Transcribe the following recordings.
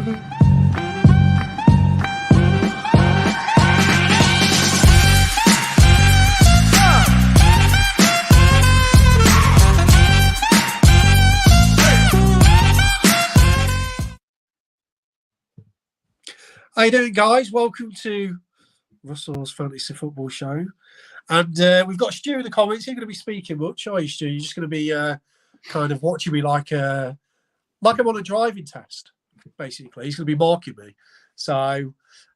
How you doing, guys? Welcome to Russell's Fantasy Football Show. And we've got Stu in the comments. You're going to be speaking much, are you, Stu? You're just going to be kind of watching me like I'm on a driving test, basically. He's going to be marking me. So,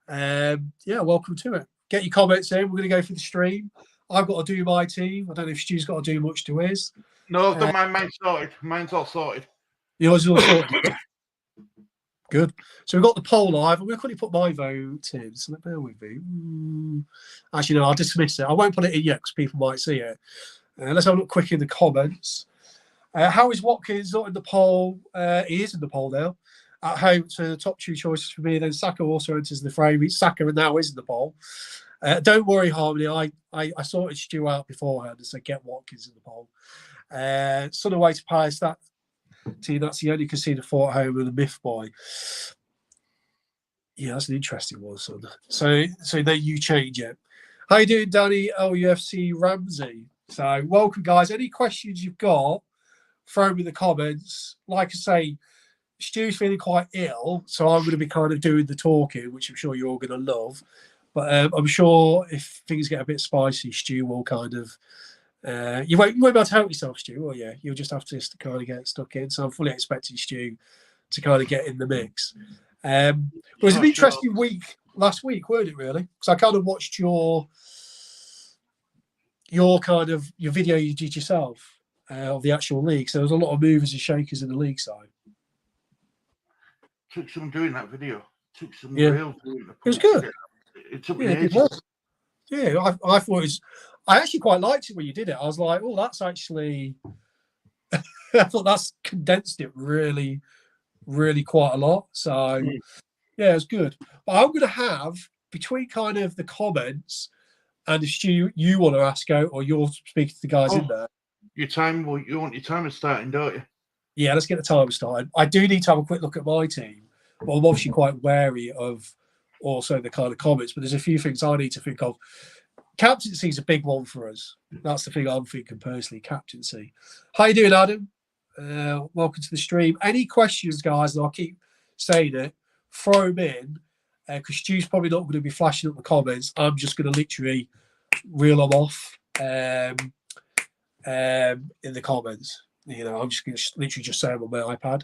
yeah, welcome to it. Get your comments in. We're going to go through the stream. I've got to do my team. I don't know if Stu's got to do much to his. No, I've done mine's sorted. Mine's all sorted. Yours is all sorted. Good. So we've got the poll live. I'm going to quickly put my vote in. So bear with me. Actually, no, I'll dismiss it. I won't put it in yet because people might see it. Let's have a look quick in the comments. How is Watkins not in the poll? He is in the poll now. At home, so the top two choices for me. Then Saka also enters the frame. Saka now is in the poll. Don't worry, Harmony. I sorted Stu out beforehand and said get Watkins in the poll. Son away to Palace. That team, that's the only conceded for at home with the Myth Boy. Yeah, that's an interesting one, son. So then you change it. How you doing, Danny? LUFC Ramsey. So welcome, guys. Any questions you've got, throw them in the comments. Like I say, Stu's feeling quite ill, so I'm going to be kind of doing the talking, which I'm sure you're all going to love. But I'm sure if things get a bit spicy, Stu will kind of you won't be able to help yourself, Stu, will you? You'll just have to kind of get stuck in. So I'm fully expecting Stu to kind of get in the mix. It was an interesting week last week, weren't it, really? Because I kind of watched your video you did yourself of the actual league. So there was a lot of movers and shakers in the league side. Took some doing that video. Took some real doing. It was good. It took me ages. Yeah, I thought it was. I actually quite liked it when you did it. I was like, oh, that's actually. I thought that's condensed it really, really quite a lot. So, yeah, it was good. But I'm going to have between kind of the comments and if Stu, you want to ask out or you're speaking to the guys in there. You want your timer starting, don't you? Yeah, let's get the timer started. I do need to have a quick look at my team, but I'm obviously quite wary of also the kind of comments. But there's a few things I need to think of. Captaincy is a big one for us. That's the thing I'm thinking personally, captaincy. How you doing, Adam? Welcome to the stream. Any questions, guys, and I'll keep saying it, throw them in, because Stu's probably not going to be flashing up the comments. I'm just going to literally reel them off in the comments. You know, I'm just going to literally just say them on my iPad.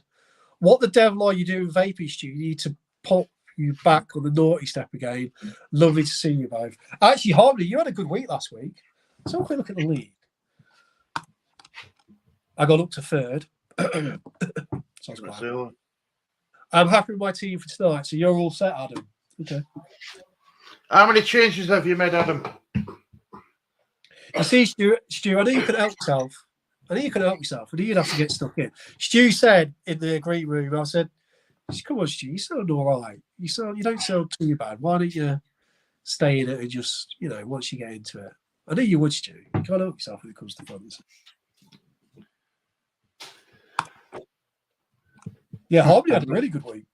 What the devil are you doing vaping, Stu? You need to pop you back on the naughty step again. Lovely to see you both. Actually, Harmony, you had a good week last week. So if we look at the league, I got up to third. I'm happy with my team for tonight. So you're all set, Adam. Okay. How many changes have you made, Adam? You see, Stu, I know you can help yourself. I know you'd have to get stuck in. Stu said in the green room, I said, come on, Stu, you sound all right. You don't sound too bad. Why don't you stay in it and just, once you get into it? I know you would, Stu. You can't help yourself when it comes to fantasy. Yeah, Harmony had a really good week.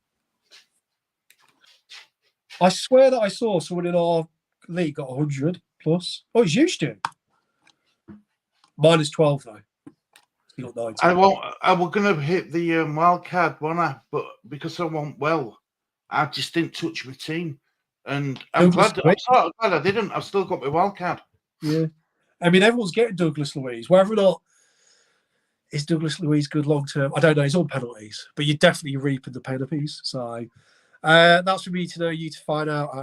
I swear that I saw someone in our league got 100 plus. Oh, it's you, Stu. Minus 12, though. You got 19. I was going to hit the wild card, wasn't I? But because I went well, I just didn't touch my team. And I'm glad I didn't. I've still got my wild card. Yeah. I mean, everyone's getting Douglas Luiz. Whether or not is Douglas Luiz good long term, I don't know. He's on penalties, but you're definitely reaping the penalties. So that's for me to know, you to find out.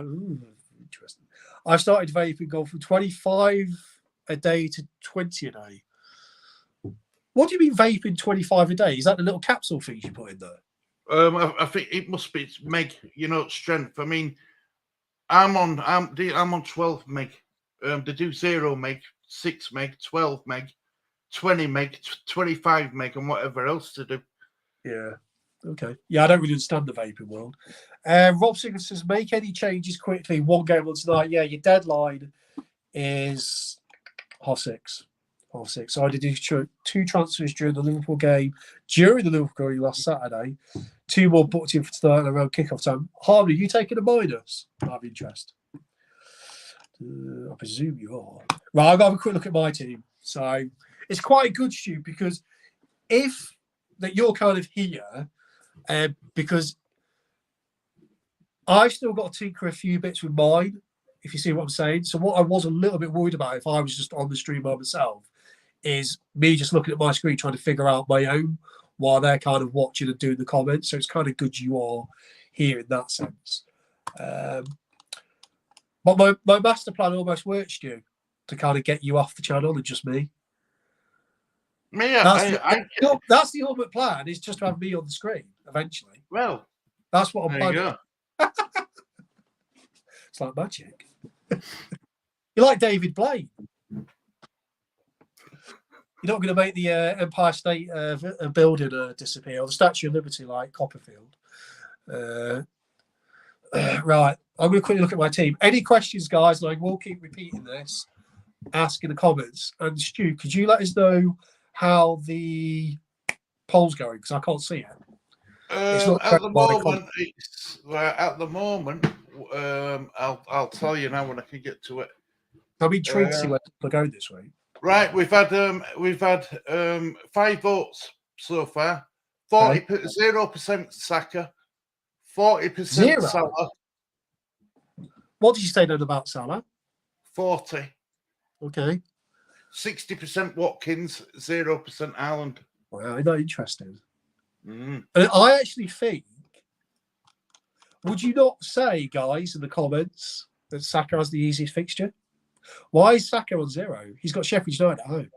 Interesting. I've started vaping, gone from 25 a day to 20 a day. What do you mean vaping 25 a day? Is that the little capsule things you put in there? I think it must be meg, strength. I mean, I'm on 12 meg. They do 0 meg, 6 meg, 12 meg, 20 meg, 25 meg, and whatever else to do. Yeah. Okay. Yeah, I don't really understand the vaping world. Rob Singer says, make any changes quickly. One game on tonight. Yeah, your deadline is 6:30. So I did do 2 transfers during the Liverpool game last Saturday. 2 more booked in for tonight around kickoff time. Harvey, you taking a minus? I have interest. I presume you are. Right, I'll have a quick look at my team. So it's quite good, Stu, because if that you're kind of here, because I've still got to tinker a few bits with mine, if you see what I'm saying. So what I was a little bit worried about if I was just on the stream by myself is me just looking at my screen trying to figure out my own while they're kind of watching and doing the comments. So it's kind of good you are here in that sense. But my master plan almost worked, Stu, to kind of get you off the channel and just me. That's the ultimate plan, is just to have me on the screen eventually. Well, that's what I'm planning. You It's like magic. You're like David Blaine. You're not going to make the Empire State building disappear, or the Statue of Liberty like Copperfield. Right, I'm going to quickly look at my team. Any questions, guys? And I will keep repeating this. Ask in the comments. And Stu, could you let us know how the poll's going? Because I can't see it. At the moment, I'll tell you now when I can get to it. I'm intrigued to see where people are going this week. Right, we've had 5 votes so far. 0% Saka, 40% Salah. What did you say then about Salah? 40. Okay. 60% Watkins, 0% Haaland. Wow, isn't that interesting? And I actually think, would you not say, guys, in the comments that Saka has the easiest fixture? Why is Saka on 0? He's got Sheffield United at home.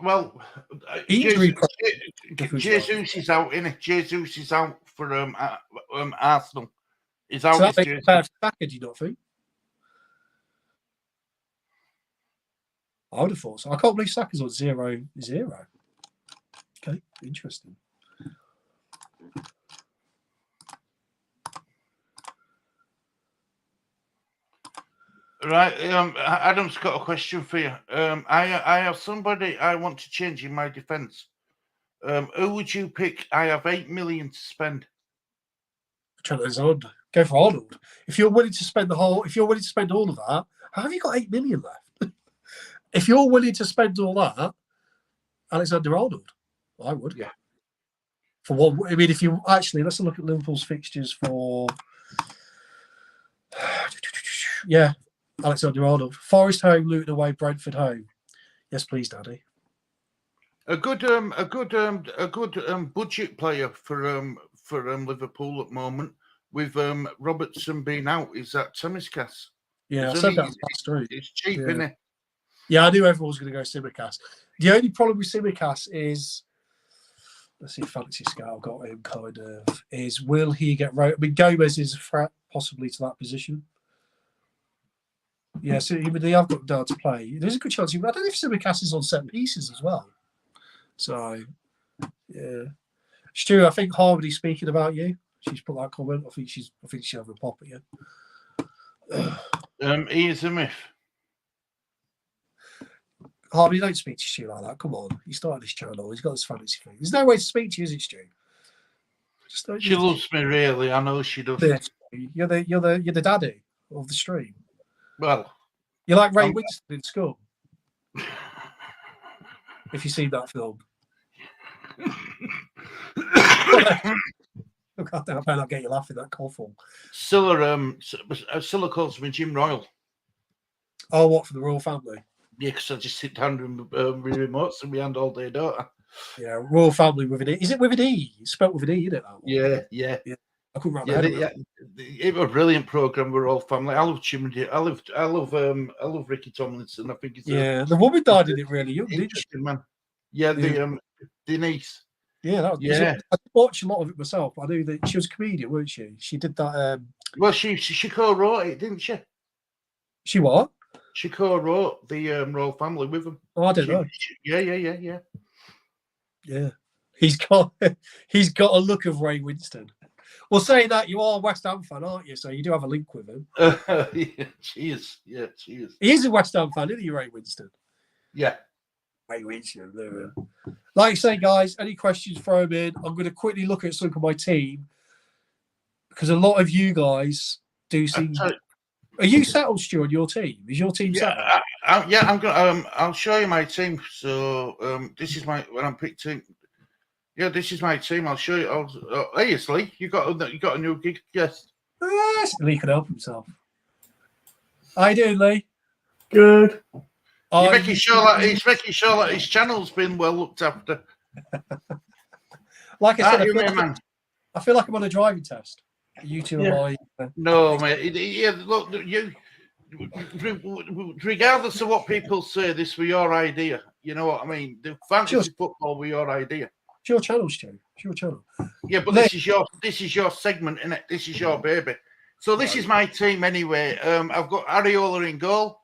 Well, Jesus is out, innit? Jesus is out for Arsenal. He's out. So that makes it bad for Saka, do you not think? I would have thought so. I can't believe Saka's on 0-0. Okay, interesting. Right, Adam's got a question for you. I have somebody I want to change in my defence. Who would you pick? I have 8 million to spend. Trent Alexander. Go for Arnold. If you're willing to spend all of that, how have you got 8 million left? If you're willing to spend all that, Alexander Arnold, I would. Yeah. For one, I mean, if you actually, let's look at Liverpool's fixtures for. Yeah, Alexander Arnold. Forest home, Luton away, Brentford home. Yes, please, Daddy. A good budget player for Liverpool at the moment, with Robertson being out, is that Tsimikas. Yeah, I said that last week. It's cheap, isn't it? Yeah, I knew everyone was going to go Tsimikas. The only problem with Tsimikas is, let's see, fantasy scout got him kind of, is will he get I mean, Gomez is a threat possibly to that position. Yeah, so even they have got down to play. There's a good chance. I don't know if Tsimikas is on set pieces as well. So, yeah. Stu, I think Harmony's speaking about you. She's put that comment. I think she's having a pop at you. He is a myth. Harvey, don't speak to Stu like that. Come on. He started this channel. He's got this fantasy thing. There's no way to speak to you, is it, Stu? She loves me, really. I know she does. You're the daddy of the stream. Well, you're like Ray Winston in school. If you see that film. Look, I better not get you laughing that awful. Scylla calls me Jim Royal. Oh, what, for the royal family? Yeah, because I just sit down and remotes and behind all day, don't I? Yeah, royal family with an E. Is it with an E? It's spelled with an E, isn't it? That one? Yeah. I couldn't wrap my head around it was a brilliant program. We're all family. I love Chimney. I love Ricky Tomlinson. I think it's the woman died in it really young, didn't she? Man. Yeah, Denise. Yeah, that was, I watched a lot of it myself. I knew that she was a comedian, weren't she? She did that. Well, she co-wrote it, didn't she? She what? She co-wrote the Royal Family with them. Oh, I don't know. Yeah. He's got a look of Ray Winston. Well, saying that, you are a West Ham fan, aren't you? So you do have a link with him. Yeah, she is. Yeah, she is. He is a West Ham fan, isn't he, Ray Winston? Yeah. Ray Winsham. Like you say, guys, any questions, throw them in. I'm going to quickly look at some of my team because a lot of you guys do seem. Are you settled, Stu, on your team? Is your team settled? Yeah, I'm gonna. I'll show you my team. So this is my when I'm picked team. Yeah, this is my team. I'll show you. Hey, it's Lee. You got a new gig? Yes. Yes, Lee can help himself. How you doing, Lee? Good. He's making sure that his channel's been well looked after. Like I said, I feel like I'm on a driving test. You two are my. No, mate. Yeah, look, you. Regardless of what people say, this was your idea. You know what I mean? The fantasy football was your idea. It's your channel, Stu. It's your channel. Yeah, but this is your segment, innit? This is your baby. So this is my team anyway. I've got Areola in goal.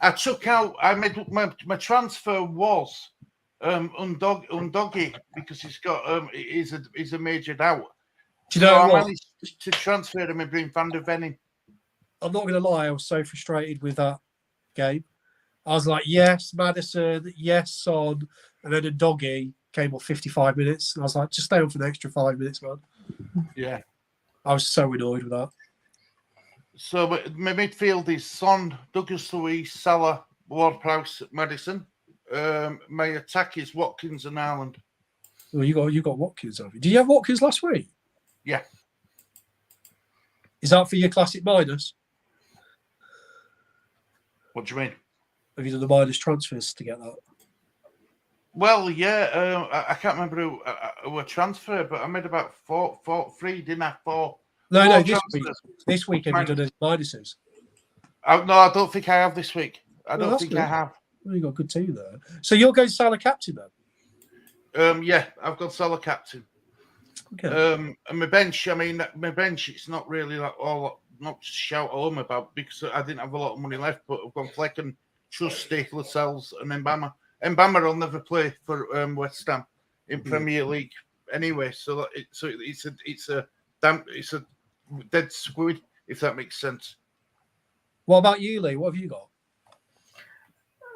I made my transfer was Undoggy because he's got he's a major doubt. Do you know I what? managed to transfer him and bring Van der Ven in. I'm not going to lie, I was so frustrated with that game. I was like, yes, Madison, yes, Son, and then a doggy came off 55 minutes. And I was like, just stay on for the extra 5 minutes, man. Yeah. I was so annoyed with that. So my midfield is Son, Douglas Luiz, Salah, Ward-Prowse, Madison. My attack is Watkins and Ireland. Well, you got Watkins, have you? Did you have Watkins last week? Yeah. Is that for your classic minus? What do you mean? Have you done the minus transfers to get that? Well, yeah. I can't remember who I transferred, but I made about three, didn't I? Four. No, this week have you done any minuses? No, I don't think I have this week. I don't think I have. Well, you got a good team there. So you're going Salah captain then? Yeah, I've got Salah captain. Okay. And my bench, it's not really like not to shout home about because I didn't have a lot of money left, but I've gone Flecken, Trusty, Lascelles, and Mbama. Mbama will never play for West Ham in Premier League anyway, so it's a dead squid, if that makes sense. What about you, Lee? What have you got?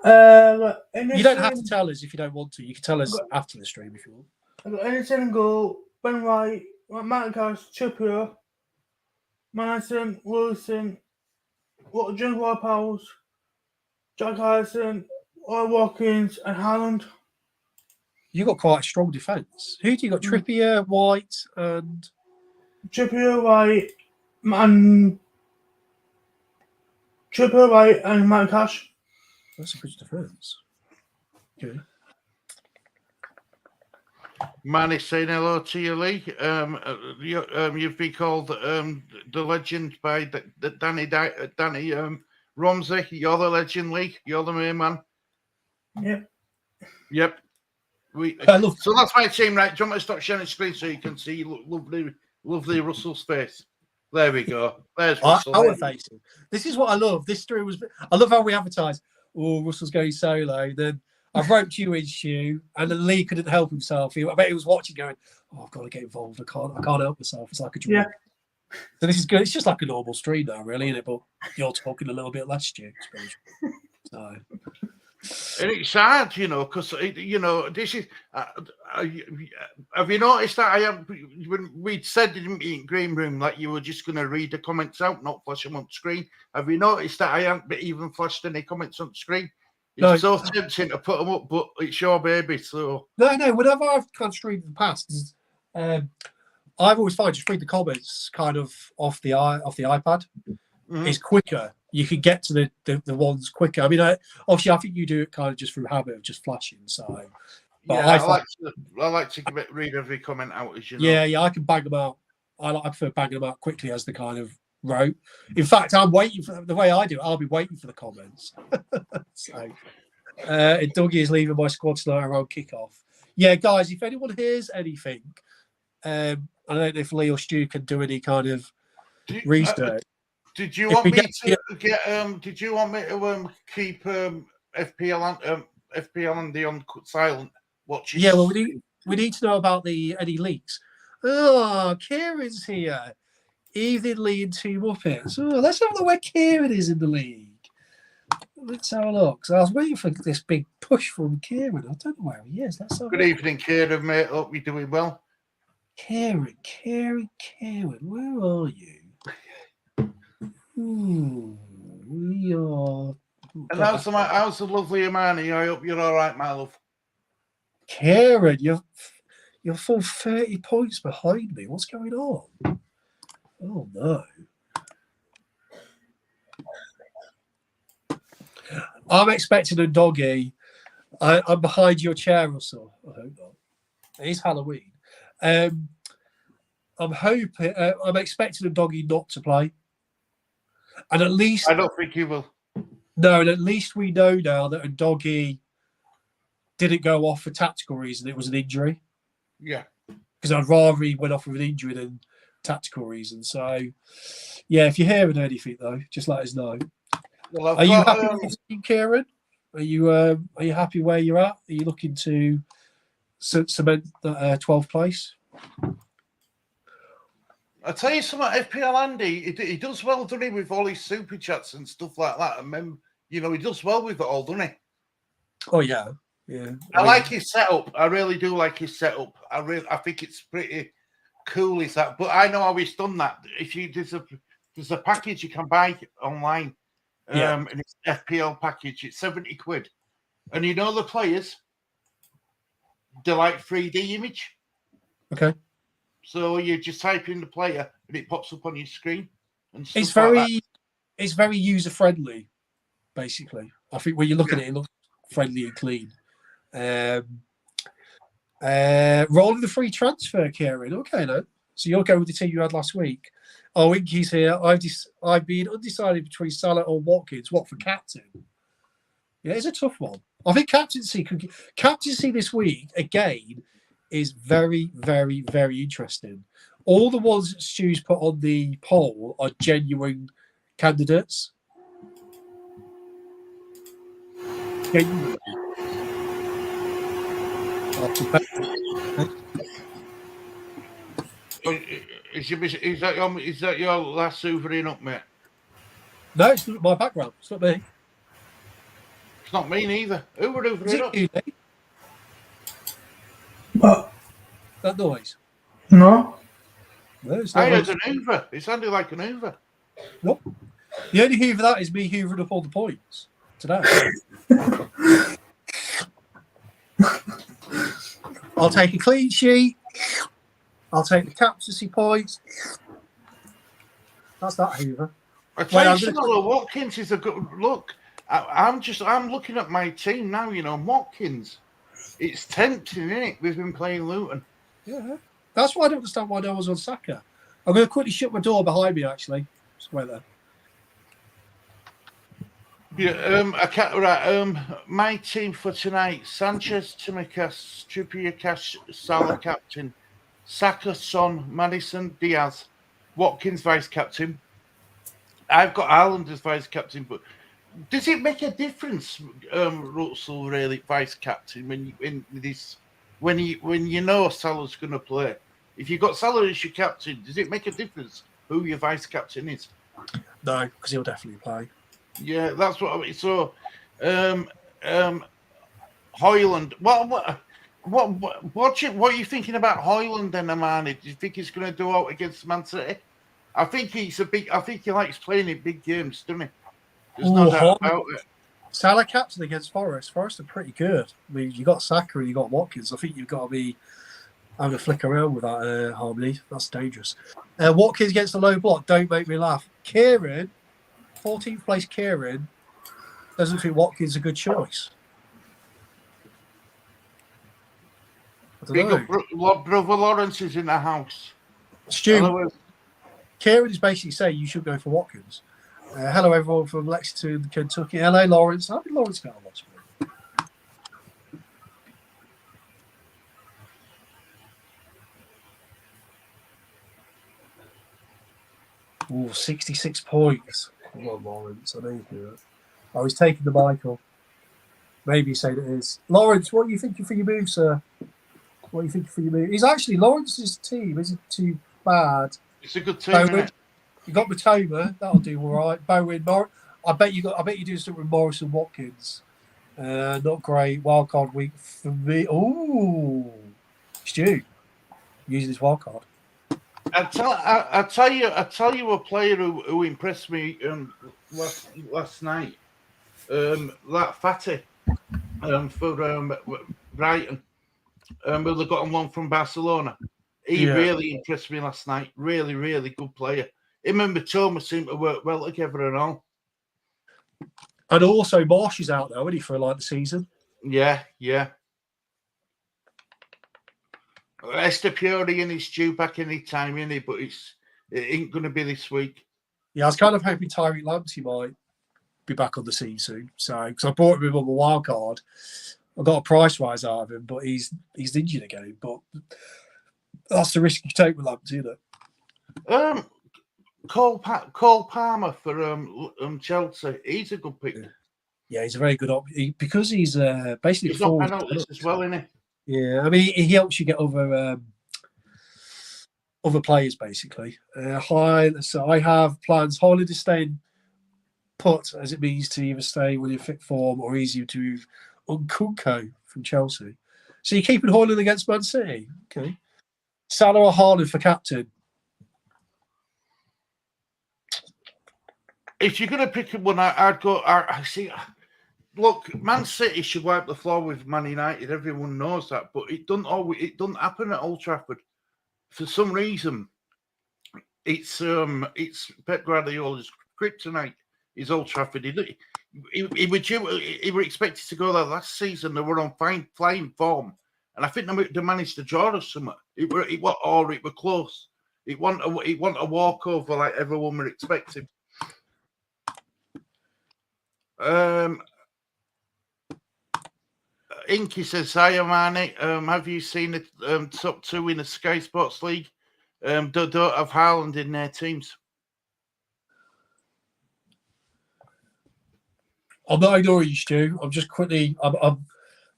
You don't have to tell us if you don't want to. You can tell us after the stream if you want. I've got Anderson goal, Ben White, Matt Cash, Trippier, Madison, Wilson, John Ward-Prowse, Jack Harrison, Watkins, and Haaland. You got quite a strong defence. Who do you got? Trippier, White, and White, and Matt Cash. That's a good defence. Okay. Man is saying hello to you, Lee. You've been called the legend by Danny Romsey. You're the legend, Lee. You're the main man. Yep. So that's my team, right? Do you want me to stop sharing the screen so you can see lovely Russell's face? There we go. There's Russell. Our facing. This is what I love. This story was. I love how we advertise. Oh, Russell's going solo. Then I roped you in, Stu, and then Lee couldn't help himself. I bet he was watching, going, "Oh, I've got to get involved. I can't help myself. It's like a dream." Yeah. So this is good. It's just like a normal stream now, really, isn't it? But you're talking a little bit less, Stu. So. And it's hard, because this is. Have you noticed that when we'd said in the green room that you were just going to read the comments out, not flash them on screen? Have you noticed that I haven't even flashed any comments on screen? It's so tempting to put them up, but it's your baby, so. No. Whenever I've kind of streamed in the past, I've always found just read the comments kind of off the iPad. Mm-hmm. It's quicker. You can get to the ones quicker. I mean, obviously, I think you do it kind of just through habit of just flashing. So, but yeah, I like to read every comment out, as you know. Yeah, I can bang them out. I prefer banging them out quickly as the kind of row. In fact, I'm waiting for the way I do it. I'll be waiting for the comments. So, Dougie is leaving my squad tonight around kickoff. Yeah, guys, if anyone hears anything, I don't know if Lee or Stu can do any kind of research. Did you want me to get? Did you want me to keep FPL and the on silent? Watching. Yeah, well, we need to know about any leaks. Oh, Kieran's here. Evening Lee and two Muppets. Oh, let's have a look where Kieran is in the league. Let's have a look. So I was waiting for this big push from Kieran. I don't know where he is. Let's have a Good look. evening, Kieran, mate. Hope you're doing well. Kieran, where are you? We are. And how's the lovely Imani? I hope you're all right, my love. Kieran, you're full 30 points behind me. What's going on? Oh no. I'm expecting a doggy. I'm behind your chair, Russell. I hope not. It is Halloween. I'm hoping. I'm expecting a doggy not to play, and at least I don't think you will. no. And at least we know now that a doggy didn't go off for tactical reason. It was an injury. Yeah. Because I'd rather he went off with an injury than tactical reasons. So, yeah, if you're hearing anything though, just let us know. Well, Are you happy with your team, Kieran? Are you happy where you're at? Are you looking to cement the 12th place? I tell you something, FPL Andy, he does well, doesn't he, with all his super chats and stuff like that. And then, he does well with it all, doesn't he? Oh yeah, yeah. I like his setup. I really do like his setup. I think it's pretty cool. Is that? But I know how he's done that. If you there's a package you can buy online. And it's FPL package. It's 70 quid. And the players, they like 3D image. Okay. So you just type in the player and it pops up on your screen. And it's very user friendly, basically. I think when you look at it, it looks friendly and clean. Rolling the free transfer, Kieran. Okay, no. So you'll go with the team you had last week. Oh, Inky's here. I've been undecided between Salah or Watkins. What for captain? Yeah, it's a tough one. I think captaincy this week again is very, very, very interesting. All the ones that Stu's put on the poll are genuine candidates. Genuine. Is that your last sovereign up, mate? No, it's not my background. It's not me. It's not me neither. Who would hoovering up? You, But that noise? no. No, it's I not. heard an hoover. It sounded like an hoover. Nope. The only hoover that is me hoovering up all the points today. I'll take a clean sheet. I'll take the captaincy points. That's that hoover. I tell you, Watkins is a good look. I'm looking at my team now. Watkins. It's tempting, isn't it? We've been playing Luton. Yeah, that's why I don't understand why no one's on Saka. I'm going to quickly shut my door behind me. Actually, just wait there. Yeah, I can't. Right. My team for tonight: Sanchez, Tsimikas, Trippier, Cash, Salah, captain. Saka, Son, Madison, Diaz, Watkins, vice captain. I've got Ireland as vice captain, but does it make a difference, Russell, really, vice captain, when you know Salah's going to play? If you've got Salah as your captain, does it make a difference who your vice captain is? No, because he'll definitely play. Yeah, that's what I mean. So, Hoyland, what are you thinking about Hoyland then, Amani? Do you think he's going to do out against Man City? I think he likes playing in big games, doesn't he? There's no doubt about it. Salah captain against Forest. Forest are pretty good. I mean, you got Saka and you got Watkins. I think you've got to be having a flick around with that harmony. That's dangerous. Watkins against the low block. Don't make me laugh. Kieran, 14th place Kieran, doesn't think Watkins is a good choice. Big up, Brother Lawrence is in the house. Stu, Kieran is basically saying you should go for Watkins. Hello, everyone from Lexington, Kentucky. Hello, Lawrence. How did Lawrence get on watch me? Ooh, 66 points. Come on, Lawrence. I know you do it. Oh, he's taking the Michael. Maybe he's saying it is. Lawrence, what are you thinking for your move, sir? What are you thinking for your move? He's actually, Lawrence's team isn't too bad. It's a good team, isn't it? You got Matoma, that'll do all right. Bowen, I bet you do something with Morris and Watkins. Not great. Wildcard week for me. Oh, Stu using his wildcard. I tell you a player who impressed me last night. That Fatty for Brighton. Who they got on loan from Barcelona. He really impressed me last night. Really, really good player. Him and Matoma seem to work well together and all. And also Marsh is out there, isn't he, for like the season? Yeah. Estepuri and his due back any time, innit? But it ain't going to be this week. Yeah, I was kind of hoping Tyreek Lamptey might be back on the scene soon. So, because I bought him on the wild card, I got a price rise out of him, but he's injured again. But that's the risk you take with Lamptey, isn't it? Cole Palmer for Chelsea. He's a good pick. Yeah, he's a very good option because he's basically he's not penalties as well, isn't he? Yeah, I mean he helps you get other players basically. So I have plans. Haaland is staying put, as it means to either stay when in fit form or easier to move Nkunku from Chelsea. So you're keeping Haaland against Man City, okay? Salah or Haaland for captain? If you're going to pick one, I'd go. I see. Look, Man City should wipe the floor with Man United. Everyone knows that, but it doesn't happen at Old Trafford. For some reason, it's Pep Guardiola's kryptonite. Is Old Trafford? He were expected to go there last season. They were on flying form, and I think they managed to draw us somewhere. It were close. It wasn't a walkover like everyone were expecting. Inky says, "Hi, Armani. Have you seen the top two in the Sky Sports League? Don't have Haaland in their teams." I'm not ignoring you, Stu. I'm just I'm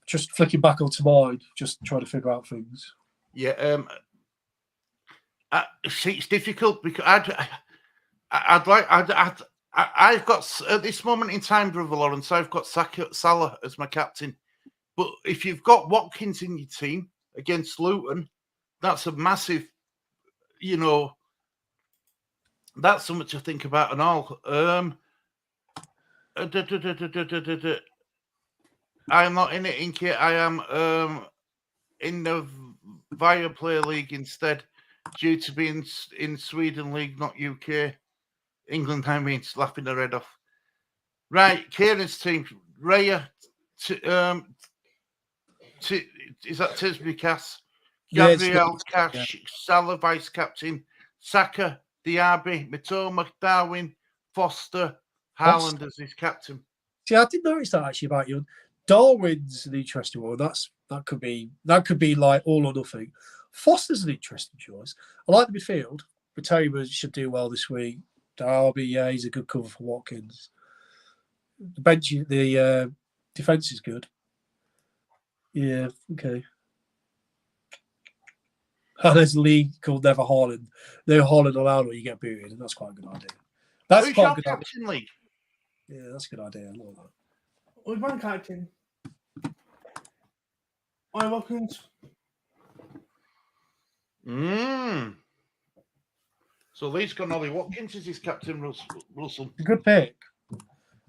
just flicking back onto mine, just trying to figure out things. Yeah. See, it's difficult because I've got at this moment in time, Brother Lawrence, I've got Salah as my captain. But if you've got Watkins in your team against Luton, that's a massive, that's something to think about and all. I am not in it, Inky. I am in the Viaplay League instead, due to being in Sweden League, not UK. England, I mean, laughing their head off. Right, Kieran's team. Raya, is that Tisby Cass? Gabriel, Cash, Salah, vice captain, Saka, Diaby, Mitoma, Darwin, Foster, Haaland as his captain. See, I did notice that actually about you. Darwin's an interesting one. That could be like all or nothing. Foster's an interesting choice. I like the midfield. Mitoma should do well this week. Derby, yeah, he's a good cover for Watkins. The bench, the defense is good. Yeah, okay. And there's a league called Never Haaland. No Haaland allowed or you get booted, and that's quite a good idea. That's quite a good captain league. Yeah, that's a good idea. I love that. With my captain, I Watkins. So Lee's got Ollie Watkins as his captain, Russell. Good pick.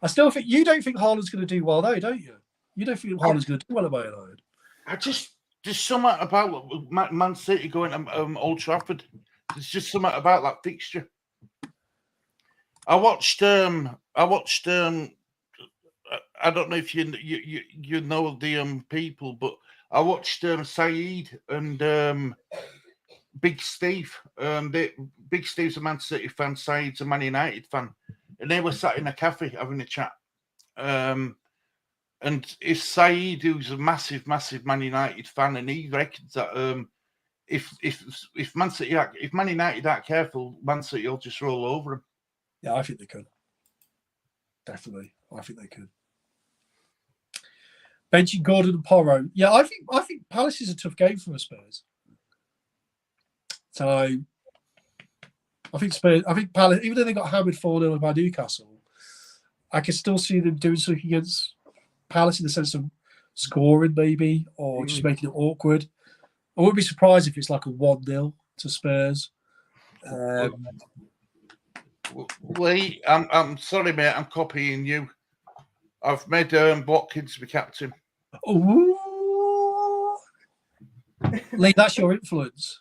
I still think you don't think Haaland's going to do well, though, don't you? You don't think Haaland's going to do well at Man United. There's something about Man City going to Old Trafford. There's just something about that fixture. I watched. I don't know if you know the people, but I watched Saeed and Big Steve. Big Steve's a Man City fan. Saeed's a Man United fan, and they were sat in a cafe having a chat. And it's Saeed who's a massive Man United fan, and he reckons that if Man United aren't careful, Man City will just roll over them. Yeah, I think they could. Definitely, I think they could. Benching Gordon and Porro. Yeah, I think Palace is a tough game for the Spurs. So I think Palace, even though they got hammered 4-0 by Newcastle, I can still see them doing something against Palace in the sense of scoring, maybe, or just making it awkward. I wouldn't be surprised if it's like a 1-0 to Spurs. Lee, I'm sorry, mate. I'm copying you. I've made Watkins be captain. Ooh. Lee, that's your influence.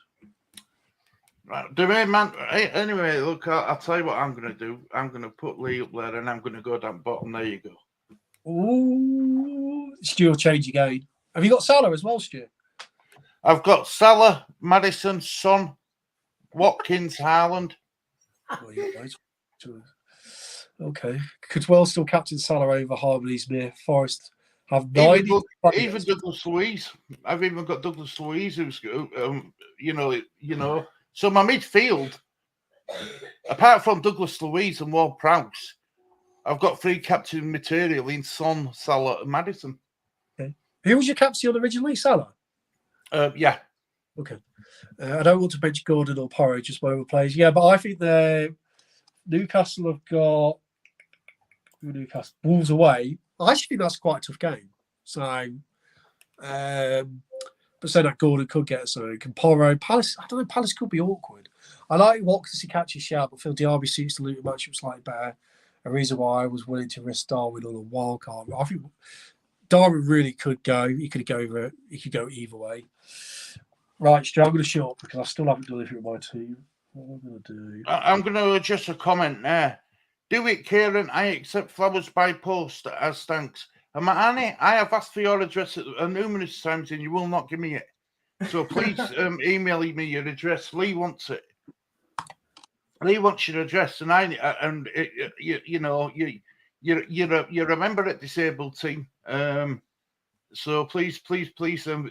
Right, the main man. Anyway, look, I'll tell you what I'm going to do. I'm going to put Lee up there, and I'm going to go down bottom. There you go. Ooh. Stu will change again. Have you got Salah as well, Stu? I've got Salah, Madison, Son, Watkins, Haaland. Oh, yeah, right. Okay. Could well still captain Salah over Harmony Smith. Forest have 9. Even Douglas Luiz. I've even got Douglas Luiz, who's you know. So my midfield, apart from Douglas Luiz and Ward Prowse, I've got 3 captain material in Son, Salah, and Madison. Okay. Who was your captain originally, Salah? Yeah. Okay. I don't want to bench Gordon or Porro, just whatever plays. Yeah, but I think the Newcastle have got Wolves away. I actually think that's quite a tough game. So, but saying that Gordon could get something. Can Porro, Palace? I don't know. Palace could be awkward. I like Watkins to catch his shout, but Phil Diaby suits the Luton matchup slightly better. A reason why I was willing to risk Darwin on a wild card. I think Darwin really could go. He could go over. He could go either way. Right, Stu, I'm going to shut up because I still haven't done anything with my team. What am I going to do? I'm going to adjust a comment there. Do it, Kieran. I accept flowers by post as thanks. And Annie, I have asked for your address numerous times and you will not give me it. So please email me your address. Lee wants it. Lee wants your address, and you're a member at Disabled Team. So please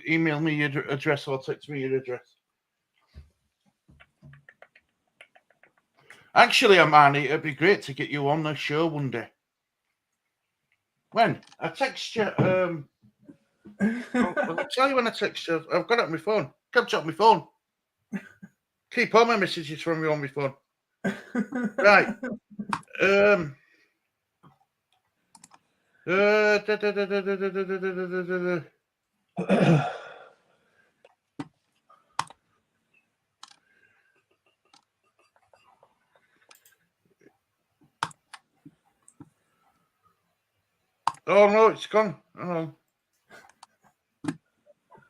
email me your address or text me your address. Actually, Amani, it'd be great to get you on the show one day. When? I text you. I'll tell you when I text you. I've got it on my phone. Kept it on my phone. Keep all my messages from you on my phone. Right. Oh no, it's gone. Oh.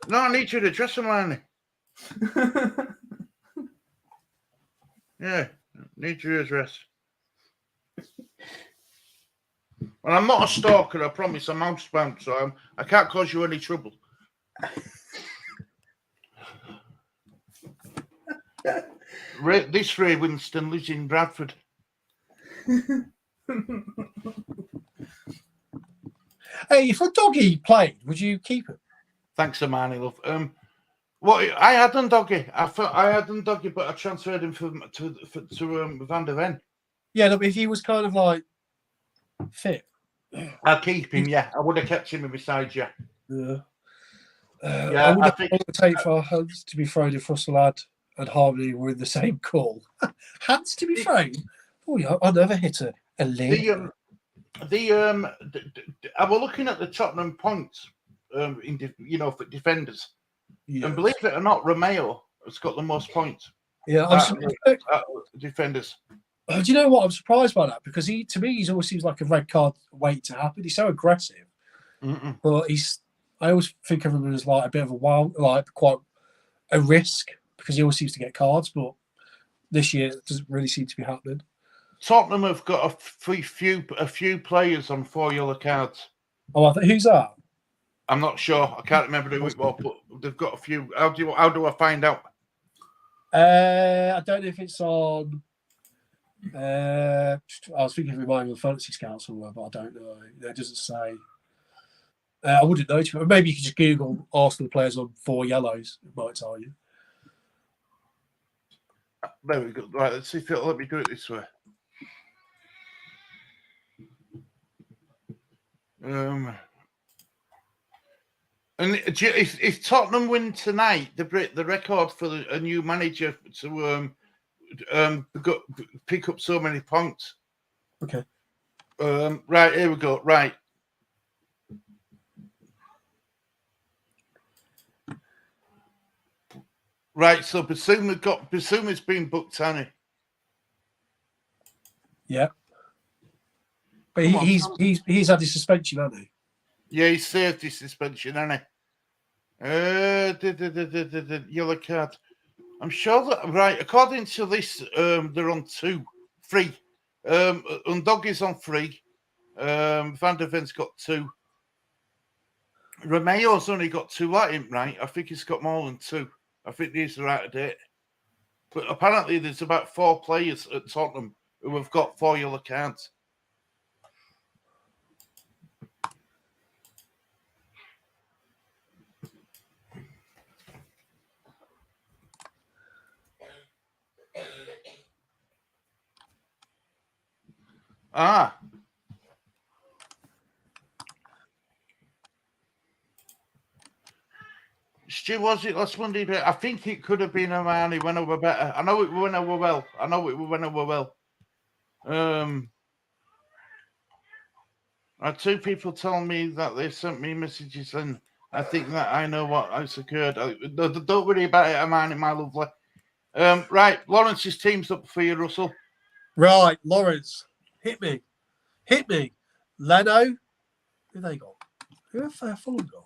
No, I need your address, Amani. Yeah, need your address. Well, I'm not a stalker, I promise. I'm housebound, so I can't cause you any trouble. This Ray Winston lives in Bradford. Hey, if a doggy played, would you keep it? Thanks, Amani, love. Well, I had done doggy. I had done doggy, but I transferred him to Van der Ven. Yeah, but if he was kind of like fit, I'll keep him. Yeah, I would have kept him beside you. Yeah. Yeah, I would take for hands to be thrown if Russell and Harmony were in the same call. Hands to be thrown? Oh, yeah, I never hit a leg. I was looking at the Tottenham points, for defenders. Yes. And believe it or not, Romeo has got the most points. Yeah, defenders. Do you know what? I'm surprised by that because to me, he always seems like a red card waiting to happen. He's so aggressive, but I always think of him as like a bit of a wild, like quite a risk because he always seems to get cards. But this year, it doesn't really seem to be happening. Tottenham have got a few players on 4 yellow cards. Oh, who's that? I'm not sure. I can't remember who it was, but they've got a few. How do I find out? I don't know if it's on. I was thinking of reminding the Fantasy Scout somewhere, but I don't know. It doesn't say. I wouldn't know. Maybe you could just Google Arsenal players on 4 yellows. It might tell you. There we go. Right, let's see if it'll let me do it this way. And if Tottenham win tonight, they break the record for a new manager to pick up so many points. Okay. Right, here we go. Right. Right, so Basuma's been booked, hasn't he? Yeah. But Come on, he's had his suspension, hasn't he? Yeah, he's served his suspension, hasn't he? Yellow card. I'm sure that right. According to this, they're on 3. Undoggy's on 3. Van der Ven's got 2. Romeo's only got 2 at him, right? I think he's got more than 2. I think these are out of date. But apparently, there's about 4 players at Tottenham who have got 4 yellow cards. Stu, was it last Monday? I think it could have been Armani when I were better. I know it when I were well. I had 2 people tell me that they sent me messages, and I think that I know what has occurred. Don't worry about it, Armani, my lovely. Right, Lawrence's team's up for you, Russell. Right, Lawrence, hit me. Leno, who they got? Who have Fulham got?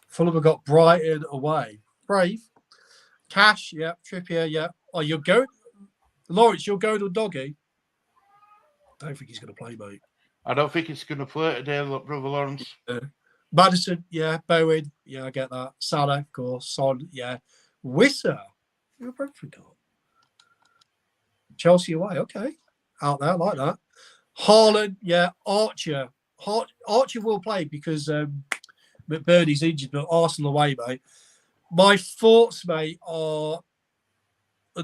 Fulham have got Brighton away. Brave. Cash, yeah. Trippier, yeah. Oh, you're going, Lawrence, you're going on Doggy. Don't think he's going to play, mate. I don't think he's going to play today, brother Lawrence. Madison, yeah. Bowen, yeah, I get that. Salah, of course. Son, yeah. Wissa, who Brentford got? Chelsea away, okay. Out there, like that. Haaland, yeah. Archer. Archer will play because McBurney's injured, but Arsenal away, mate. My thoughts, mate, are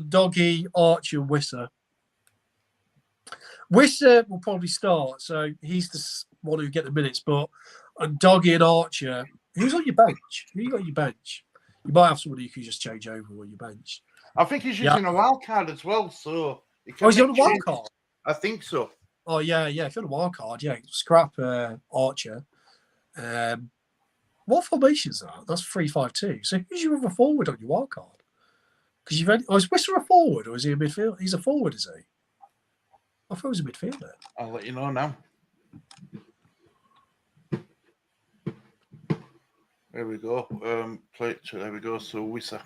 Doggy, Archer, Wissa. Wissa will probably start, so he's the one who get the minutes. But Doggy and Archer, who's on your bench? Who you got on your bench? You might have somebody who can just change over on your bench. I think he's using a wild card as well, so. Oh, is he on a wild card? I think so. Oh, yeah. If you're on a wild card, yeah, scrap Archer. What formation is that? That's 3-5-2. So who's your other forward on your wild card? Because you've is Wissa a forward or is he a midfield? He's a forward, is he? I thought he was a midfielder. I'll let you know now. There we go. There we go. So Wissa.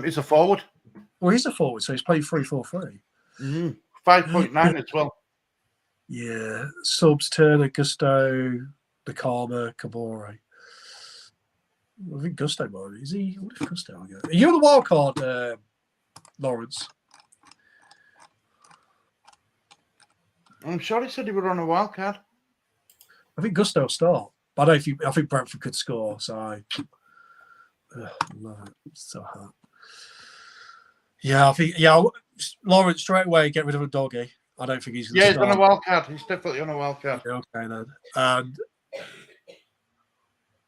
He's a forward. Well, he's a forward, so he's played 3-4-3. 5.9 as well. Yeah. Subs, Turner, Gusto, Nakama, Kabore. I think Gusto might. Is he? What if Gusto will go? Are you on the wild card, Lawrence? I'm sure he said he would on a wild card. I think Gusto will start. But I think Brentford could score, so I love it. It's so hard. Yeah, Lawrence straight away get rid of a Doggy. I don't think he's going to start. He's on a wild card. He's definitely on a wild card. Yeah, okay then. And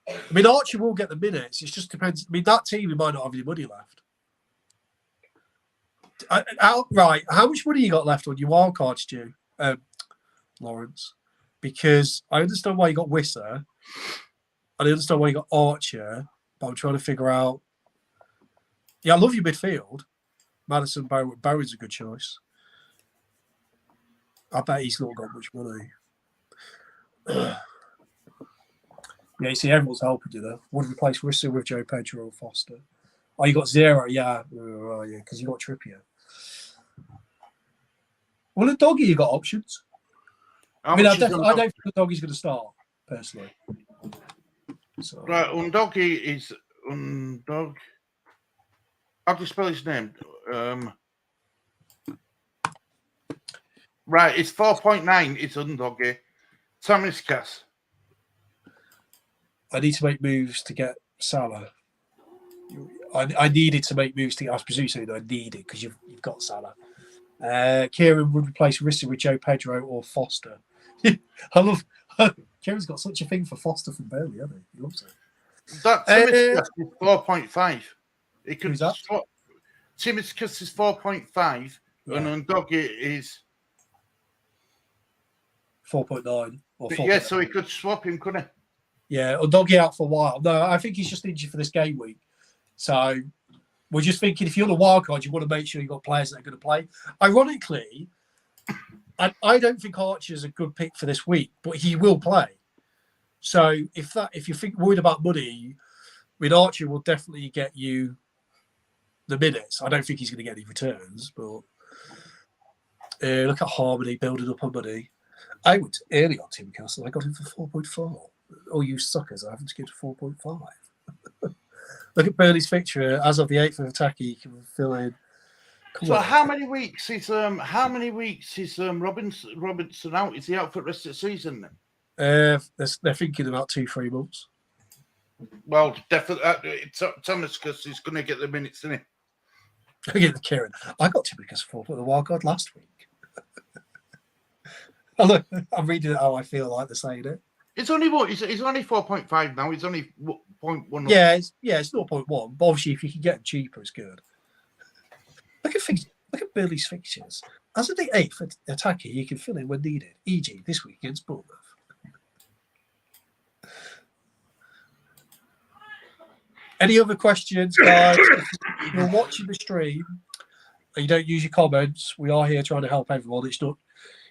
I mean, Archie will get the minutes. It just depends. I mean, that team, we might not have any money left. Right. How much money you got left on your wild card, Stu, Lawrence? Because I understand why you got Wissa. And I understand why you got Archer. But I'm trying to figure out. Yeah, I love your midfield. Madison, Bowen's a good choice. I bet he's not got much money. Yeah, you see, everyone's helping you there. What do you replace Wissa with Joe Pedro or Foster? Oh, you got 0, yeah. Oh, yeah, because you got Trippier. Well, the Doggy, you got options. I don't think the Doggy's going to start, personally. So. Right, Undoggy is Undog. How do you spell his name? Right, it's 4.9. It's Undoggy. Tamiskas. I need to make moves to get Salah. I needed to make moves to get. I was presuming I needed because you've got Salah. Kieran would replace Rissa with Joe Pedro or Foster. I love. Kieran's got such a thing for Foster from Burnley, hasn't he? He loves it. That Tamiskas is 4.5. It could who's that? Timiskas is 4.5, and Doggy is 4.9 or 4. Yeah, so he could swap him, couldn't he? Yeah, or Doggy out for a while. No, I think he's just injured for this game week. So we're just thinking if you're the wild card, you want to make sure you've got players that are going to play. Ironically, I don't think Archer's a good pick for this week, but he will play. So if you're worried about money, with Archer will definitely get you the minutes. I don't think he's going to get any returns, but look at Harmony building up on money. I went early on Tim Castle. I got him for 4.4. Oh, you suckers! I haven't skipped 4.5. Look at Burnley's fixture as of the 8th of attack. He can fill in. How many weeks is Robinson out? Is he out for the rest of the season then? They're thinking about 2-3 months. Well, definitely. Thomas because he's going to get the minutes, isn't he? I get the Kieran. I got Timicus 4 for the wild card last week. Look, I'm reading it how I feel like they're saying it. It's only what? He's only 4.5 now. He's only 0.1. Yeah, it's 0.1. But obviously, if you can get them cheaper, it's good. Look at Burnley's fixtures. As of the 8th attacker, you can fill in when needed. E.g., this week against Bournemouth. Any other questions, guys? If you're watching the stream and you don't use your comments, we are here trying to help everyone. It's not,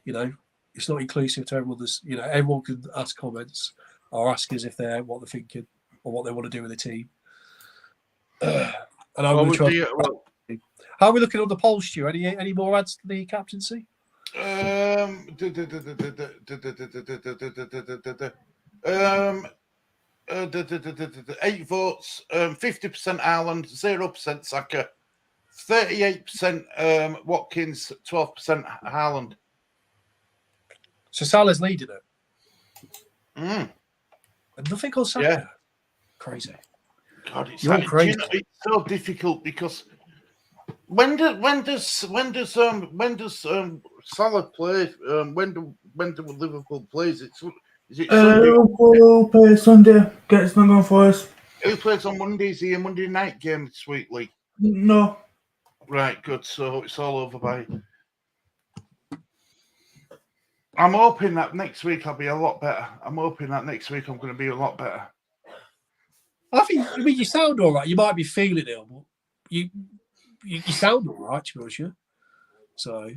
it's not inclusive to everyone. Everyone can ask comments or ask us if what they're thinking or what they want to do with the team. And I'm going to try. How are we looking on the polls, Stu? Any more adds to the captaincy? 8 votes, 50% Ireland, 0% Saka, 38% Watkins, 12% Haaland. So Salah's leading it. And nothing on Saka. Yeah. Crazy. God, it's crazy. It's so difficult because when does Salah play? When do Liverpool plays? Is it Sunday? Liverpool play Sunday. Gets not going for us. Who plays on Monday? Is he a Monday night game this week, Lee? No. Right, good. So it's all over by. I'm hoping that next week I'll be a lot better. I'm hoping that next week I'm going to be a lot better. I mean, you sound all right. You might be feeling ill, but you sound all right, to be honest. So,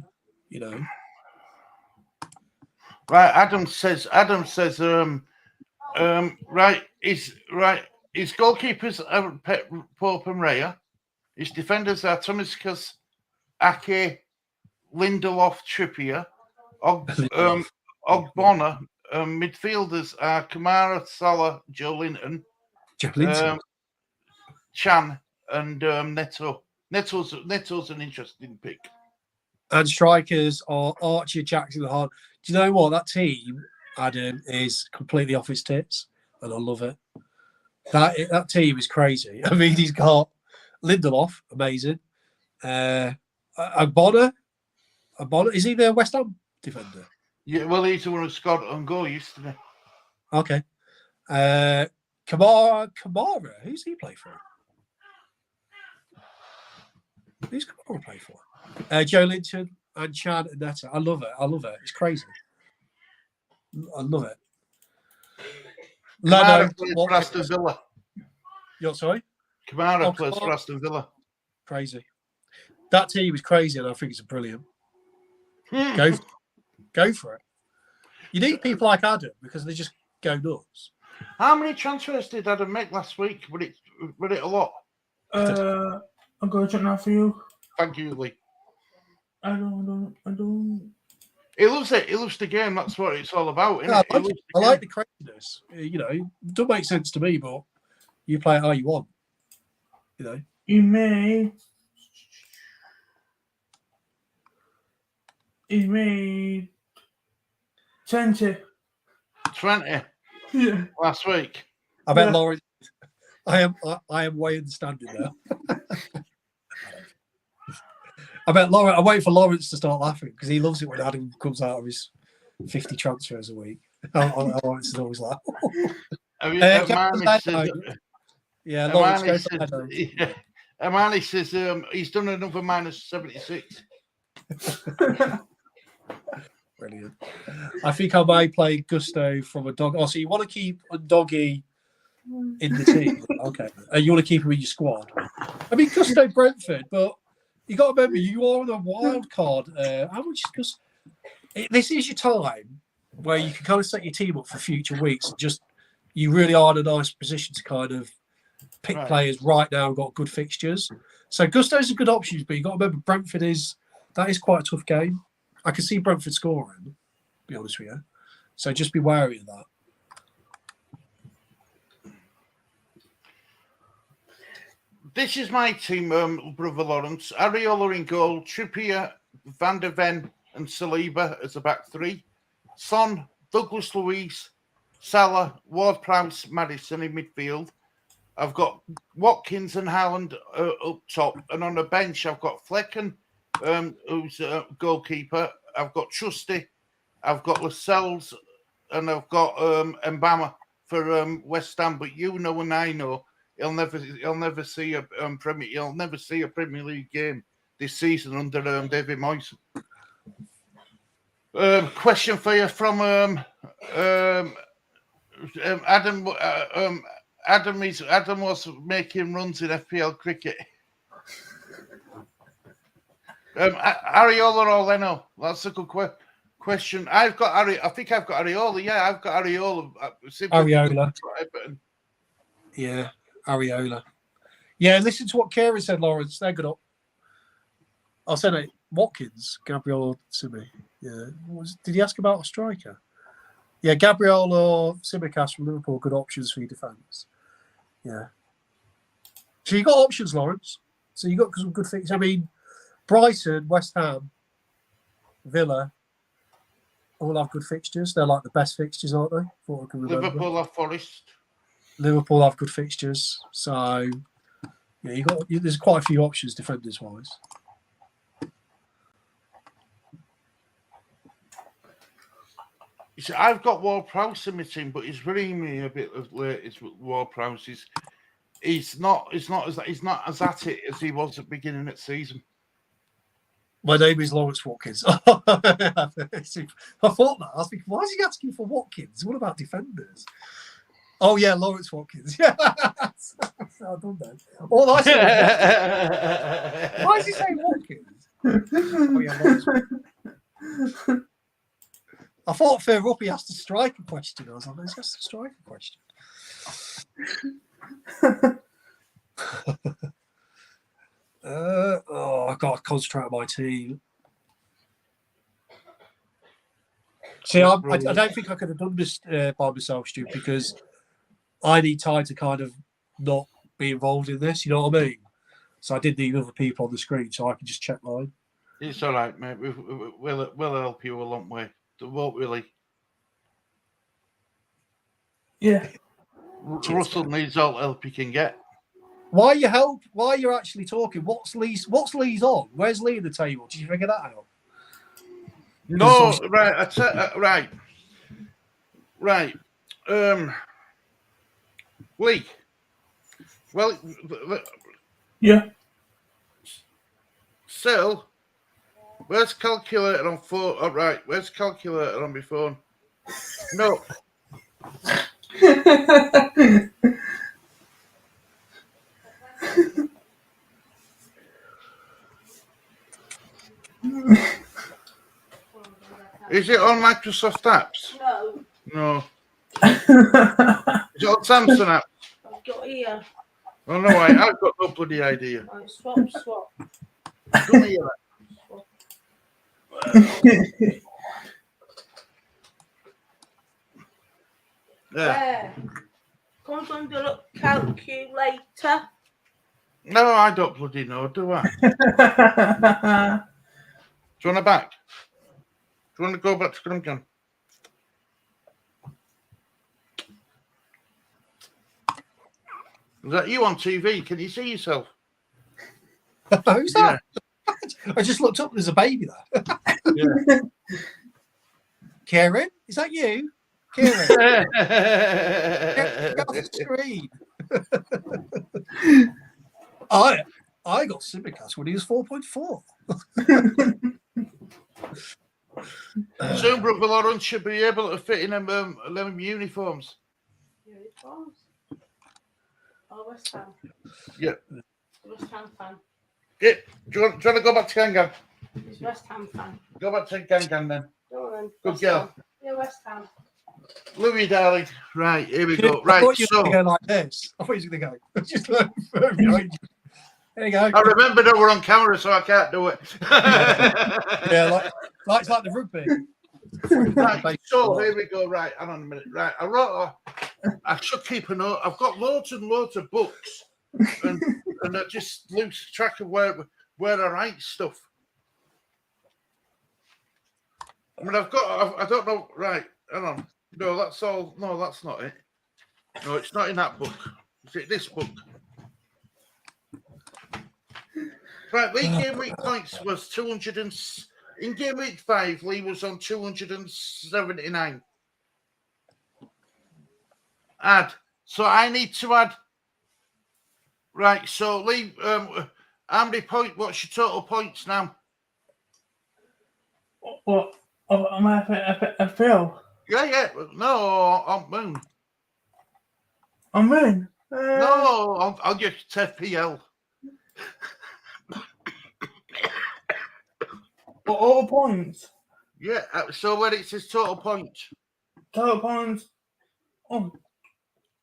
Right, Adam says, his goalkeepers are Pope and Raya. His defenders are Tomiskas, Ake, Lindelof, Trippier, Ogbonna. Midfielders are Kamara, Salah, Joe Linton, Chan, and Neto. Neto's an interesting pick. And strikers are Archie, Jackson, and Hart. Do you know what? That team, Adam, is completely off its tits, and I love it. That team is crazy. I mean, he's got Lindelof, amazing. Ogbonna, is he the West Ham defender? Yeah, well, he's the one who scored on goal yesterday. Okay. Kamara, who's he play for? Who's Kamara play for? Joe Linton and Chan and Netta. I love it. It's crazy. I love it. Kamara plays for Aston Villa. You're sorry? Kamara plays for Aston Villa. Crazy. That team is crazy, and I think it's brilliant. Go for it. You need people like Adam because they just go nuts. How many transfers did Adam make last week? Was it a lot? I'm going to check that for you. Thank you, Lee. I don't. He loves it. He loves the game. That's what it's all about, isn't Yeah, it? I like the craziness. It doesn't make sense to me, but you play it how you want. He made 20. 20. Yeah. Last week. I bet Lauren. I am way understanding now. I bet Lauren. I'm waiting for Lawrence to start laughing because he loves it when Adam comes out of his 50 transfers a week. Lawrence is always like, Yeah, Amani says he's done another minus 76. Brilliant. I think I may play Gusto from a dog. Oh, so you want to keep a doggy in the team? Okay. And you want to keep him in your squad? I mean, Gusto Brentford, but you got to remember you are on a wild card. How much? Because this is your time where you can kind of set your team up for future weeks. Just you really are in a nice position to kind of pick players right now and got good fixtures. So Gusto's a good option, but you got to remember Brentford is quite a tough game. I can see Brentford scoring, to be honest with you. So just be wary of that. This is my team, Brother Lawrence. Areola in goal, Trippier, Van der Ven and Saliba as a back three. Son, Douglas Luiz, Salah, Ward-Prowse, Madison in midfield. I've got Watkins and Haaland up top. And on the bench, I've got Flecken, who's a goalkeeper. I've got Trusty. I've got Lascelles. And I've got Mbama for West Ham. But you know and I know he'll never see a Premier League game this season under David Moyes. Question for you from Adam. Adam was making runs in FPL cricket. Areola or Leno? That's a good question. I think I've got Areola. Yeah, I've got Areola. Areola. Yeah, Areola. Yeah, listen to what Kieran said, Lawrence. They're good up. I'll send it. Watkins, Gabriel Simi. Yeah. Did he ask about a striker? Yeah, Gabriel or Simicast from Liverpool, good options for your defence. Yeah. So you got options, Lawrence. So you got some good things. I mean, Brighton, West Ham, Villa, all have good fixtures. They're like the best fixtures, aren't they? Liverpool have Forest. Liverpool have good fixtures. So yeah, there's quite a few options defenders wise. I've got Ward-Prowse in my team, but he's ringing me a bit late. It's Ward-Prowse. He's not as at it as he was at the beginning of the season. My name is Lawrence Watkins. I thought that. I was thinking, why is he asking for Watkins? What about defenders? Oh yeah, Lawrence Watkins. Yeah, I don't know. All I said. Why is he saying Watkins? Oh yeah, Lawrence Watkins. I thought fair up he asked a striker question. I was like, let's ask a striker question. I've got to concentrate on my team. See, I don't think I could have done this by myself, Stu, because I need time to kind of not be involved in this. You know what I mean? So I did need other people on the screen so I can just check mine. It's all right, mate. We'll help you a long way. Won't really. Yeah. Russell needs all help he can get. Why you're actually talking? What's Lee's on? Where's Lee in the table? Did you figure that out? No, right. Right. Lee. Well, Yeah. Sil, where's calculator on phone? All right, where's calculator on my phone? No. Is it on Microsoft apps? No. Is it on Samsung apps? I've got here. Oh no, I've got no bloody idea. Right, swap. Come here. There. Comes under look calculator. No, I don't bloody know, do I? Do you want to back? Do you want to go back to Scrum? Is that you on TV? Can you see yourself? Who's that? Yeah. I just looked up. There's a baby there. Yeah. Kieran, is that you? Kieran, get off the screen. I got Simicast when he was 4.4. Soon, Brother Lawrence should be able to fit in them 11 uniforms. Uniforms? Oh, West Ham. Yeah. West Ham fan. Yeah. Do you want to go back to Gang? He's West Ham fan. Go back to Gang then. Go on then. Good West girl. Ham. Yeah, West Ham. Louis, darling. Right, here we go. I Right, thought you so were going to go like this. I thought you were going to go. Just like behind you. There you go. I remember that we're on camera, so I can't do it. Yeah, it's like the rugby. Right, so here we go. Right, hang on a minute. Right, I should keep a note. I've got loads and loads of books, and I just lose track of where I write stuff. I mean, I don't know. Right, hang on. No, that's all. No, that's not it. No, it's not in that book. Is it this book? Right, League game week points was 200 and in game week 5, Lee was on 279. Add. So I need to add. Right, so Lee, how many points? What's your total points now? What? Am I a fail? Yeah. No, on Moon. I'm in. No, I'll just FPL. What, all points? Yeah, so when it says total points. Total points. Oh,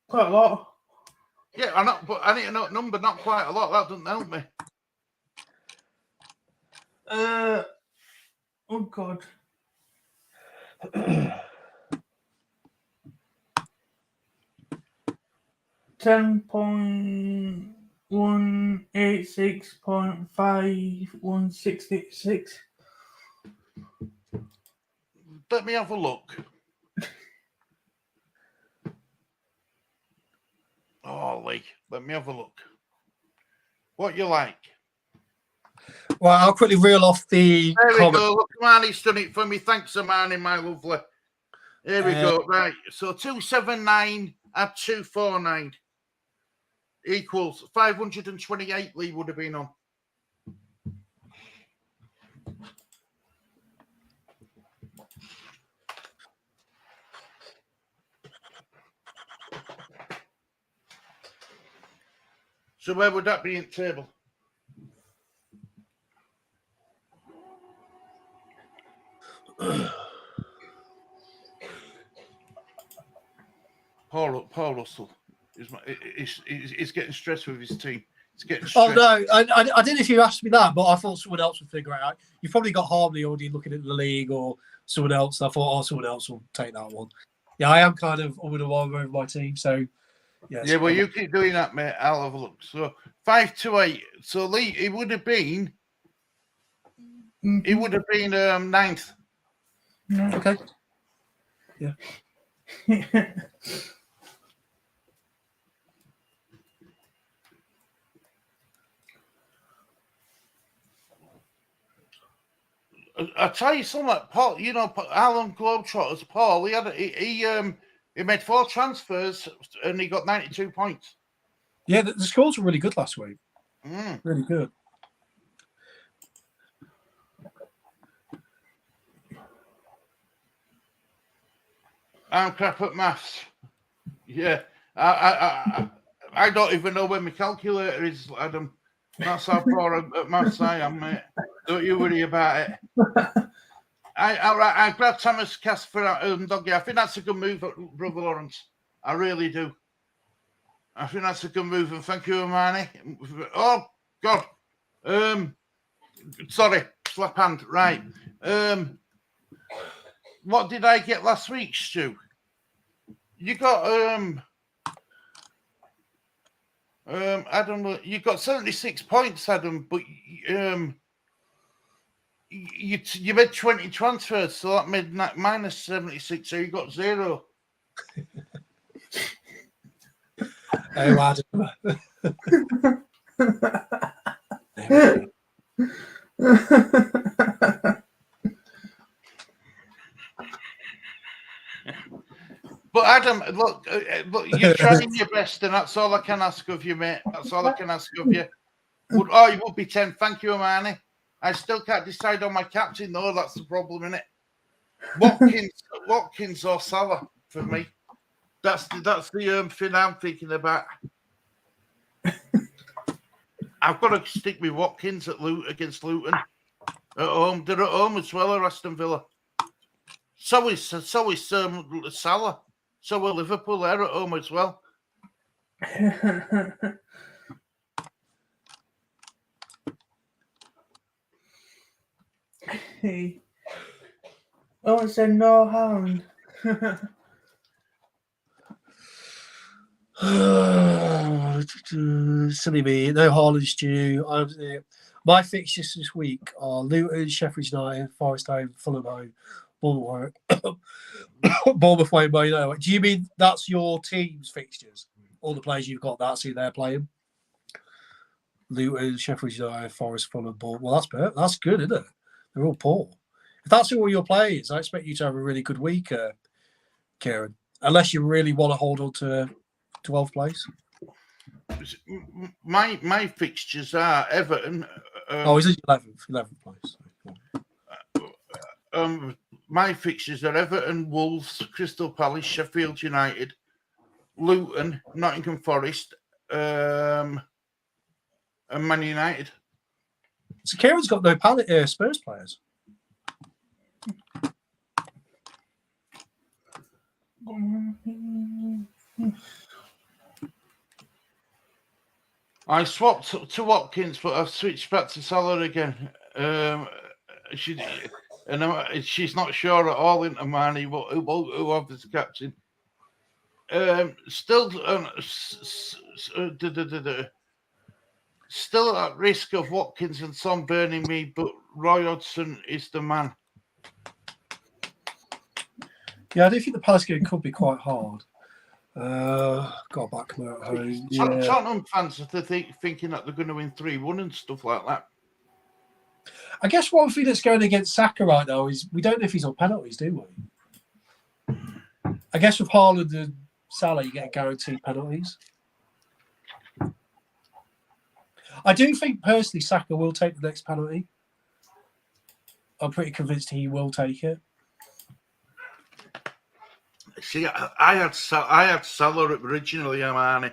quite a lot. Yeah, but I need to know number, not quite a lot. That doesn't help me. Oh God. $10.186.5166. Let me have a look. Oh, Lee, let me have a look. What you like? Well, I'll quickly reel off the There we comment. go. Look, Marnie's done it for me. Thanks, Marnie, my lovely. Here we go. Right. So 279 at 249 equals 528. Lee would have been on. So where would that be in table? Paul Russell is getting stressed with his team. He's getting stressed. Oh no, I didn't know if you asked me that, but I thought someone else would figure it out. You've probably got Harmony already looking at the league or someone else. I thought, someone else will take that one. Yeah, I am kind of over my team, so yeah. Yeah, well, you keep doing that, mate. I'll have a look. So 528. So Lee, it would have been. It would have been 9th. Okay. Yeah. I'll tell you something, Paul. You know, Harlem Globetrotters. Paul, he made 4 transfers and he got 92 points. Yeah, the scores were really good last week. Really good. I'm crap at maths. Yeah, I don't even know where my calculator is, Adam. That's how far at maths I am, mate. Don't you worry about it. I grabbed Thomas Casper and Doggy. I think that's a good move, Brother Lawrence. I really do. I think that's a good move, and thank you, Armani. Oh God. Sorry, slap hand. Right. What did I get last week, Stu? You got Adam. You got 76 points, Adam, but you made 20 transfers, so that made minus 76. So you got 0. Oh, Adam. But Adam, look, you're trying your best, and that's all I can ask of you, mate. That's all I can ask of you. It would be 10. Thank you, Amani. I still can't decide on my captain, though. That's the problem, isn't it? Watkins or Salah for me. That's the thing I'm thinking about. I've got to stick with Watkins against Luton at home. They're at home as well, or Aston Villa. So is Salah. So are Liverpool. They're at home as well. Hey. Oh, it said no Haaland. Silly me. No Haaland's due. My fixtures this week are Luton, Sheffield United, Forest home, Fulham home, Bournemouth away, Man United. Do you mean that's your team's fixtures? All the players you've got, that's who they're playing? Luton, Sheffield United, Forest, Fulham, Bournemouth. Well, that's good, isn't it? They're all poor. If that's all your players, I expect you to have a really good week, Kieran. Unless you really want to hold on to 12th place. My fixtures are Everton. Is it 11th place? My fixtures are Everton, Wolves, Crystal Palace, Sheffield United, Luton, Nottingham Forest, and Man United. So Kieran's got no Spurs players. I swapped to Watkins, but I've switched back to Salah again. She's not sure at all in Amani who offers the captain. Still at risk of Watkins and Son burning me, but Roy Hodgson is the man. Yeah, I do think the Palace game could be quite hard. Got back at home. Yeah. Tottenham fans are thinking that they're going to win 3-1 and stuff like that. I guess one thing that's going against Saka right now is we don't know if he's on penalties, do we? I guess with Haaland and Salah, you get guaranteed penalties. I do think personally Saka will take the next penalty. I'm pretty convinced he will take it. See, I had Salah originally, Amani,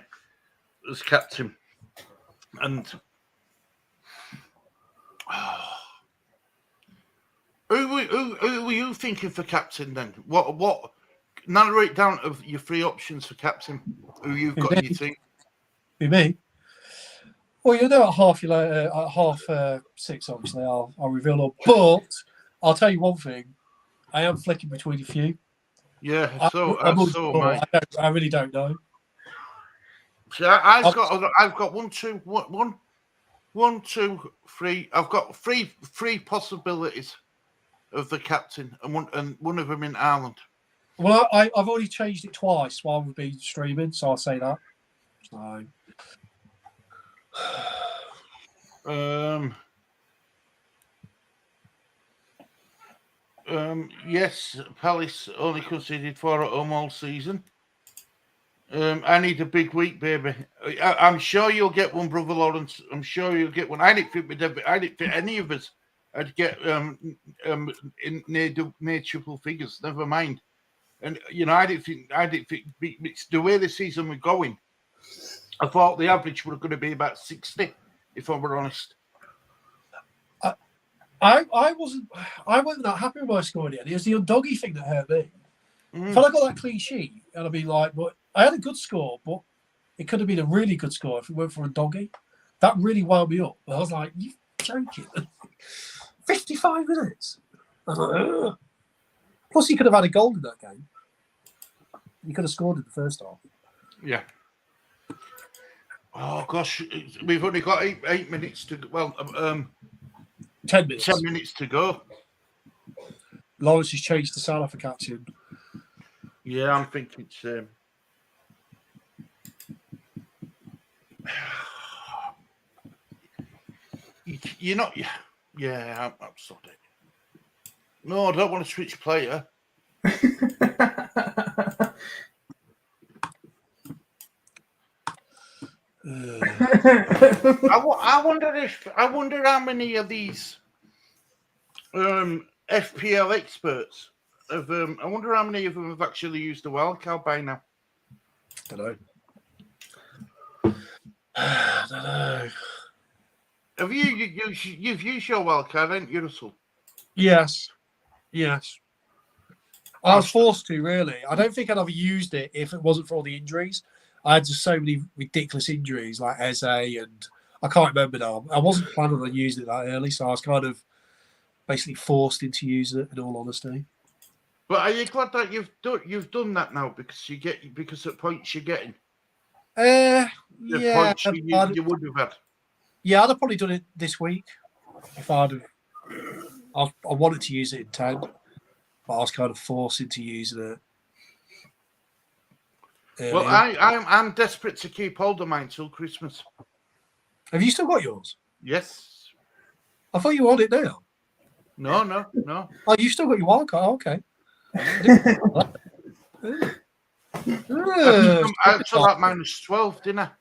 as captain, and who were you thinking for captain then? What? Narrow it down of your three options for captain. Who you've got in your team? Be me. Well, you'll know at half 6. Obviously, I'll reveal all. But I'll tell you one thing: I am flicking between a few. Yeah, I really don't know. See, I've got 1, 2, 1, 2, 3. I've got three possibilities of the captain, and one of them in Ireland. Well, I've already changed it twice while we've been streaming, so I'll say that. Yes, Palace only conceded 4 at home all season. I need a big week, baby. I'm sure you'll get one, Brother Lawrence. I'm sure you'll get one. I didn't think any of us. I'd get in near triple figures. Never mind. And I didn't think it's the way the season was going. I thought the average was going to be about 60, if I were honest. I wasn't that happy with my score in the end. It was the Undoggy thing that hurt me. If I got that clean sheet, and I'd be like, but I had a good score, but it could have been a really good score if it went for a doggy. That really wound me up. I was like, you joking? 55 minutes. I was like, ugh. Plus, he could have had a goal in that game. He could have scored in the first half. Yeah. Oh gosh, we've only got 8 minutes to 10 minutes. 10 minutes to go. Lawrence has changed to Salah for captain. Yeah, I'm thinking same. You're not. Yeah, I'm sorry. No, I don't want to switch player. I wonder how many of these FPL experts have. I wonder how many of them have actually used the wildcard by now. Don't know. I don't know. Have you've used your wildcard, haven't you, Russell? Yes. I was forced to, really. I don't think I'd have used it if it wasn't for all the injuries. I had just so many ridiculous injuries, like Eze, and I can't remember now. I wasn't planning on using it that early, so I was kind of basically forced into using it, in all honesty. But are you glad that you've done that now because at points you're getting? Yeah. Points you would have had. Yeah, I'd have probably done it this week if I'd have. I wanted to use it in 10, but I was kind of forced into using it. Earlier. Well, I'm desperate to keep hold of mine till Christmas. Have you still got yours? Yes. I thought you were on it now. No. Oh, you still got your wild card? Okay. I took that -12, didn't I?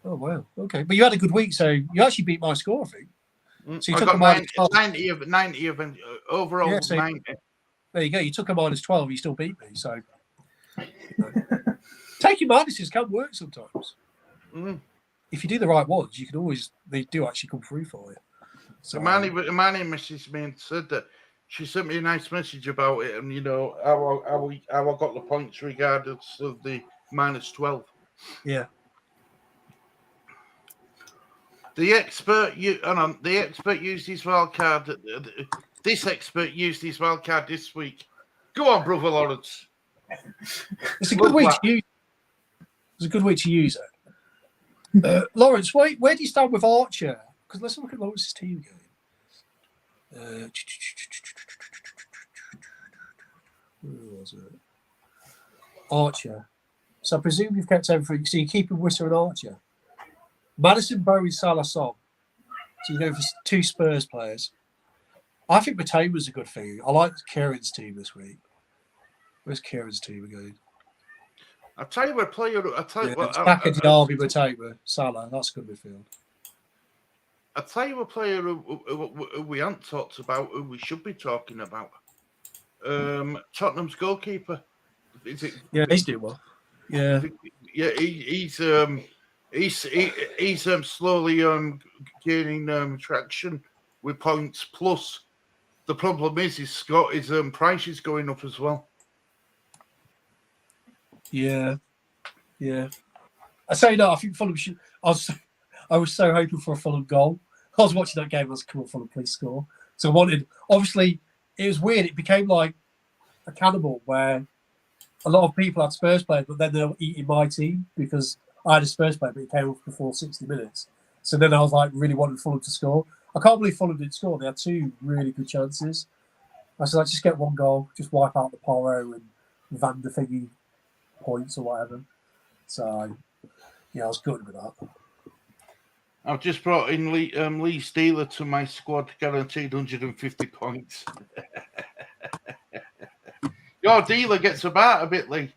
Oh wow. Okay, but you had a good week, so you actually beat my score, I think. So you I took got a minus 12. 90 of overall. Yeah, so 90. There you go. You took a -12. You still beat me. So taking minuses can work sometimes. If you do the right ones, you can always. They do actually come through for you. So Imani messaged me and said that she sent me a nice message about it, and how I got the points regardless of the -12. Yeah. The expert used his wild card. This expert used his wild card this week. Go on, brother Lawrence. It's a good week to use. It's a good week to use it. Lawrence, where do you stand with Archer? Because let's look at Lawrence's team again. Where was it? Archer. So I presume you've kept everything. So you're keeping Whistler and Archer. Madison, Bowie, Salah, Son. So you go for 2 Spurs players. I think Matema's a good thing. I like Kieran's team this week. Where's Kieran's team again? I'll tell you what player. Saka, Diaby, Matema, Salah. That's a good midfield. I'll tell you a player who we haven't talked about, who we should be talking about. Tottenham's goalkeeper. Is it? Yeah, he's doing well. Yeah. Yeah, he's slowly gaining traction with points. Plus, the problem is his price is going up as well. Yeah. I say no. I think Fulham should. I was so hoping for a Fulham goal. I was watching that game. I was, come on, Fulham, please score. So I wanted. Obviously, it was weird. It became like a cannibal where a lot of people had Spurs players, but then they were eating my team because I had a Spurs player, but it came off before 60 minutes. So then I was like, really wanted Fulham to score. I can't believe Fulham didn't score. They had 2 really good chances. I said, just get 1 goal, just wipe out the Porro and Van der Thingy points or whatever. So, yeah, I was good with that. I've just brought in Lee Steeler to my squad, guaranteed 150 points. Your dealer gets about a bit, Lee.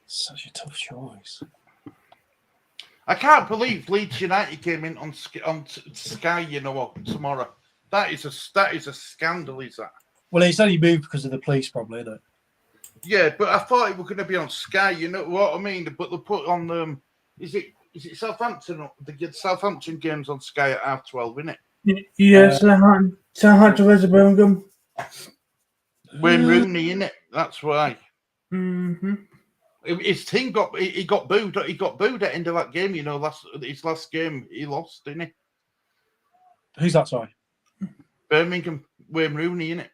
Such a tough choice. I can't believe Leeds United came in on Sky. You know what? Tomorrow, that is a scandal. Is that? Well, it's only moved because of the police, probably, isn't it? Yeah, but I thought it was going to be on Sky. You know what I mean? But they put on is it Southampton? They get Southampton games on Sky at 12:30, isn't it? Yes, Southampton versus Birmingham. Wayne Rooney, innit? That's why. Mm-hmm. His team got booed. He got booed at the end of that game. You know, his last game he lost, didn't he? Who's that? Sorry, Birmingham. Wayne Rooney, innit?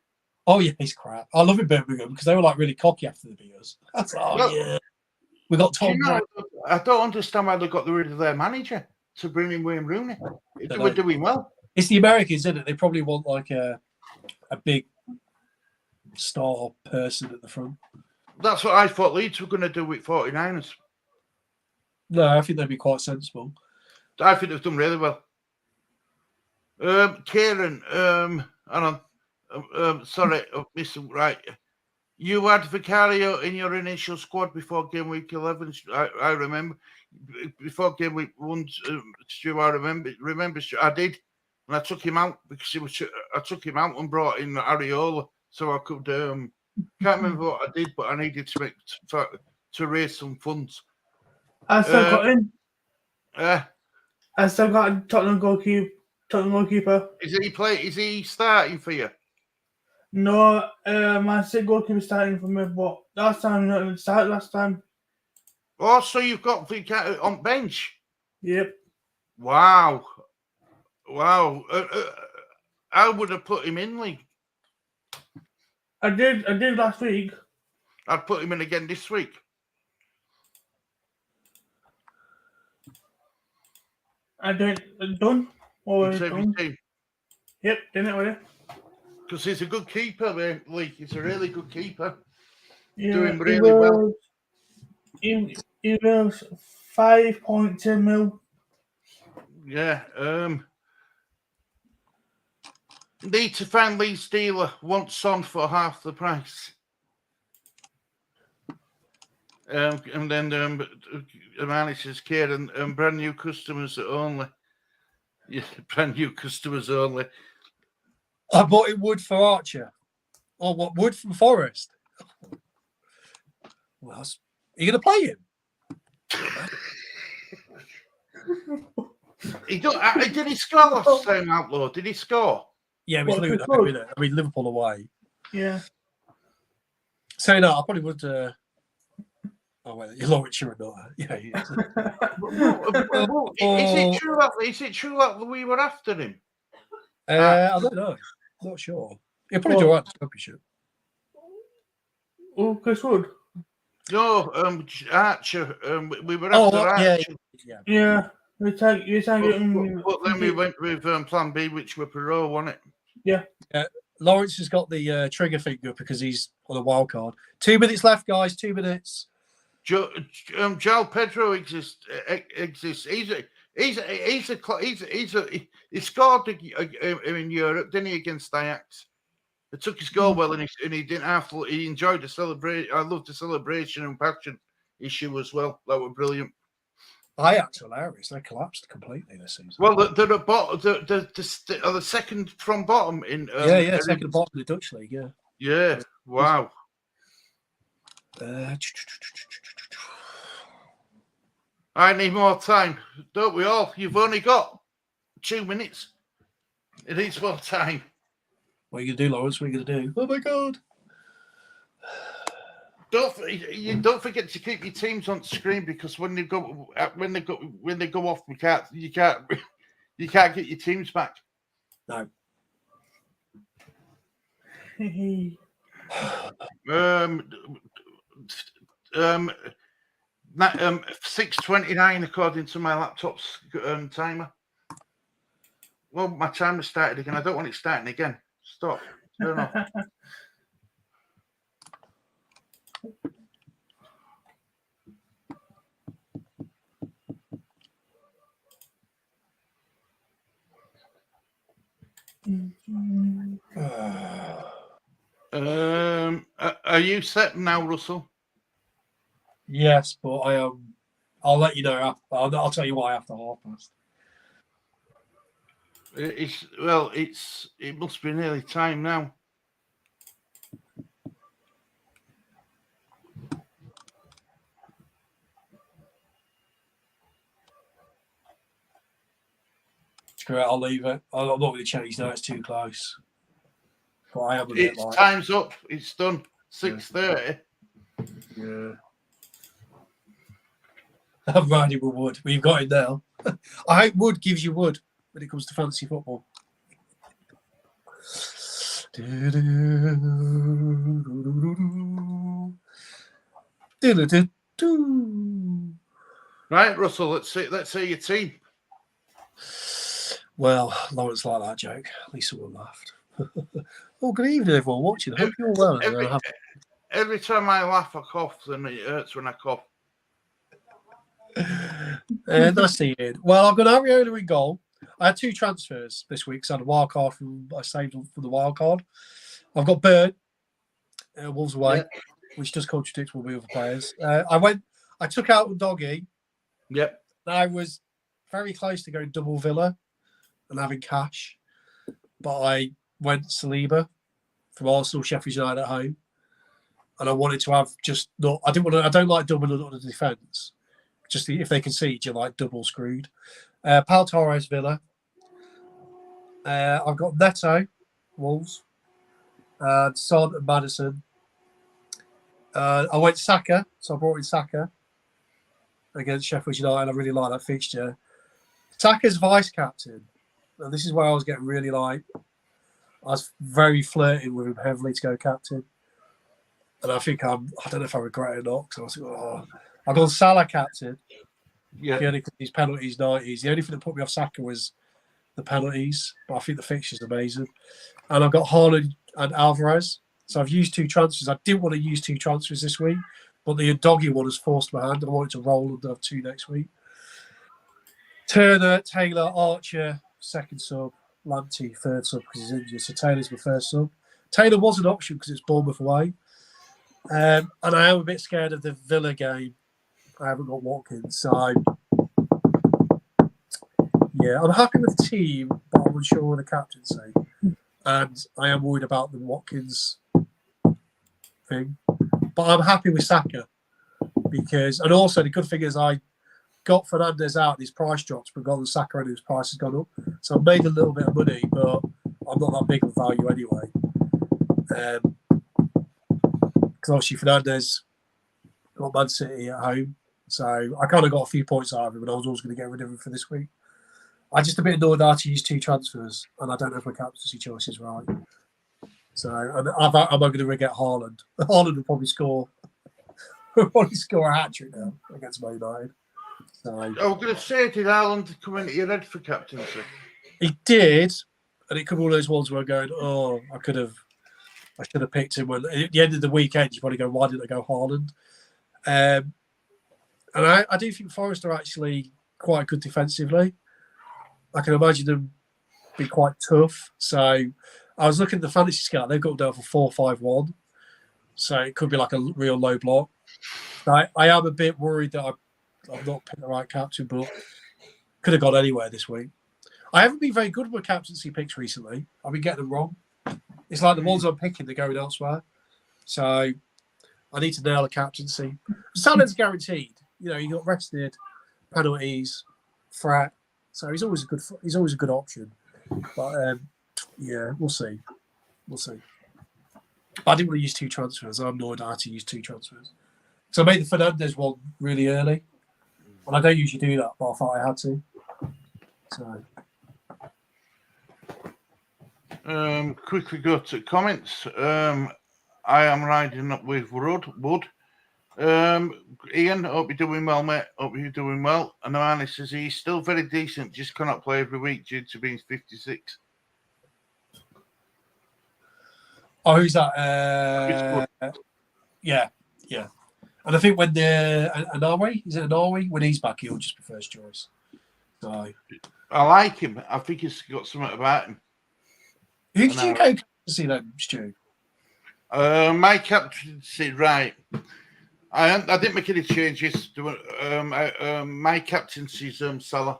Oh yeah, he's crap. I love it, Birmingham, because they were like really cocky after the beat us. That's yeah. We got Tom. I don't understand why they got rid of their manager to bring in Wayne Rooney. They were doing well. It's the Americans, isn't it? They probably want like a big star person at the front. That's what I thought Leeds were going to do with 49ers. No, I think they'd be quite sensible. I think they've done really well. Kieran, hang on. Sorry, right. You had Vicario in your initial squad before game week 11. I remember. Before game week 1, Stu, I remember, Stu, I did. And I took him out because I took him out and brought in Areola so I could. Can't remember what I did, but I needed to raise some funds. I still got him. I still got Tottenham goalkeeper. Is he starting for you? No, my City goalkeeper starting for me, but last time not even started last time. Oh, so you've got Vicario on bench? Yep. Wow. I would have put him in league. I did last week. I'd put him in again this week. I done. Or done. Team. Yep, done it with you. Because he's a good keeper, mate. Lee. He's a really good keeper. Yeah, Doing really well. He was 5.2 mil. Yeah. Need to find Lee Steeler. Want Son for half the price. And then analysis care and brand new customers only. Yeah, brand new customers only. I bought him wood for Archer. Or what, wood from Forest? Well, are you going to play him? Did he score last time, Outlaw? Did he score? Yeah, it was Liverpool away. Yeah. So no, I probably would. Oh wait, you're Lawrence, you're not. Yeah. Is it true that we were after him? I don't know. Not sure. He'll probably do all right in the championship. Oh, Chris Wood. No, Archer. We were after Archer. Yeah. But then we went with Plan B, which were Perot, wasn't it? Yeah. Lawrence has got the trigger finger because he's on a wild card. 2 minutes left, guys. 2 minutes. Joel Pedro exists. He scored in Europe, didn't he, against Ajax? It took his goal well, and he didn't have to. He enjoyed the celebration. I loved the celebration and passion issue as well. That was brilliant. Ajax hilarious. They collapsed completely this season. Well, they're at bottom. The second from bottom in. Second bottom of the Dutch league. Yeah. Yeah. Wow. I need more time, don't we all? You've only got 2 minutes. It needs more time. What are you gonna do, Lawrence? What are you gonna do? Oh my God! Don't forget to keep your teams on screen because when they go off, you can't get your teams back. No. 6:29 according to my laptop's timer. Well, my timer started again. I don't want it starting again. Stop. Turn off. Are you set now, Russell? Yes, but I am. I'll let you know. I'll tell you why after 1:30. It must be nearly time now. Screw it, I'll leave it. I'm not going to change now. It's too close. But I am a bit like... Time's up. It's done. 6:30. Yeah. I'm riding with Wood. We've got it now. I hope Wood gives you wood when it comes to fantasy football. Right, Russell. Let's see your team. Well, Lawrence like that joke. At least someone laughed. Oh, good evening, everyone watching. I hope you're well. Every time I laugh, I cough, and it hurts when I cough. Nice to see you. Well, I've got Areola in goal. I had 2 transfers this week. So I had a wild card I saved for the wild card. I've got Bird, Wolves away, which does contradict what we other players. I took out Doggy. Yep. I was very close to going double Villa and having cash, but I went Saliba from Arsenal, Sheffield United at home, and I wanted to have just not. I don't like double under the defence. Just if they concede, you're like double screwed. Pal Torres Villa. I've got Neto, Wolves, and Son and Madison. I went Saka, so I brought in Saka against Sheffield United. I really like that fixture. Saka's vice captain. Now, this is where I was getting really I was very flirting with him heavily to go captain. And I think I don't know if I regret it or not, because I was like, I've gone Salah captain. Yeah. Purely because his penalties, 90s. The only thing that put me off Saka was the penalties, but I think the fixture's amazing. And I've got Haaland and Alvarez. So I've used 2 transfers. I didn't want to use 2 transfers this week, but the doggy one has forced my hand. I wanted to roll and have 2 next week. Turner, Taylor, Archer, second sub. Lamptey, third sub because he's injured. So Taylor's my first sub. Taylor was an option because it's Bournemouth away. And I am a bit scared of the Villa game. I haven't got Watkins. So, yeah, I'm happy with the team, but I'm unsure of the captaincy. And I am worried about the Watkins thing. But I'm happy with Saka. And also the good thing is I got Fernandez out and his price drops, but got the Saka and his price has gone up. So I've made a little bit of money, but I'm not that big of a value anyway. Because obviously Fernandez got Man City at home. So I kind of got a few points out of him, and I was always going to get rid of him for this week. I'm just a bit annoyed that I had to use 2 transfers, and I don't know if my captaincy choice is right. So am I going to get Haaland? Haaland will probably score a hat-trick now against Man United. So, I was going to say, did Haaland come into your head for captaincy? He did, and it could be one of those ones where I'm going, I should have picked him. When at the end of the weekend, you probably go, why didn't I go Haaland? And I do think Forest are actually quite good defensively. I can imagine them be quite tough. So I was looking at the fantasy scout. They've got down for 4-5-1. So it could be like a real low block. I am a bit worried that I've not picked the right captain, but could have gone anywhere this week. I haven't been very good with my captaincy picks recently. I've been getting them wrong. It's like the ones I'm picking, they're going elsewhere. So I need to nail a captaincy. Salah's guaranteed. You know, he got rested, penalties, threat. So he's always a good option. But yeah, we'll see. I didn't want to use 2 transfers. I'm annoyed I had to use 2 transfers. So I made the Fernandez one really early. And I don't usually do that, but I thought I had to. So Quickly go to comments. I am riding up with Wood. Ian, hope you're doing well, mate. Hope you're doing well. And Arnie says he's still very decent, just cannot play every week due to being 56. Oh, who's that? Yeah. And I think when Anawi, when he's back, he'll just be first choice. So I like him. I think he's got something about him. Who did you go to see then, Stu? My captaincy, right. I didn't make any changes. My captaincy's Salah.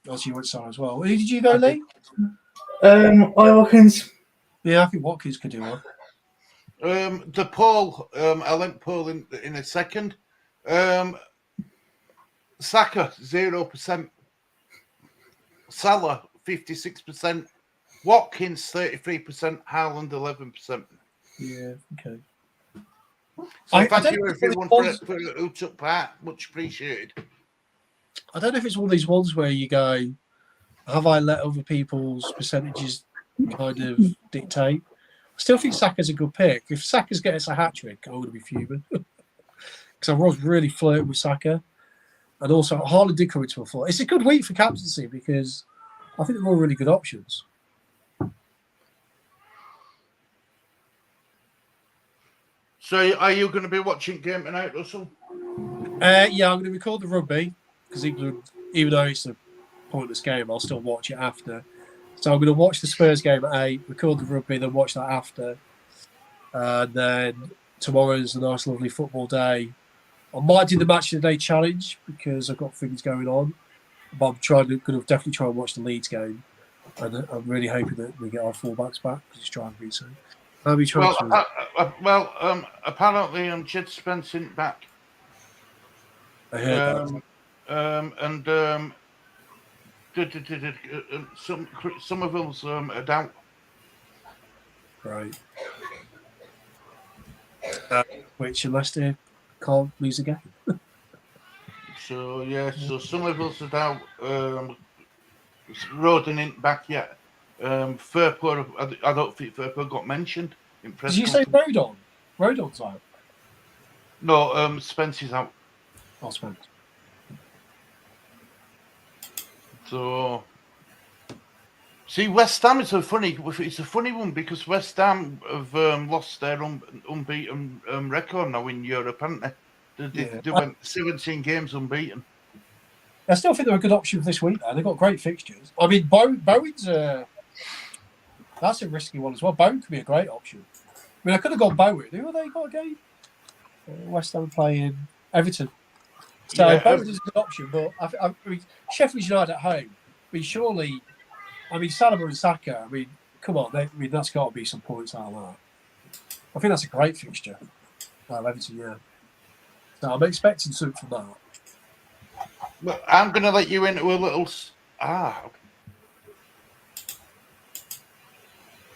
Oh, so you went Salah as well. Who did you go, Lee? Watkins. Yeah, I think Watkins could do one. The Paul, I went Paul in a second. Saka 0%. Salah 56%. Watkins 33%. Haaland 11%. Yeah, okay. So thank you everyone for who took part. Much appreciated. I don't know if it's one of these ones where you go, have I let other people's percentages kind of dictate? I still think Saka's a good pick. If Saka's getting us a hat-trick, I'm going to be fuming. Because I was really flirting with Saka. And also, Haaland did come into a floor. It's a good week for captaincy because I think they're all really good options. So are you going to be watching game tonight, Russell? Yeah, I'm going to record the rugby because even though it's a pointless game. I'll still watch it after. So I'm going to watch the Spurs game at 8, record the rugby, then watch that after. And then tomorrow's a nice, lovely football day. I might do the match of the day challenge because I've got things going on. But I'm going to definitely try and watch the Leeds game. And I'm really hoping that we get our fullbacks back because it's trying to be so. How many transfers? Apparently, Jed Spence isn't back. I heard that. Some of them's a doubt. Right. Which Leicester can't lose again. So yeah, so some of us are doubt. Roden ain't back yet. Firpo, I don't think Firpo got mentioned in press. Did you say Rodon? Rodon's out. No, Spence is out. Oh, Spence. So, see, West Ham is it's a funny one because West Ham have lost their unbeaten record now in Europe, haven't they? They went 17 games unbeaten. I still think they're a good option for this week, though. They've got great fixtures. I mean, Bowen's that's a risky one as well. Bowen could be a great option. I mean, I could have gone Bowen. Who have they got a game? West Ham playing Everton. So Yeah, Bowen is a good option, but I mean, Sheffield United at home. I mean, surely, Saliba and Saka, come on. That's got to be some points out of that. I think that's a great fixture. Everton, yeah. So I'm expecting something from that. Well, I'm going to let you into a little. I'm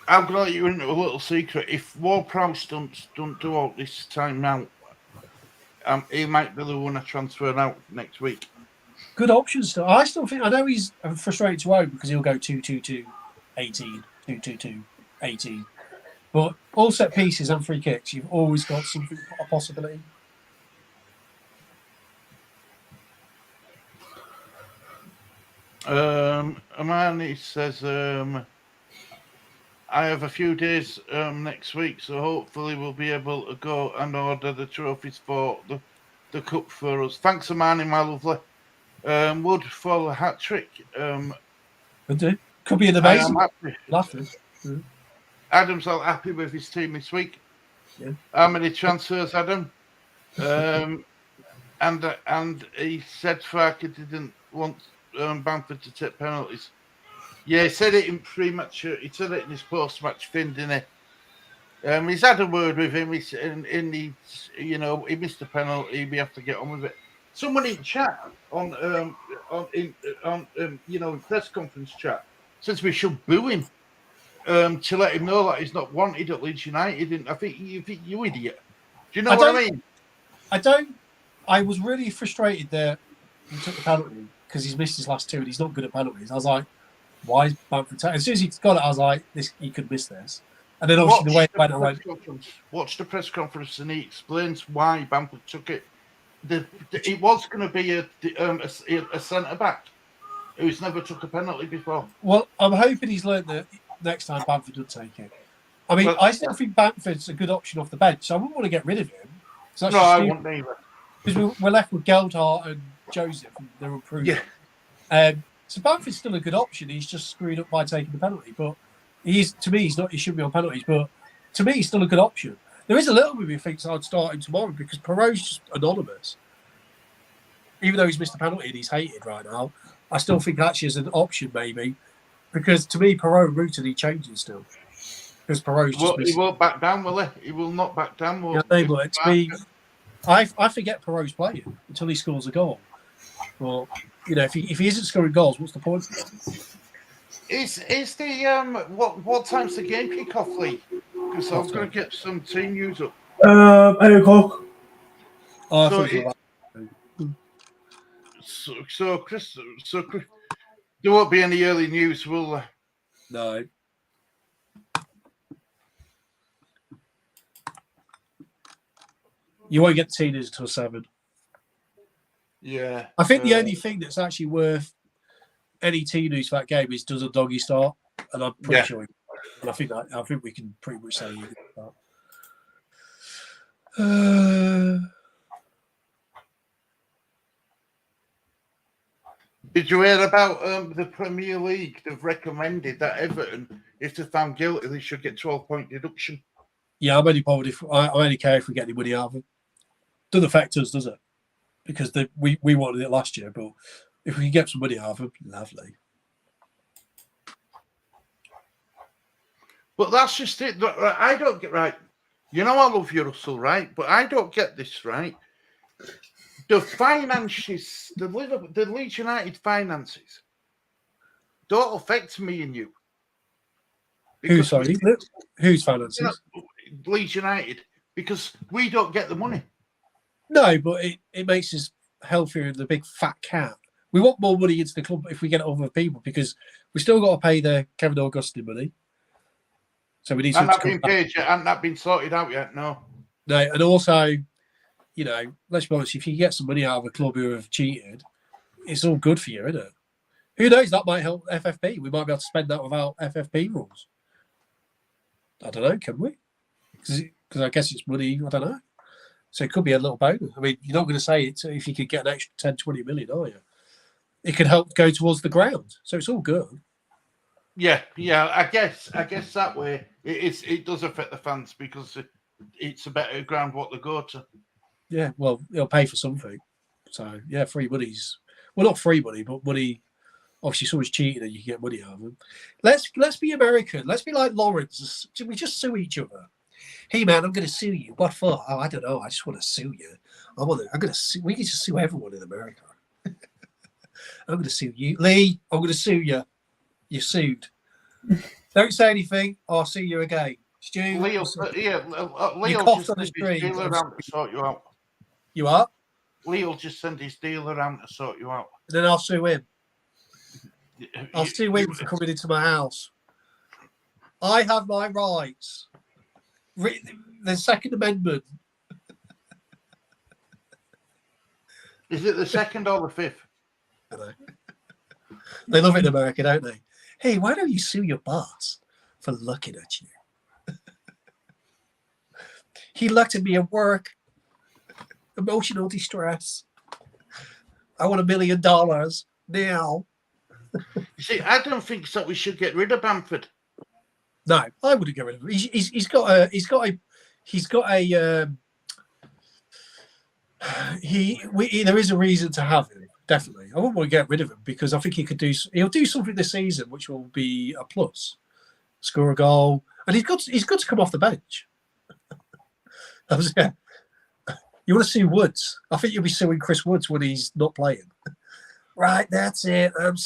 going to let you into a little secret. If Ward-Prowse don't do all this time now, he might be the one I transfer out next week. Good options still. I still think. I know he's frustrated to own because he'll go 2-2-2, 18, 2-2-2, 18. But all set pieces and free kicks, you've always got a possibility. Amani says, I have a few days next week, so hopefully we'll be able to go and order the trophies for the cup for us. Thanks, Amani, my lovely. Wood for a hat trick. Could do. Could be an amazing. I am happy. Laughing. Adam's all happy with his team this week. Yeah. How many transfers, Adam? And he said Farker didn't want Bamford to take penalties. Yeah, he said it in pre-match. He said it in his post-match thing, didn't he? He's had a word with him. He missed a penalty. We have to get on with it. Someone in chat in press conference chat says we should boo him to let him know that he's not wanted at Leeds United. And I think you idiot. Do you know what I mean? I don't. I was really frustrated that he took the penalty because he's missed his last two and he's not good at penalties. I was like, why is Bamford? As soon as he got it, I was like, he could miss this. And then obviously the way it went, I went. Watch the press conference and he explains why Bamford took it. It was going to be a centre back who's never took a penalty before. Well, I'm hoping he's learned that next time Bamford does take it. I mean, I still think Bamford's a good option off the bench, so I wouldn't want to get rid of him. No, I wouldn't either. Because we're left with Geldhart and Joseph, and they're improving. Yeah. So Bamford's still a good option. He's just screwed up by taking the penalty, but he shouldn't be on penalties. But to me, he's still a good option. There is a little bit who thinks I'd start him tomorrow because Perot's just anonymous. Even though he's missed a penalty and he's hated right now, I still think actually as an option maybe. Because to me, Perot rooted, he changes still. Because Perot's just he won't back down, will he? He will not back down. To me, I forget Perot's playing until he scores a goal. But if he isn't scoring goals, what's the point? Is the what time's the game kick off, Lee? Because I was going to get some team news up. 8 o'clock. So Chris, there won't be any early news, will there? No. You won't get the team news until 7. Yeah. I think the only thing that's actually worth any team news for that game is does a doggy start, and I'm pretty sure. And I think we can pretty much say that. Did you hear about the Premier League? They've recommended that Everton, if they're found guilty, they should get 12-point deduction. Yeah, I'm only bothered if I only care if we get any money out of it. Doesn't affect us, does it? Because we wanted it last year, but if we can get some money out of it, lovely. But that's just it. I don't get right. You know, I love you, Russell, right? But I don't get this right. The finances, the Leeds United finances, don't affect me and you. Who's sorry? Whose finances? You know, Leeds United, because we don't get the money. No, but it makes us healthier than the big fat cat. We want more money into the club if we get it other people because we still got to pay the Kevin Augustine money. So we need to. And that been paid yet? And that been sorted out yet? No. No, and also, you know, let's be honest. If you get some money out of a club who have cheated, it's all good for you, isn't it? Who knows? That might help FFP. We might be able to spend that without FFP rules. I don't know. Can we? Because I guess it's money. I don't know. So it could be a little bonus. I mean, you're not going to say it if you could get an extra 10, 20 million, are you? It could help go towards the ground. So it's all good. Yeah. I guess that way it does affect the fans because it's a better ground what they go to. Yeah, well, it'll pay for something. So yeah, free money's not free money, but money. Obviously, someone's cheating and you can get money out of them. Let's be American. Let's be like Lawrence. We just sue each other. Hey man, I'm going to sue you. What for? Oh, I don't know. I just want to sue you. I'm going to sue. We need to sue everyone in America. I'm going to sue you, Lee. I'm going to sue you. You're sued. Don't say anything. I'll sue you again. Stu, Leo you just coughed on the send his street. dealer around to sort you out. You are? Leo just send his dealer around to sort you out. And then I'll sue him. I'll sue him for coming into my house. I have my rights. The Second Amendment. Is it the second or the fifth? I know. They love it in America, don't they? Hey, why don't you sue your boss for looking at you? He looked at me at work. Emotional distress. I want $1 million now. You see, I don't think so. We should get rid of Bamford. No, I wouldn't get rid of him. He's got a there is a reason to have him. Definitely, I wouldn't want to get rid of him because I think he'll do something this season which will be a plus. Score a goal, and he's good to come off the bench. Yeah. You want to sue Woods? I think you'll be suing Chris Woods when he's not playing. Right, that's it. I'm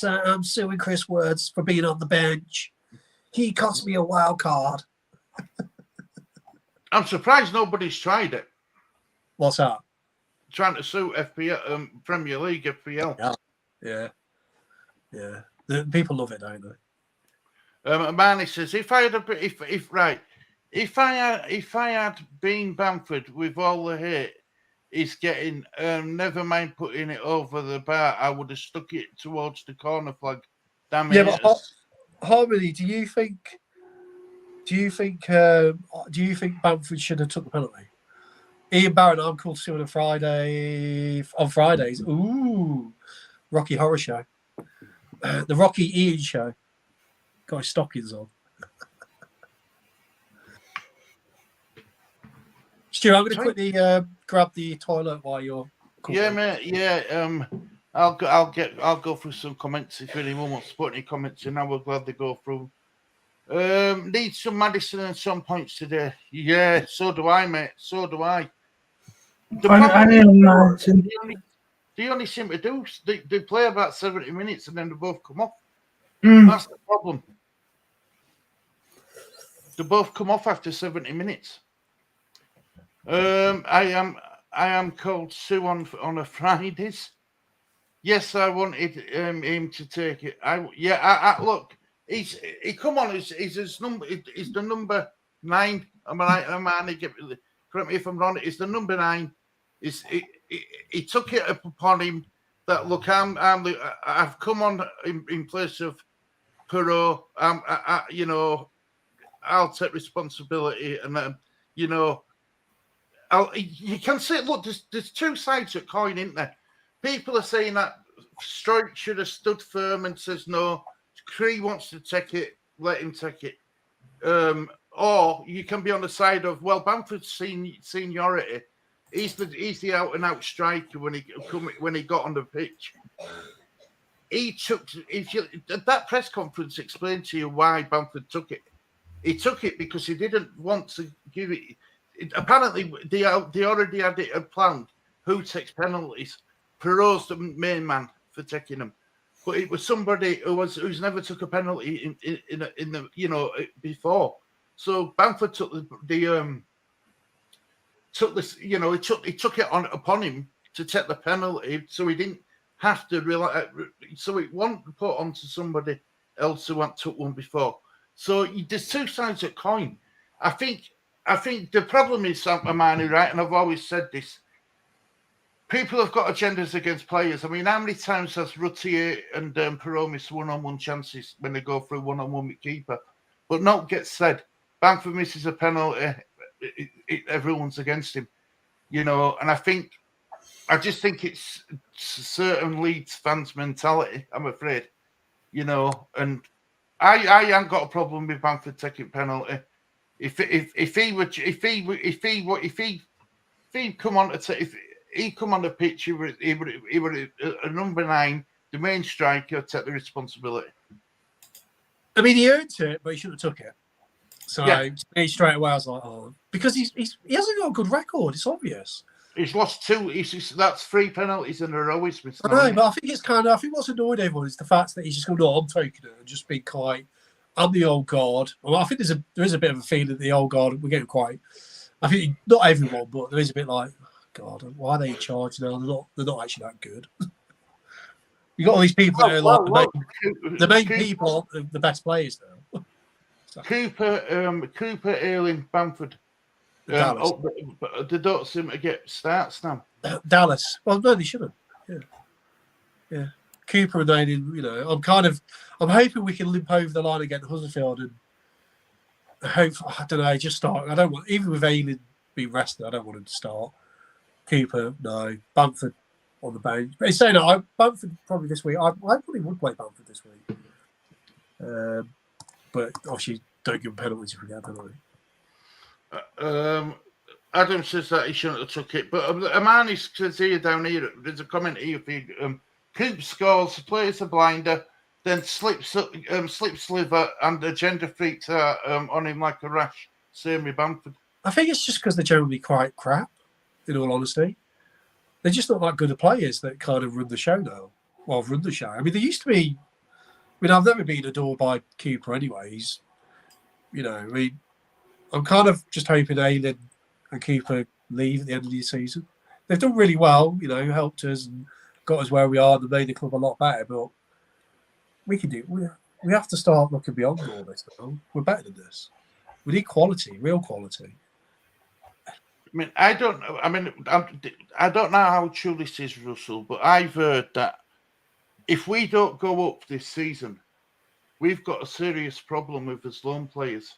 suing Chris Woods for being on the bench. He cost me a wild card. I'm surprised nobody's tried it. What's that? Trying to sue FPL, Premier League, FPL. Yeah. The people love it, don't they? Manny says, if I had been Bamford with all the hate he's getting, never mind putting it over the bar, I would have stuck it towards the corner flag. Damn it. Yeah, but Harmony, do you think Bamford should have took the penalty? Ian Barron, I'm called to see on Fridays. Ooh, Rocky Horror Show. The Rocky Ian Show. Got his stockings on. Stu, I'm going to quickly grab the toilet while you're calling. Yeah, mate. Yeah. I'll go through some comments if anyone wants to put any comments in. I will gladly go through. Need some Madison and some points today. Yeah, so do I, mate. So do I. They only seem to do. They play about 70 minutes and then they both come off. That's the problem. They both come off after 70 minutes. I am called Sue on a Fridays. Yes, I wanted him to take it. Look, he's the number 9. Correct me if I'm wrong. It's the number 9. He took it upon him that look, I've come on in place of Perot. I'll take responsibility, and you can say, look, there's two sides of the coin, isn't there? People are saying that Stroik should have stood firm and says no. Cree wants to take it, let him take it. Or you can be on the side of, well, Bamford's seniority. He's the out and out striker when he got on the pitch. He took that press conference explained to you why Bamford took it. He took it because he didn't want to give it. Apparently, they already had it planned. Who takes penalties? Perot's the main man for taking them, but it was somebody who's never took a penalty in the before. So Bamford took this, he took it upon him to take the penalty, so he didn't have to rely. So it wasn't put onto somebody else who hadn't took one before. So there's two sides of the coin. I think the problem is, Amani, right? And I've always said this. People have got agendas against players. I mean, how many times has Ruttier and Perot missed one-on-one chances when they go through one-on-one with keeper? But not gets said. Bamford misses a penalty. Everyone's against him, and I just think it's certain Leeds fans' mentality. I'm afraid, and I ain't got a problem with Bamford taking penalty. If he come on the pitch, he would a number 9, the main striker, take the responsibility. I mean, he earned it, but he shouldn't have took it. So straight away, I was like, oh, because he hasn't got a good record. It's obvious. He's lost 2. That's 3 penalties in a row. He's missed. I know, but I think what's annoyed everyone is the fact that he's just going, no, I'm taking it, and just being quite. I'm the old guard. Well, I think there is a bit of a feeling that the old guard, we're getting quite. I think not everyone, but there is a bit like, oh, God, why are they in charge now? They're not actually that good. You got all these people that are the main people, are the best players now. Cooper, Erling, Bamford. They don't seem to get starts now. Dallas. Well, no, they shouldn't. Yeah. Cooper and Aiden, I'm hoping we can limp over the line against Huddersfield and hope, I don't know, just start. I don't want, even with Aiden being rested, I don't want him to start. Cooper, no. Bamford on the bench. But he's saying that Bamford probably this week. I probably would play Bamford this week. But obviously, don't give him penalties if we get a penalty. Adam says that he shouldn't have took it, but Amani says here down here, there's a comment here. Coop scores, plays a blinder, then slips liver, and agenda freaks out on him like a rash. Same with Bamford. I think it's just because they're generally quite crap, in all honesty. They're just not that good at players that kind of run the show now. Well, run the show. I mean, they used to be. I mean, I've never been adored by Cooper anyways. I'm kind of just hoping Ayling and Cooper leave at the end of the season. They've done really well, helped us and got us where we are and made the club a lot better, but we can do we have to start looking beyond all this now. We're better than this. We need quality, real quality. I don't know how true this is, Russell, but I've heard that if we don't go up this season, we've got a serious problem with the loan players.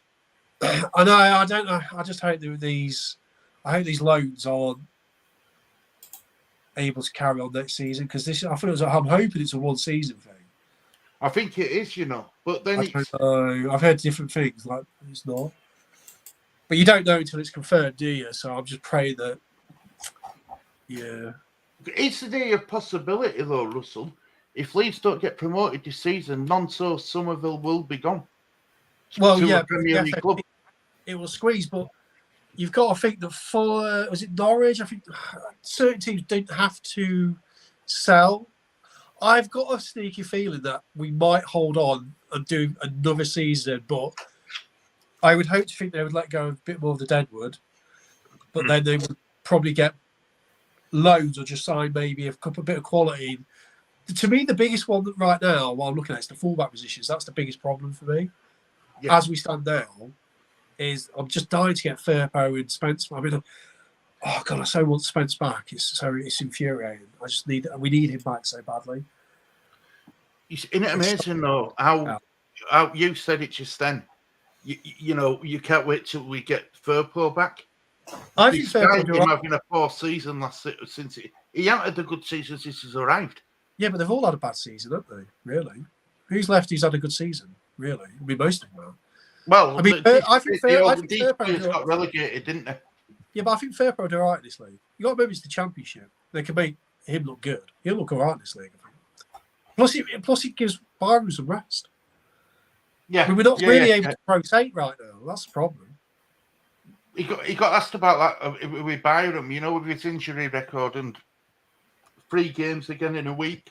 I know. I don't know. I just hope these loans aren't able to carry on next season because I'm hoping it's a one-season thing. I think it is, but then I've heard different things. Like it's not, but you don't know until it's confirmed, do you? So I'm just praying that. Yeah. Is there a possibility though, Russell? If Leeds don't get promoted this season, Nonso Somerville will be gone. Well, yeah, it will squeeze, but you've got to think that was it Norwich? I think certain teams don't have to sell. I've got a sneaky feeling that we might hold on and do another season, but I would hope to think they would let go of a bit more of the deadwood, but then they would probably get loads or just sign maybe a bit of quality. To me, the biggest one right now, while I'm looking at, is the fullback positions. That's the biggest problem for me. Yeah. As we stand now, is I'm just dying to get Firpo and Spence. I mean, oh God, I so want Spence back. It's infuriating. We need him back so badly. Isn't it amazing though how you said it just then? You can't wait till we get Firpo back. I think Firpo been having a poor season since he hasn't had a good season since he's arrived. Yeah, but they've all had a bad season, haven't they? Really? Who's left who's had a good season? Really? I mean, most of them have. Well, I mean, I think these Fairpro players got relegated, didn't they? Yeah, but I think Fairpro do all right in this league. You got to remember it's the championship. They can make him look good. He'll look all right in this league, I think. Plus, it gives Byron some rest. Yeah, I mean, we're not really able to rotate right now. That's the problem. He got asked about that with Byram, with his injury record and 3 games again in a week.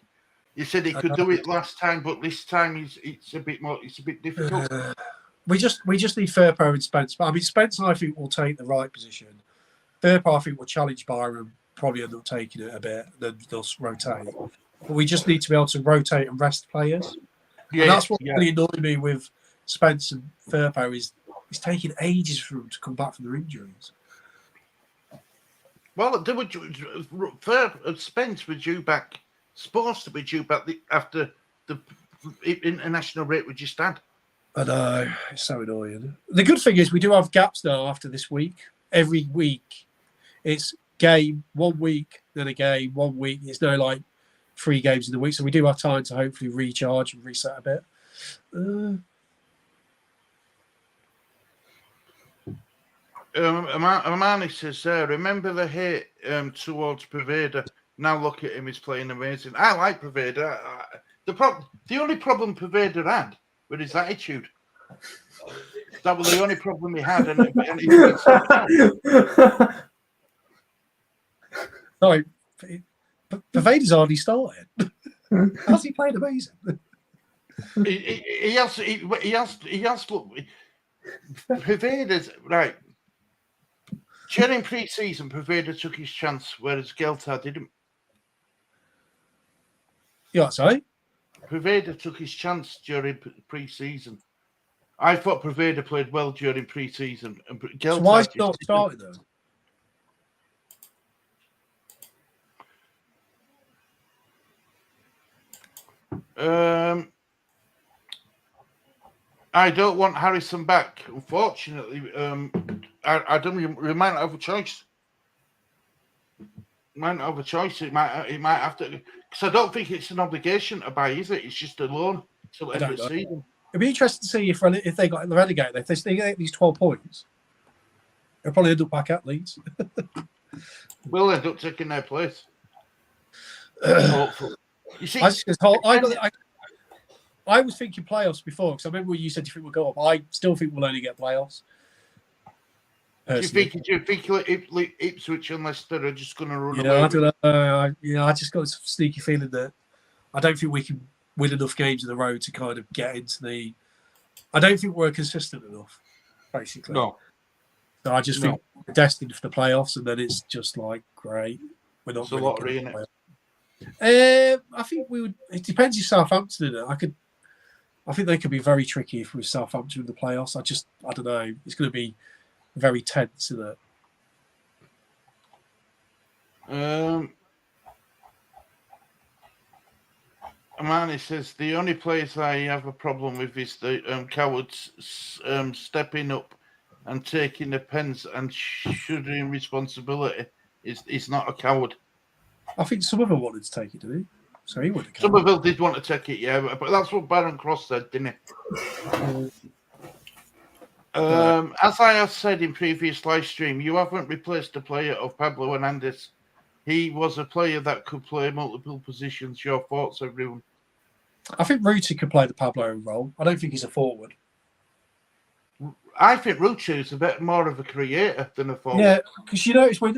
He said he could do it last time, but this time it's a bit difficult. We just need Fairpro and Spence. I mean, Spence, I think, will take the right position. Fairpro, I think, will challenge Byron, probably end up taking it a bit, then they'll rotate. But we just need to be able to rotate and rest players. Yeah, and that's what really annoyed me with Spence and Fairpro is it's taking ages for them to come back from their injuries. Well, Spence was supposed to be due back after the international break we just had. I know, it's so annoying. The good thing is we do have gaps now after this week. Every week, it's game, 1 week, then a game, 1 week. It's no like 3 games in the week. So we do have time to hopefully recharge and reset a bit. Amani says, remember the hate towards Preveda? Now look at him, he's playing amazing. I like Preveda. The only problem Preveda had was his attitude. That was the only problem he had. Sorry, Preveda's already started. How's he played amazing? He has. Look, Preveda's right. During pre-season, Preveda took his chance, whereas Gelta didn't. Yeah, sorry. Preveda took his chance during pre-season. I thought Preveda played well during pre-season. And so why is he not started though? I don't want Harrison back. Unfortunately, I don't. We might not have a choice. Might not have a choice. It might have to. Because I don't think it's an obligation to buy, is it? It's just a loan till the end of the season. It'd be interesting to see if they got relegated. If they get these 12 points, they'll probably end up back at Leeds. We'll end up taking their place. Hopefully. You see, I was thinking playoffs before because I remember when you said you think we'll go up. I still think we'll only get playoffs. Do you think Ipswich and Leicester are just going to run away? I don't know. I just got this sneaky feeling that I don't think we can win enough games in a row to kind of get into the. I don't think we're consistent enough, basically. No. So I just think we're destined for the playoffs, and then it's just like great. We're not. It's really a lottery, isn't it? I think we would. It depends if Southampton in it. I think they could be very tricky if we're Southampton in the playoffs. I don't know. It's going to be very tense, isn't it? Amani says the only place I have a problem with is the cowards stepping up and taking the pens and shouldering responsibility. Is not a coward. I think some of them wanted to take it, didn't he? So he would have. Somerville did want to take it, yeah, but that's what Baron Cross said, didn't he? As I have said in previous live stream, you haven't replaced the player of Pablo Hernandez. He was a player that could play multiple positions. Your thoughts, everyone? I think Ruti could play the Pablo role. I don't think he's a forward. I think Ruti is a bit more of a creator than a forward. Yeah, because you notice when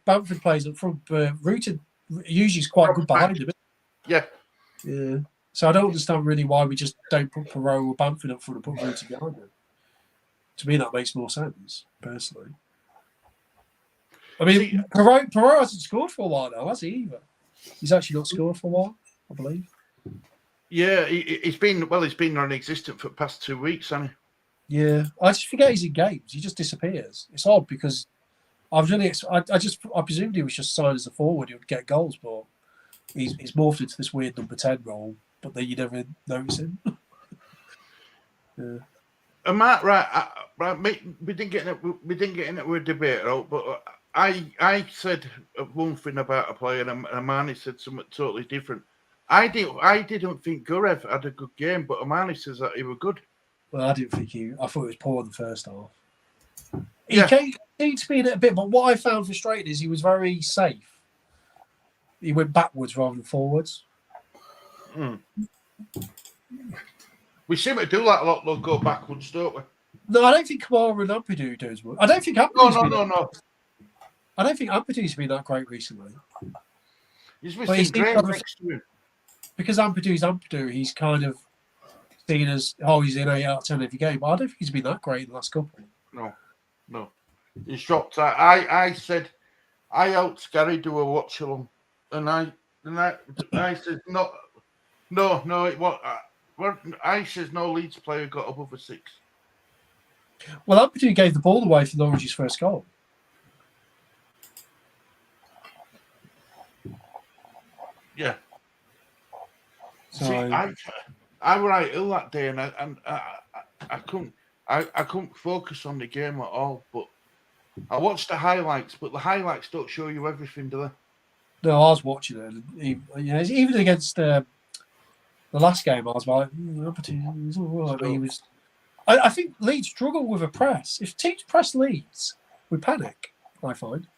Bamford plays up front, Ruti usually is quite good behind him. Yeah. Yeah. So I don't understand really why we just don't put Perot or Bamford up front and put Ruti behind him. To me, that makes more sense, personally. I mean, Perot hasn't scored for a while now, has he, either? He's actually not scored for a while, I believe. Yeah, he's been non-existent for the past 2 weeks, hasn't he? Yeah. I just forget he's in games. He just disappears. It's odd because I presumed he was just signed as a forward. He would get goals, but he's morphed into this weird number 10 role, but then you never notice him. Yeah. Matt, right, we didn't get into a debate, right? But I said one thing about a player, and Amani said something totally different. I didn't think Gurev had a good game, but Amani says that he was good. Well, I didn't think I thought he was poor in the first half. He Yeah. came to be in it a bit, but what I found frustrating is he was very safe. He went backwards rather than forwards. We seem to do that a lot, though, go backwards, don't we? No, I don't think Kamara and Ampadu do as well. I don't think No. I don't think Ampadu's been that great recently. He's But missing he's Graham kind of- next to him. Because Ampadu's Ampadu, he's kind of seen as, he's in 8 out of 10 every game. But I don't think he's been that great in the last couple. No. He's dropped. I said I helped Gary do a watch along, and I said no. It was. I says no Leeds player got above a 6. Well, Ampadu gave the ball away for Norwich's first goal. Yeah. So, See, I were out ill that day, and I couldn't focus on the game at all. But I watched the highlights, but the highlights don't show you everything, do they? no, I was watching it. And even against the last game, I was like, Ampadu, he's all right. But he was. I think Leeds struggle with a press. If teams press Leeds, we panic, I find.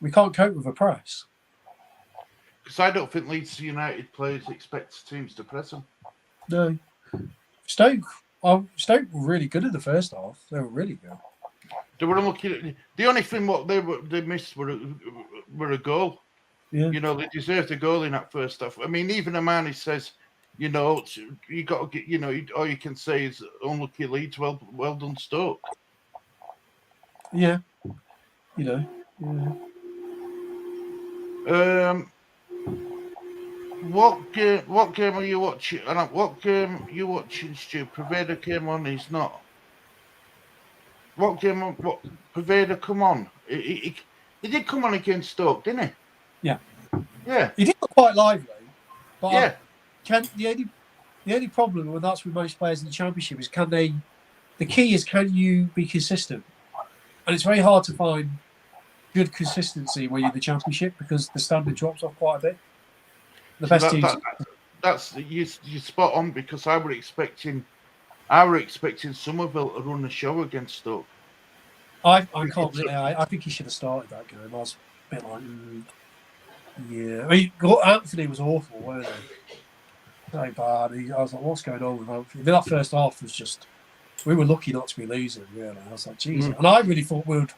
We can't cope with a press. Because I don't think Leeds United players expect teams to press them. No. Stoke were really good in the first half. They were really good. They were unlucky. The only thing what they missed were a goal. Yeah. You know, they deserved a goal in that first half. I mean, even Amani says, you know, you got to get, you know, all you can say is unlucky Leeds. Well done, Stoke. Yeah. You know. Yeah. What game are you watching? What game are you watching, Stu? Preveda came on. He's not. What game? What Preveda come on? He did come on against Stoke, didn't he? Yeah. Yeah. He did look quite lively. But Yeah. the only problem with that's with most players in the Championship is the key is can you be consistent? And it's very hard to find good consistency when you're in the Championship because the standard drops off quite a bit. The best teams. That's you spot on because I were expecting Somerville to run the show against Stoke. I think he should have started that game. I was a bit like, yeah. I mean, Anthony was awful, weren't he? So bad. I was like, what's going on with Anthony? That first half was just, we were lucky not to be losing, really. I was like, Jesus. And I really thought we would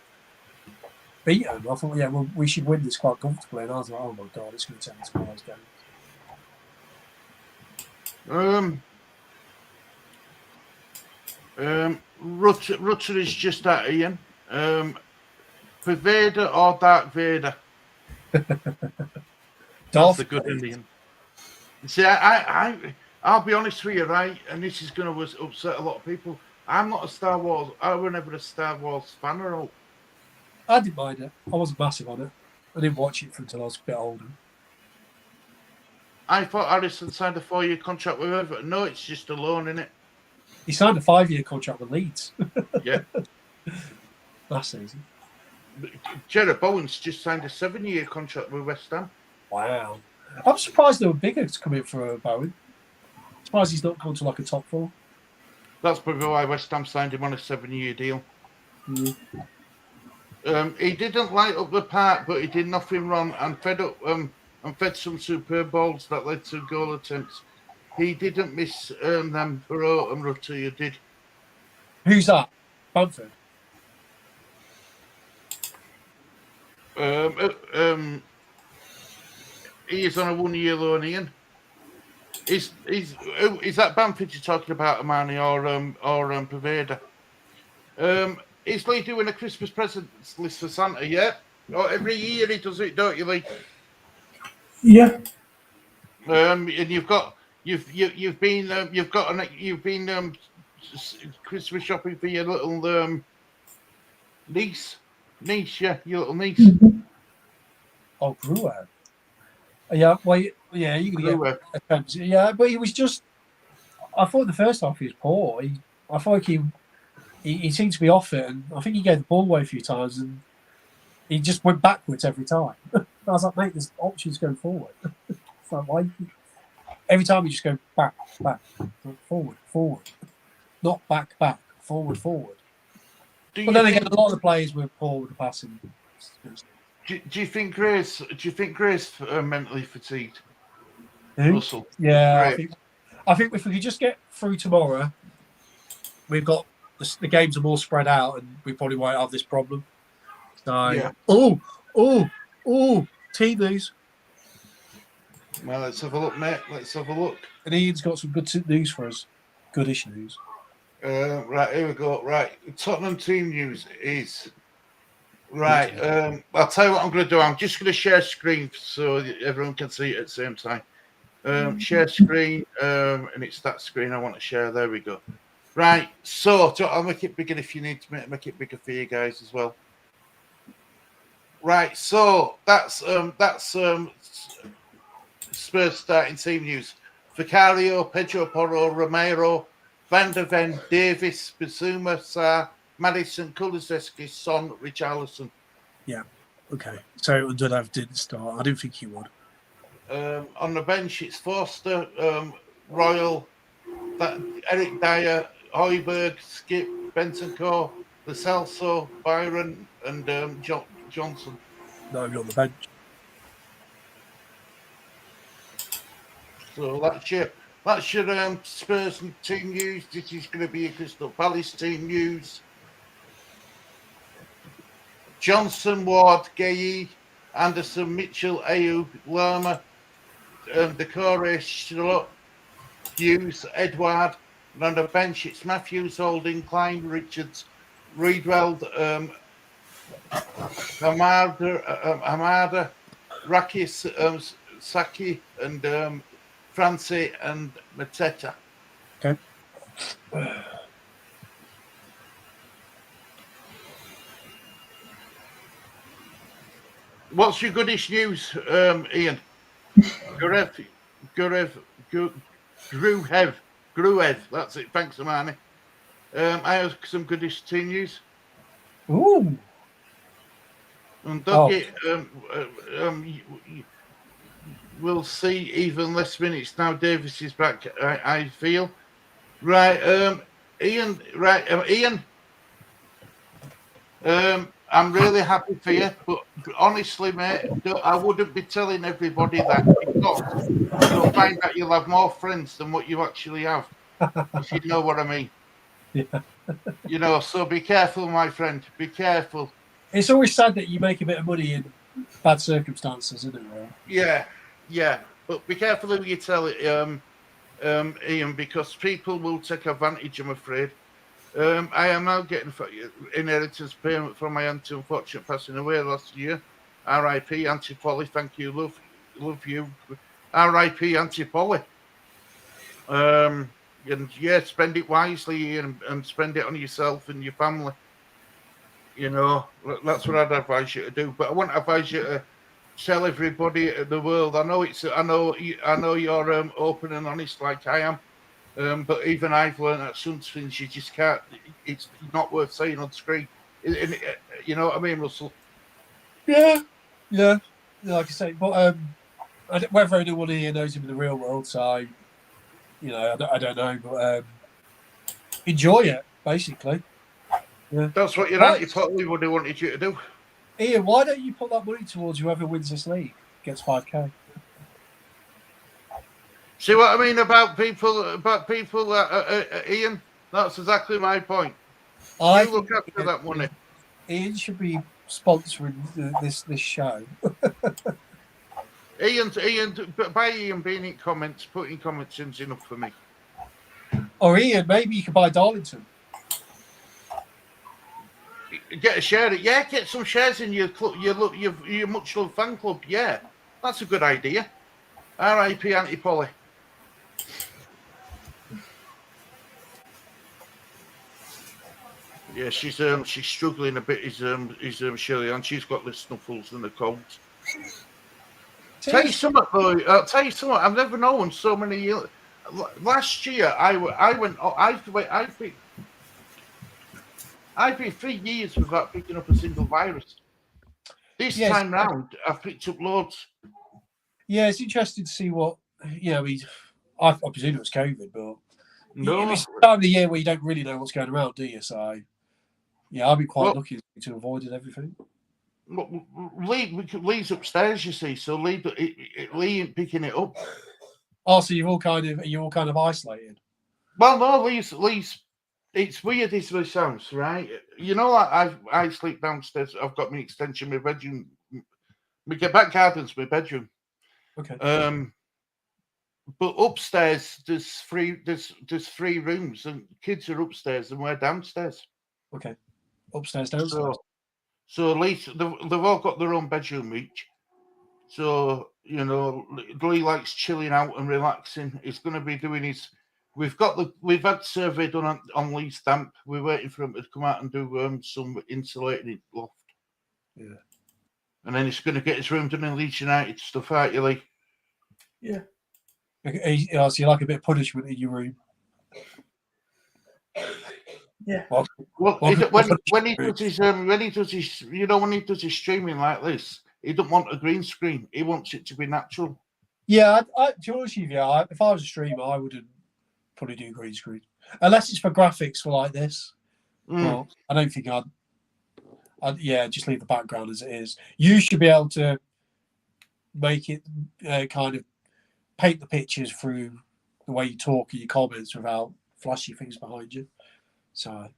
beat them. I thought, yeah, well, we should win this quite comfortably. And I was like, oh my God, it's going to take this tomorrow's game. Rutter is just at Ian. Preveda or Dark Vader? That's the good Indian. See, I'll be honest with you, right? And this is going to upset a lot of people. I'm not a Star Wars. I was never a Star Wars fan at all. I didn't mind it. I wasn't massive on it. I didn't watch it until I was a bit older. I thought Harrison signed a 4-year contract with Everton. No, it's just a loan, innit? He signed a 5-year contract with Leeds. Yeah. Last season. Jared Bowen's just signed a 7-year contract with West Ham. Wow. I'm surprised they were bigger to come in for Bowen. Surprised he's not gone to like a top 4. That's probably why West Ham signed him on a 7-year deal. He didn't light up the park, but he did nothing wrong and fed some superb balls that led to goal attempts. He didn't miss them for and Rutter, you did. Who's that? Bamford? He is on a 1-year loan, Ian. Is that Bamford you're talking about, Amani, or Preveda? Is Lee doing a Christmas presents list for Santa yet? Oh, every year he does it, don't you, Lee? Yeah. And you've been Christmas shopping for your little niece, yeah, your little niece. Oh, Brewer. Yeah, well, yeah, you can get attempts. Yeah, but he was just. I thought the first half he was poor. I thought he seemed to be off it, and I think he gave the ball away a few times. And He just went backwards every time. I was like, mate, there's options going forward. It's like, why? Every time you just go back, forward, not back, forward. Do But you then again, think? a lot of the players were poor with the passing. Do you think Grace? Do you think Grace mentally fatigued? Who? Russell. Yeah, Great. I think if we could just get through tomorrow, we've got the games are more spread out, and we probably won't have this problem. So, Yeah. team news. Well, let's have a look, mate. Let's have a look. And Ian's got some good news for us. Goodish news. Right, here we go. Right, Tottenham team news is right. I'll tell you what I'm going to do. I'm just going to share screen so everyone can see it at the same time. Share screen, and it's that screen I want to share. There we go. Right, so I'll make it bigger if you need to make it bigger for you guys as well. Right, so that's Spurs starting team news. Vicario, Pedro Porro, Romero, Van der Ven, Davis, Bizuma, Sarr, Madison, Kulusevski, Son, Richarlison. Yeah. Okay. So Undunov didn't start. I didn't think he would. On the bench, it's Forster, Royal, Eric Dyer, Hoiberg, Skip, Bentancur, Lo Celso, Byron, and Johnson. Nobody on the bench. So that's your Spurs team news. This is going to be a Crystal Palace team news. Johnson, Ward, Gay, Anderson, Mitchell, Ayew, Lerma, Decore, Schlupp, Hughes, Edward. And on the bench, it's Matthews, Holding, Klein, Richards, Reedweld, Hamada, Rakis, Saki, and Francie and Mateta. Okay. What's your goodish news, Ian? Gruev. That's it. Thanks, Amani. I have some goodish team news. Ooh. And Dougie, we'll see even less minutes now. Davis is back. I feel right. Ian. Right, Ian. I'm really happy for you, but honestly, mate, I wouldn't be telling everybody that because you'll find that you'll have more friends than what you actually have. If you know what I mean. Yeah. So be careful, my friend. Be careful. It's always sad that you make a bit of money in bad circumstances, isn't it? Right? Yeah. But be careful who you tell it, Ian, because people will take advantage, I'm afraid. I am now getting inheritance payment from my auntie, unfortunately passing away last year. R.I.P. Auntie Polly. Thank you, love you. R.I.P. Auntie Polly. And yeah, spend it wisely and spend it on yourself and your family. That's what I'd advise you to do. But I wouldn't advise you to tell everybody in the world. I know you're open and honest like I am. But even I've learned that some things you just can't. It's not worth saying on screen. You know what I mean, Russell? Yeah. Like I say, but whether anyone here knows him in the real world, so I don't know, but enjoy it basically. Yeah. That's what your Right. auntie probably would have wanted you to do. Ian, why don't you put that money towards whoever wins this league gets 5k? See what I mean about people, Ian? That's exactly my point. I You look after that money. Ian should be sponsoring this show. Ian, by Ian being in comments, putting comments in's enough for me. Or Ian, maybe you could buy Darlington. Get a share. Yeah, get some shares in your club, your much loved fan club. Yeah, that's a good idea. R.I.P. Auntie Polly. Yeah, she's struggling a bit. Is Shirley, and she's got the snuffles and the colds. Tell you something though. I've never known so many years. Last year, I've been 3 years without picking up a single virus. This Yes. time round, I've picked up loads. Yeah, it's interesting to see what I presume it was COVID, but No, it's the time of the year where you don't really know what's going around, do you? So yeah, I've been quite lucky to avoid everything. Lee's upstairs, you see, so Lee ain't picking it up. Oh, so you're all kind of isolated. Well, no, Lee's. It's weird. This sounds right. You know, like I sleep downstairs. I've got my extension, my bedroom. My back garden's my bedroom. Okay. But upstairs there's three rooms, and kids are upstairs and we're downstairs. Okay. Upstairs, downstairs. So at least they've all got their own bedroom each. So, you know, Lee likes chilling out and relaxing. He's going to be doing his. We've had survey done on Lee's stamp. We're waiting for him to come out and do some insulating loft. Yeah. And then he's going to get his room done in Leeds United stuff, aren't you, Lee? Yeah. So you like a bit of punishment in your room? Yeah. Well, when he does his streaming like this, he don't want a green screen. He wants it to be natural. Yeah, to be honest with you, if I was a streamer, I wouldn't probably do green screen unless it's for graphics for like this. Well, I don't think I'd just leave the background as it is. You should be able to make it kind of paint the pictures through the way you talk and your comments without flashy things behind you. So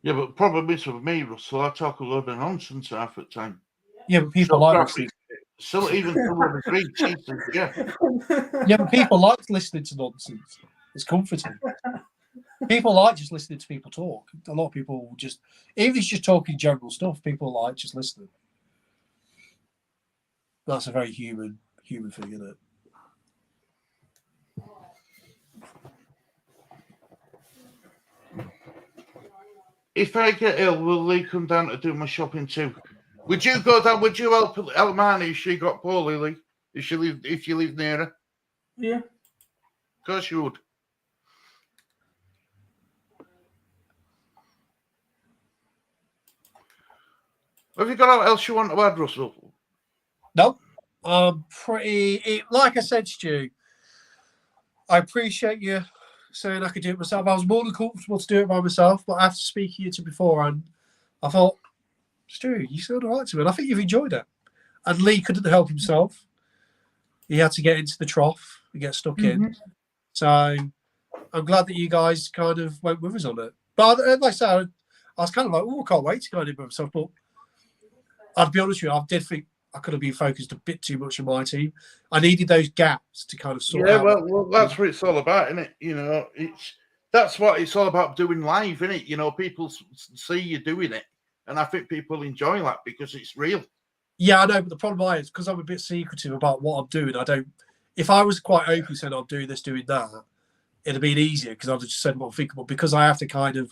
yeah, but the problem is with me, Russell, I talk a load of nonsense half the time. Yeah, but people like listening. So even someone agreed, Jesus, yeah. Yeah, but people like listening to nonsense. It's comforting. People like just listening to people talk. A lot of people just, even if it's just talking general stuff, people like just listening. That's a very human thing, isn't it? If I get ill, will Lee come down to do my shopping too? Would you go down? Would you help Elmani if she got poorly, Lee? If you live near her? Yeah. Of course you would. Have you got what else you want to add, Russell? No. Like I said, Stu, I appreciate you saying I could do it myself. I was more than comfortable to do it by myself, but after speaking to you beforehand, I thought, Stu, you sound all right to me. And I think you've enjoyed it. And Lee couldn't help himself. He had to get into the trough and get stuck in. So I'm glad that you guys kind of went with us on it. But like I said, I was kind of like, oh, I can't wait to go and do it by myself. But I'd be honest with you, I did think I could have been focused a bit too much on my team. I needed those gaps to kind of sort out. Yeah, well, that's what it's all about, isn't it? You know, that's what it's all about doing live, isn't it? You know, people see you doing it, and I think people enjoy that because it's real. Yeah, I know, but the problem is because I'm a bit secretive about what I'm doing. I don't. If I was quite open, saying I'm doing this, doing that, it'd have been easier because I'd have just said what I'm thinking. But because I have to kind of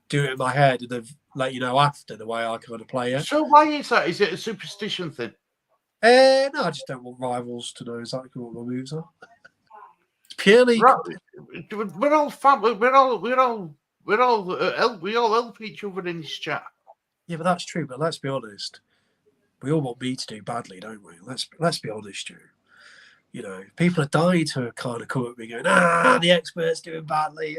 do it in my head and then let you know after the way I kind of play it. So why is that? Is it a superstition thing? No, I just don't want rivals to know exactly what my moves are. It's purely. We're all family. We all help each other in this chat. Yeah, but that's true. But let's be honest. We all want me to do badly, don't we? Let's be honest, Stu. You know, people are dying to kind of come at me going, the expert's doing badly.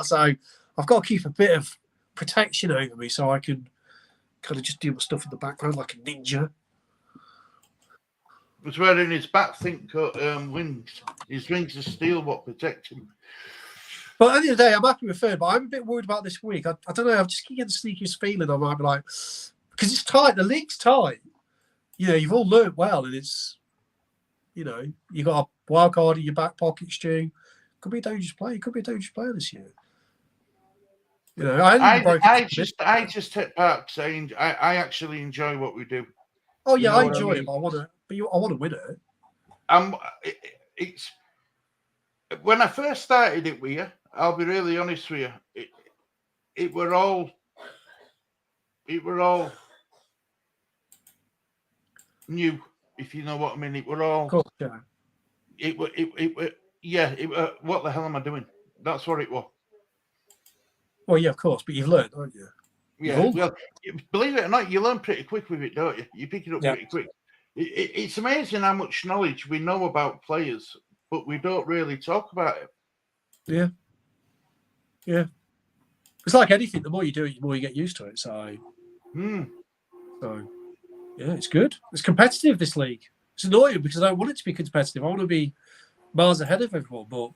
So I've got to keep a bit of protection over me so I can kind of just do my stuff in the background like a ninja. He's wearing his Batthink wings. His wings of steel what protect him. But at the end of the day, I'm happy with third, but I'm a bit worried about this week. I don't know. I'm just getting the sneakiest feeling I might be like, because it's tight. The league's tight. You know, you've all learned well, and it's, you know, you got a wild card in your back pocket, Stu. Could be a dangerous player. Could be a dangerous player this year. You know, I just take part saying I actually enjoy what we do. Oh yeah, I enjoy it, but I want to win it. It's when I first started it with you, I'll be really honest with you. It were all new, if you know what I mean. It were all. Cool, yeah. It were what the hell am I doing? That's what it was. Well, yeah, of course, but you've learned, haven't you? Yeah, Cool. well, believe it or not, you learn pretty quick with it, don't you? You pick it up Yeah. pretty quick. It's amazing how much knowledge we know about players, but we don't really talk about it. Yeah. Yeah. It's like anything. The more you do it, the more you get used to it. So yeah, it's good. It's competitive, this league. It's annoying because I don't want it to be competitive. I want to be miles ahead of everyone, but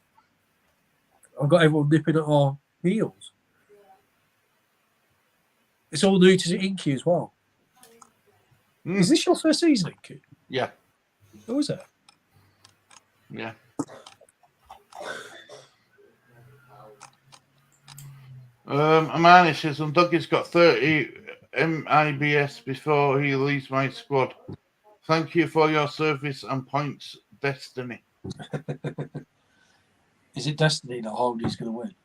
I've got everyone nipping at our heels. It's all new to Inky as well. Is this your first season, Inky? Yeah. Oh, is it? Yeah. Amani says, Dougie's got 30 MIBS before he leaves my squad. Thank you for your service and points, Destiny. Is it Destiny that Harmony's going to win?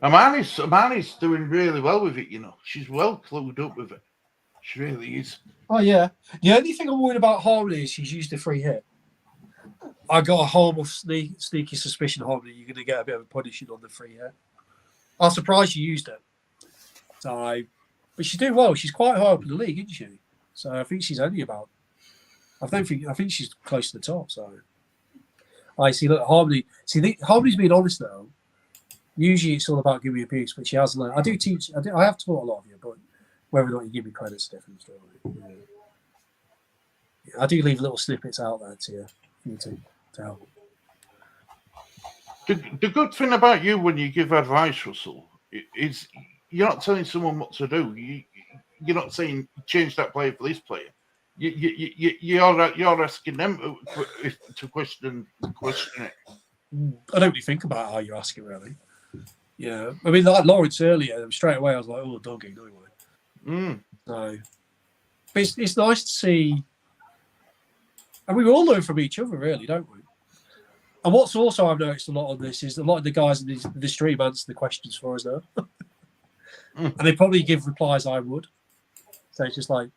Amani's doing really well with it, you know. She's well clued up with it. She really is. Oh, yeah. The only thing I'm worried about Harmony is she's used a free hit. I got a horrible sneaky suspicion, Harmony, you're going to get a bit of a punishing on the free hit. I'm surprised you used it. So, but she's doing well. She's quite high up in the league, isn't she? So I think she's only about. I think she's close to the top. So I see. Look, Harmony. Harmony's being honest though. Usually it's all about giving me abuse, but she has learned. I do teach. I have taught a lot of you, but whether or not you give me credit's a different story. Yeah, I do leave little snippets out there to you to help. The good thing about you when you give advice, Russell, is you're not telling someone what to do. You're not saying change that player for this player. You're asking them to question it. I don't really think about how you're asking, really. Yeah, I mean, like Lawrence earlier, straight away I was like, "Oh, doggy, no way." So, but it's nice to see, and we all learn from each other, really, don't we? And what's also I've noticed a lot on this is a lot of the guys in the stream answer the questions for us now, and they probably give replies I would. So it's just like,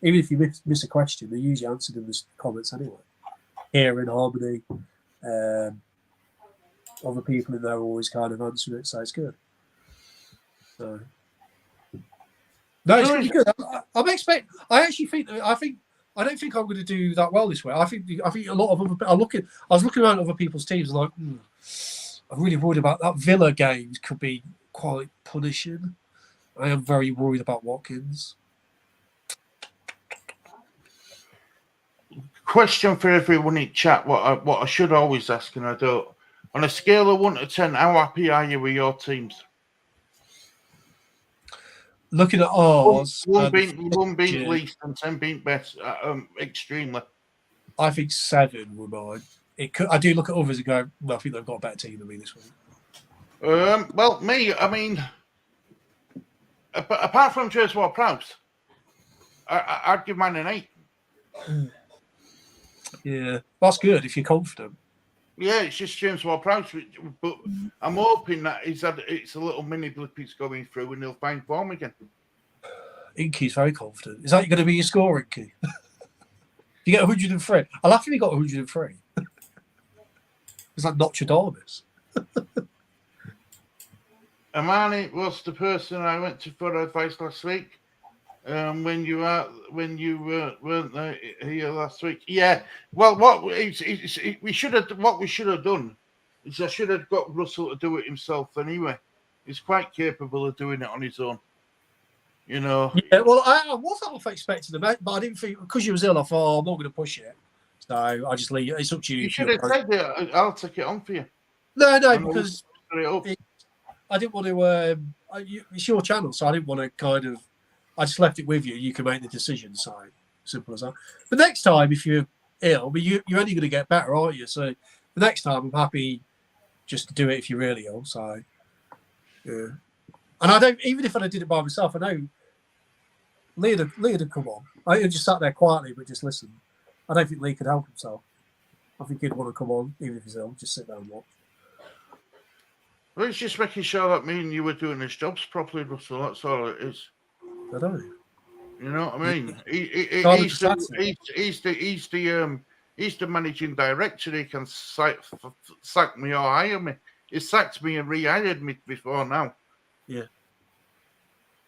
even if you miss a question, they usually answered in the comments anyway. Here in Harmony, other people in there always kind of answer it, so it's good. So, no, it's really good. I don't think I'm going to do that well this way. I think a lot of other. I was looking around at other people's teams, and like, I'm really worried about that Villa game. Could be quite punishing. I am very worried about Watkins. Question for everyone in chat: what I should always ask, and I don't. On a scale of 1 to 10, how happy are you with your teams? Looking at ours, one being least and 10 being best, extremely. I think 7 were mine. I do look at others and go, well, I think they've got a better team than me this week. Well, me, I mean, apart from James Ward-Prowse, I'd give mine an 8. Yeah, that's good if you're confident. Yeah, it's just James Ward-Prowse, but I'm hoping that it's a little mini blip he's going through and he'll find form again. Inky's very confident. Is that going to be your score, Inky? You get 103. I laugh if you got 103. It's like Notre Dame. Amani was the person I went to for advice last week. When you weren't there here last week. Yeah. Well, what we should have done is I should have got Russell to do it himself anyway. He's quite capable of doing it on his own. You know. Yeah. Well, I was half expecting the but I didn't think because you was ill. I thought, oh, I'm not going to push it. So I just leave it. It's up to you. You should have said it. I'll take it on for you. No, because I didn't want to. It's your channel, so I didn't want to kind of. I just left it with you. You can make the decision. So simple as that. But next time, if you're ill, but you're only going to get better, aren't you? So the next time, I'm happy just to do it if you're really ill. So yeah. And I don't. Even if I did it by myself, I know Leah'd come on. I just sat there quietly, but just listen. I don't think Lee could help himself. I think he'd want to come on, even if he's ill, just sit there and watch. Well, it's just making sure that me and you were doing his jobs properly, Russell. That's all it is. I don't know. You know what I mean? He's the managing director. He can sack me or hire me. He sacked me and rehired me before now. Yeah.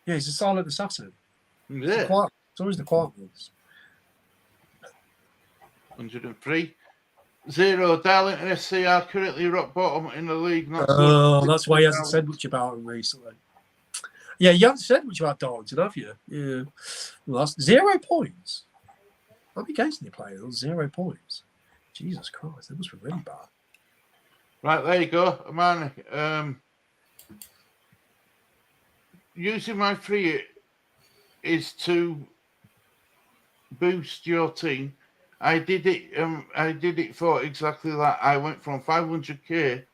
Yeah, he's a silent assassin. Yeah. It's always the quiet ones. 103. 0. Darlington SC are currently rock bottom in the league. Not Oh, that's why he hasn't said much about him recently. Yeah, you haven't said much about Darlington, have you? Yeah. Well, that's 0 points. How many games did he play? 0 points. Jesus Christ, that must be really bad. Right, there you go, Amani. Using my free hit is to boost your team. I did it for exactly that. I went from 500k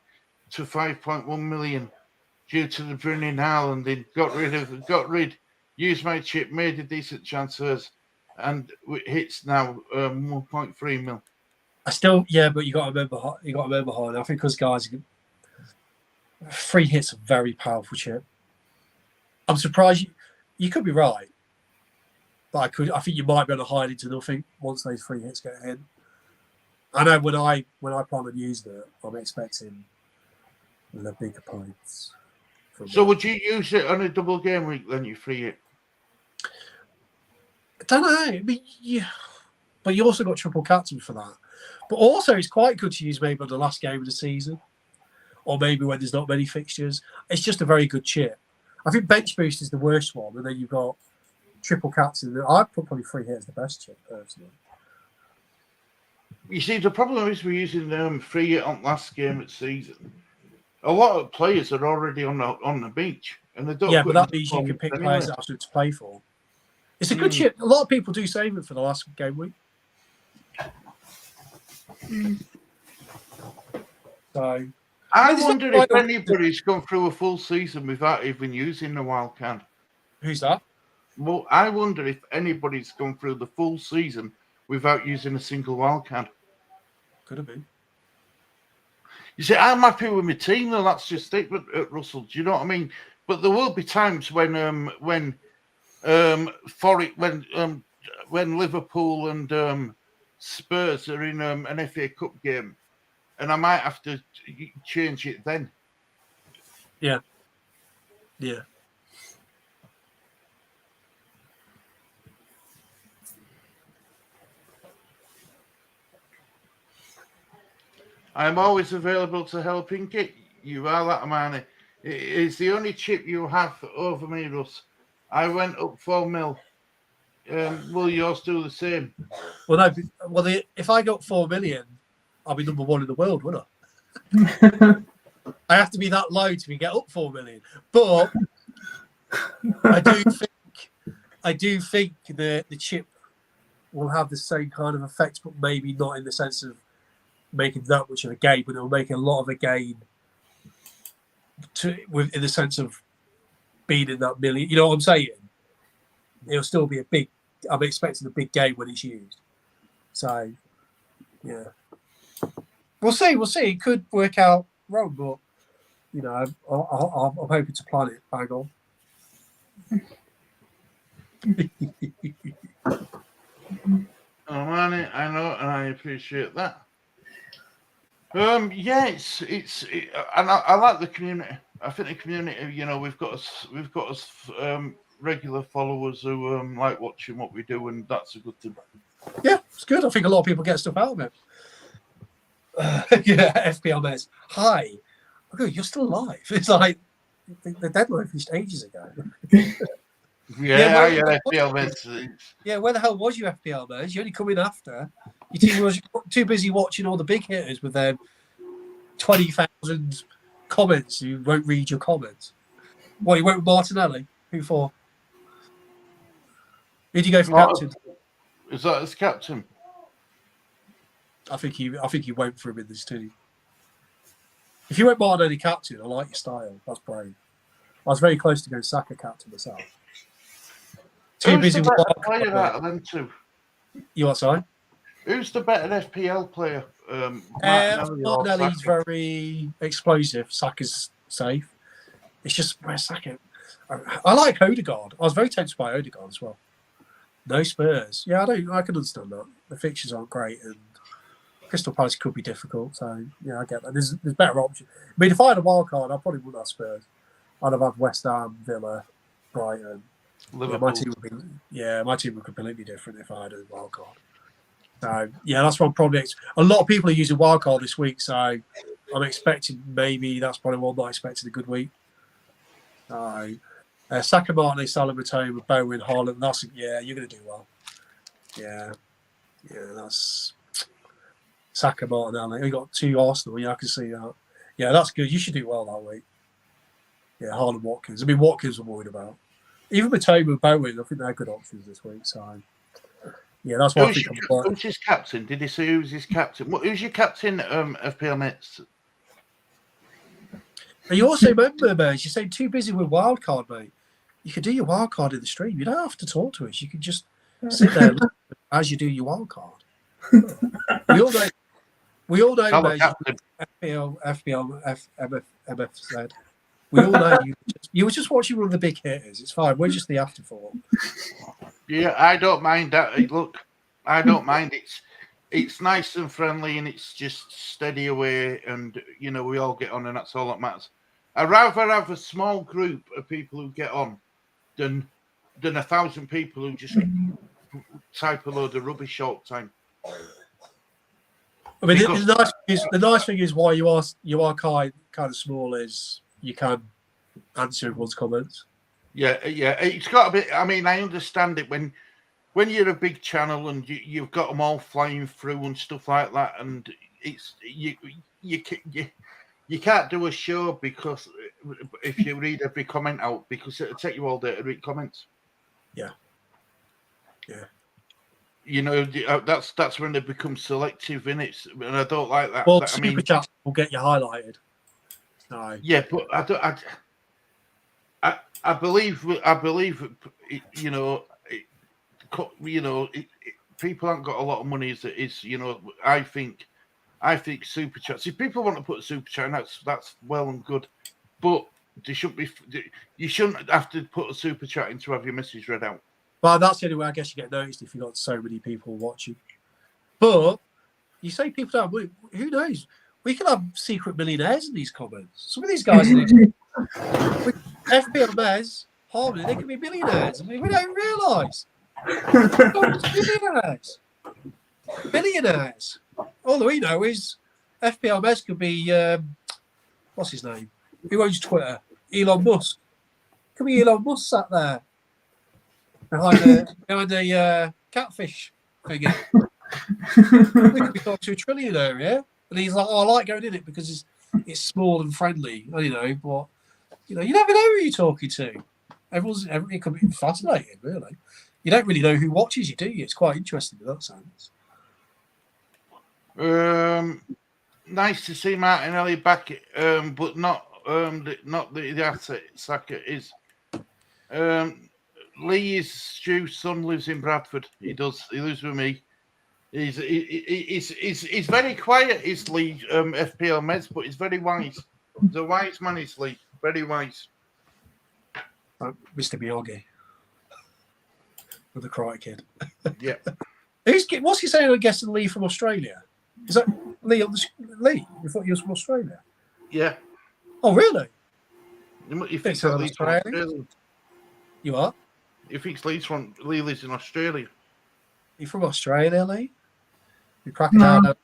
to 5.1 million due to the Brennan Haaland in. Got rid, used my chip, made a decent transfers, and it hits now 1.3 mil. I still, yeah, but you got to remember, Harden. I think because guys, free hits a very powerful chip. I'm surprised you could be right, but I think you might be able to hide into nothing once those free hits get hit. I know when I plan on using it, I'm expecting the bigger points. So would you use it on a double game week then, you free hit? I don't know. I mean, yeah, but you also got triple captain for that. But also, it's quite good to use maybe on the last game of the season, or maybe when there's not many fixtures. It's just a very good chip. I think bench boost is the worst one, and then you've got triple captain. I'd put probably free hit as the best chip personally. You see, the problem is we're using free hit on last game of the season. A lot of players are already on the beach, and they don't. Yeah, but that means you can pick players that have to play for. It's a good chip. A lot of people do save it for the last game week. So I wonder if anybody's gone through a full season without even using the wildcard. Who's that? Well, I wonder if anybody's gone through the full season without using a single wildcard. Could have been. You see, I'm happy with my team, though. That's just it, Russell. Do you know what I mean? But there will be times when Liverpool and Spurs are in an FA Cup game, and I might have to change it then. Yeah. Yeah. I'm always available to help in kit. You are that, Amani. It's the only chip you have over me, Russ. I went up 4 mil. Will yours do the same? Well, no. Well, if I got 4 million, I'll be number one in the world, wouldn't I? I have to be that low to get up 4 million. But I do think the chip will have the same kind of effect, but maybe not in the sense of making that much of a gain, but it'll make a lot of a gain in the sense of being in that million. You know what I'm saying? It'll still be I'm expecting a big gain when it's used. So, yeah. We'll see. It could work out wrong, but, you know, I'm hoping to plan it bang on. Oh, man, I know, and I appreciate that. Yeah, and I like the community. I think the community, you know, we've got us regular followers who like watching what we do, and that's a good thing. Yeah, it's good. I think a lot of people get stuff out of it. Yeah, FPL Mez. Hi. Okay, you're still alive. It's like the deadline finished ages ago. Yeah, FPL Mez. Yeah, where the hell was you, FPL Mez? You only come in after. Your team was too busy watching all the big hitters with their 20,000 comments. You won't read your comments. What, you went with Martinelli? Who for? Who did you go for captain? Is that as captain? I think you went for him in this team. If you went Martinelli captain, I like your style. That's brave. I was very close to going Saka captain myself. Too busy with player out of them two. You what, sorry? Who's the better FPL player? Martinelli's very explosive. Saka's safe. It's just where's Saka? I like Odegaard. I was very tempted by Odegaard as well. No Spurs. Yeah, I can understand that. The fixtures aren't great, and Crystal Palace could be difficult. So yeah, I get that. There's better options. I mean, if I had a wild card, I probably wouldn't have Spurs. I'd have had West Ham, Villa, Brighton. Liverpool. My team would be completely different if I had a wild card. So yeah, that's one probably. A lot of people are using wild card this week, so I'm expecting maybe that's probably one that I expected a good week. Saka, Martinez, Salah, Matoma, Bowen, Haaland. You're going to do well. Yeah, that's Saka, Martinez. We got 2 Arsenal. Yeah, I can see that. Yeah, that's good. You should do well that week. Yeah, Haaland, Watkins. I mean, Watkins I'm worried about. Even Matoma and Bowen, I think they're good options this week. So yeah, that's why Who's his captain? Did he say who's his captain? Who's your captain? FPL Mets. And you also remember, mate, you're saying too busy with wildcard, mate. You could do your wildcard in the stream. You don't have to talk to us. You can just sit there and as you do your wildcard. We all know, mate, MFZ. We all know you were just watching one of the big hitters. It's fine. We're just the afterthought. Yeah, I don't mind that. Look, I don't mind. It's nice and friendly, and it's just steady away, and we all get on, and that's all that matters. I'd rather have a small group of people who get on than 1,000 people who just type a load of rubbish all the time. I mean, the nice thing is why you are kind of small is you can answer everyone's comments. Yeah, it's got a bit. I mean, I understand it when you're a big channel and you've got them all flying through and stuff like that, and it's you can't do a show because if you read every comment out, because it'll take you all day to read comments. Yeah. That's when they become selective in it, and I don't like that. Well, super chat will get you highlighted. No. Yeah, but I believe people haven't got a lot of money as it is. I think super chats. If people want to put a super chat, that's well and good, but you shouldn't have to put a super chat in to have your message read out. Well, that's the only way I guess you get noticed if you've got so many people watching. But you say people don't. Who knows? We could have secret millionaires in these comments. Some of these guys in these FPL Mez, Harmony, they could be millionaires. I mean, we don't realise. Millionaires. All we know is FPL Mez could be what's his name? Who owns Twitter? Elon Musk. Could be Elon Musk sat there behind the catfish thingy. We could be talking to a trillionaire, yeah? And he's like, I like going in it because it's small and friendly, but you never know who you're talking to. It could be fascinating, really. You don't really know who watches you, do you? It's quite interesting in that sense. Nice to see Martinelli back, but not the asset Saka is. Stu's son lives in Bradford. He lives with me. He's very quiet, is Lee, FPL Meds, but he's very wise. He's a wise man, is Lee. Very wise. Mr. Miyagi. With the Karate Kid. Yeah. What's he saying, I guess, Lee from Australia? Is that Lee? You thought he was from Australia? Yeah. Oh, really? You think so? Lee's from Australia? You are? You think Lee lives in Australia? You from Australia, Lee? You cracking down?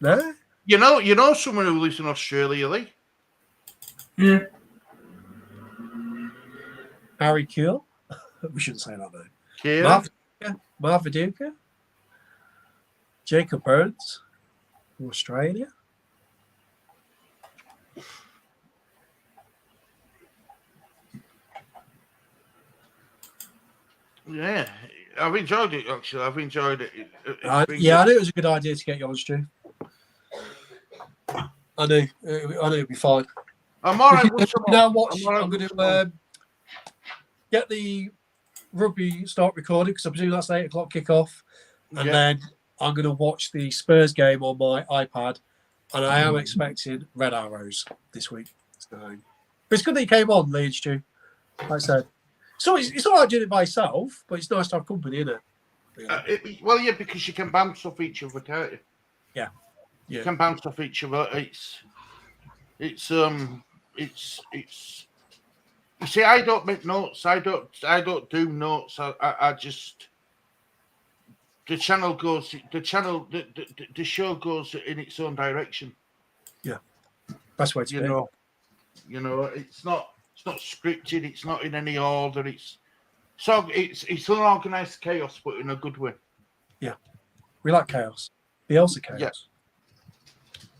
No? You know someone who lives in Australia, Lee? Yeah. Harry Kuehl? We shouldn't say that, though. Marv Viduka? Jacob Burns? From Australia? Yeah, I've enjoyed it, actually. I've enjoyed it. I knew it was a good idea to get you on, Stu. I knew it'd be fine. I'm all right. I'm going to get the rugby start recording because I presume that's 8 o'clock kickoff, and then I'm going to watch the Spurs game on my iPad, and I am expecting red arrows this week. So, but it's good that you came on, Lee and Stu. Like I said, so it's all right doing it by yourself, but it's nice to have company, isn't it? Well, yeah, because you can bounce off each other, can't you? Yeah. You can bounce off each other. It's You see, I don't make notes. I don't do notes. I just the channel goes. The show goes in its own direction. Best way to be. You know, it's not scripted. It's not in any order. It's unorganized chaos, but in a good way. Yeah, we like chaos. The also chaos. Yeah.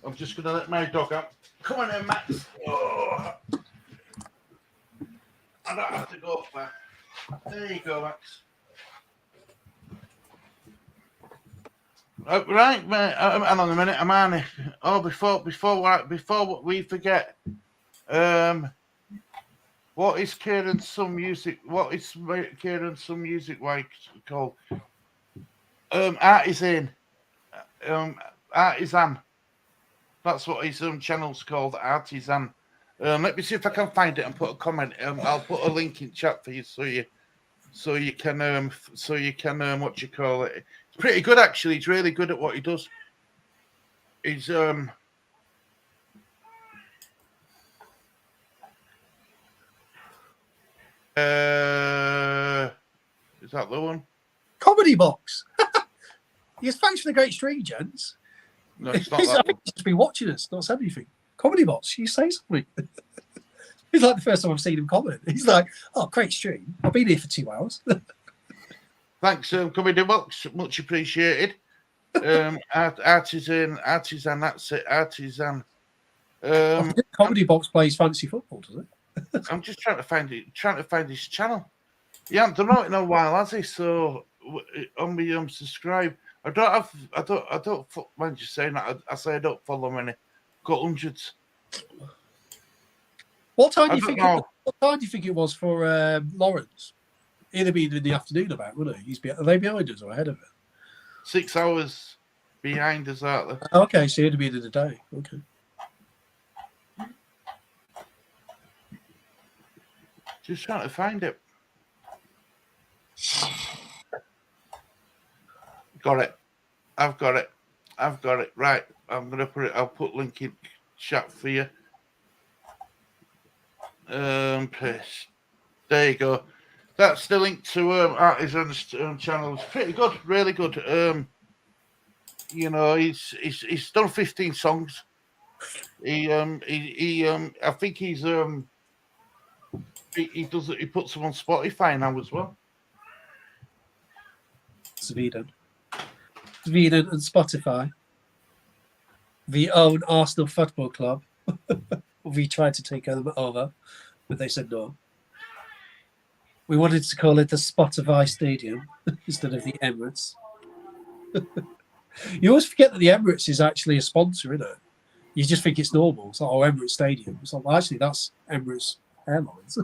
I'm just gonna let my dog out. Come on in, Max. Oh. I don't have to go far. There you go, Max. Right, mate. Hang on a minute, Amani. Oh, before we forget, what is Kieran's Some Music? What is Kieran's Some Music like called? Artisan. Artisan. That's what his channel's called, Artisan. Let me see if I can find it and put a comment. I'll put a link in chat for you so you can what you call it. It's pretty good actually. He's really good at what he does. He's is that the one? Comedy Box. Yes, thanks for the great stream, gents. No, it's not I that think one. he's just been watching us, not said anything. Comedy Box, you say something. It's like the first time I've seen him comment. He's like, "Oh, great stream. I've been here for 2 hours." Thanks, Comedy Box. Much appreciated. Artisan. That's it. Artisan. Comedy Box plays fancy football, does it? I'm just trying to find his channel. He hasn't done it in a while, has he? So on me subscribe. I don't mind you saying that. I say I don't follow many. Got hundreds. What time do I you don't think? know. What time do you think it was for Lawrence? He'd have been in the afternoon about, wouldn't he? Are they behind us or ahead of it? 6 hours behind us, aren't they? Oh, okay, so he'd have been in the day. Okay. Just trying to find it. Got it. I've got it. Right. I'm gonna put it. I'll put link in chat for you. Paste. There you go. That's the link to Artisan's channel. It's pretty good, really good. You know, he's done 15 songs. I think he puts them on Spotify now as well. Sweden and Spotify. The own Arsenal Football Club. We tried to take them over, but they said no. We wanted to call it the Spotify Stadium instead of the Emirates. You always forget that the Emirates is actually a sponsor, isn't it? You just think it's normal. It's like, oh, Emirates Stadium. It's like, well, actually, that's Emirates Airlines.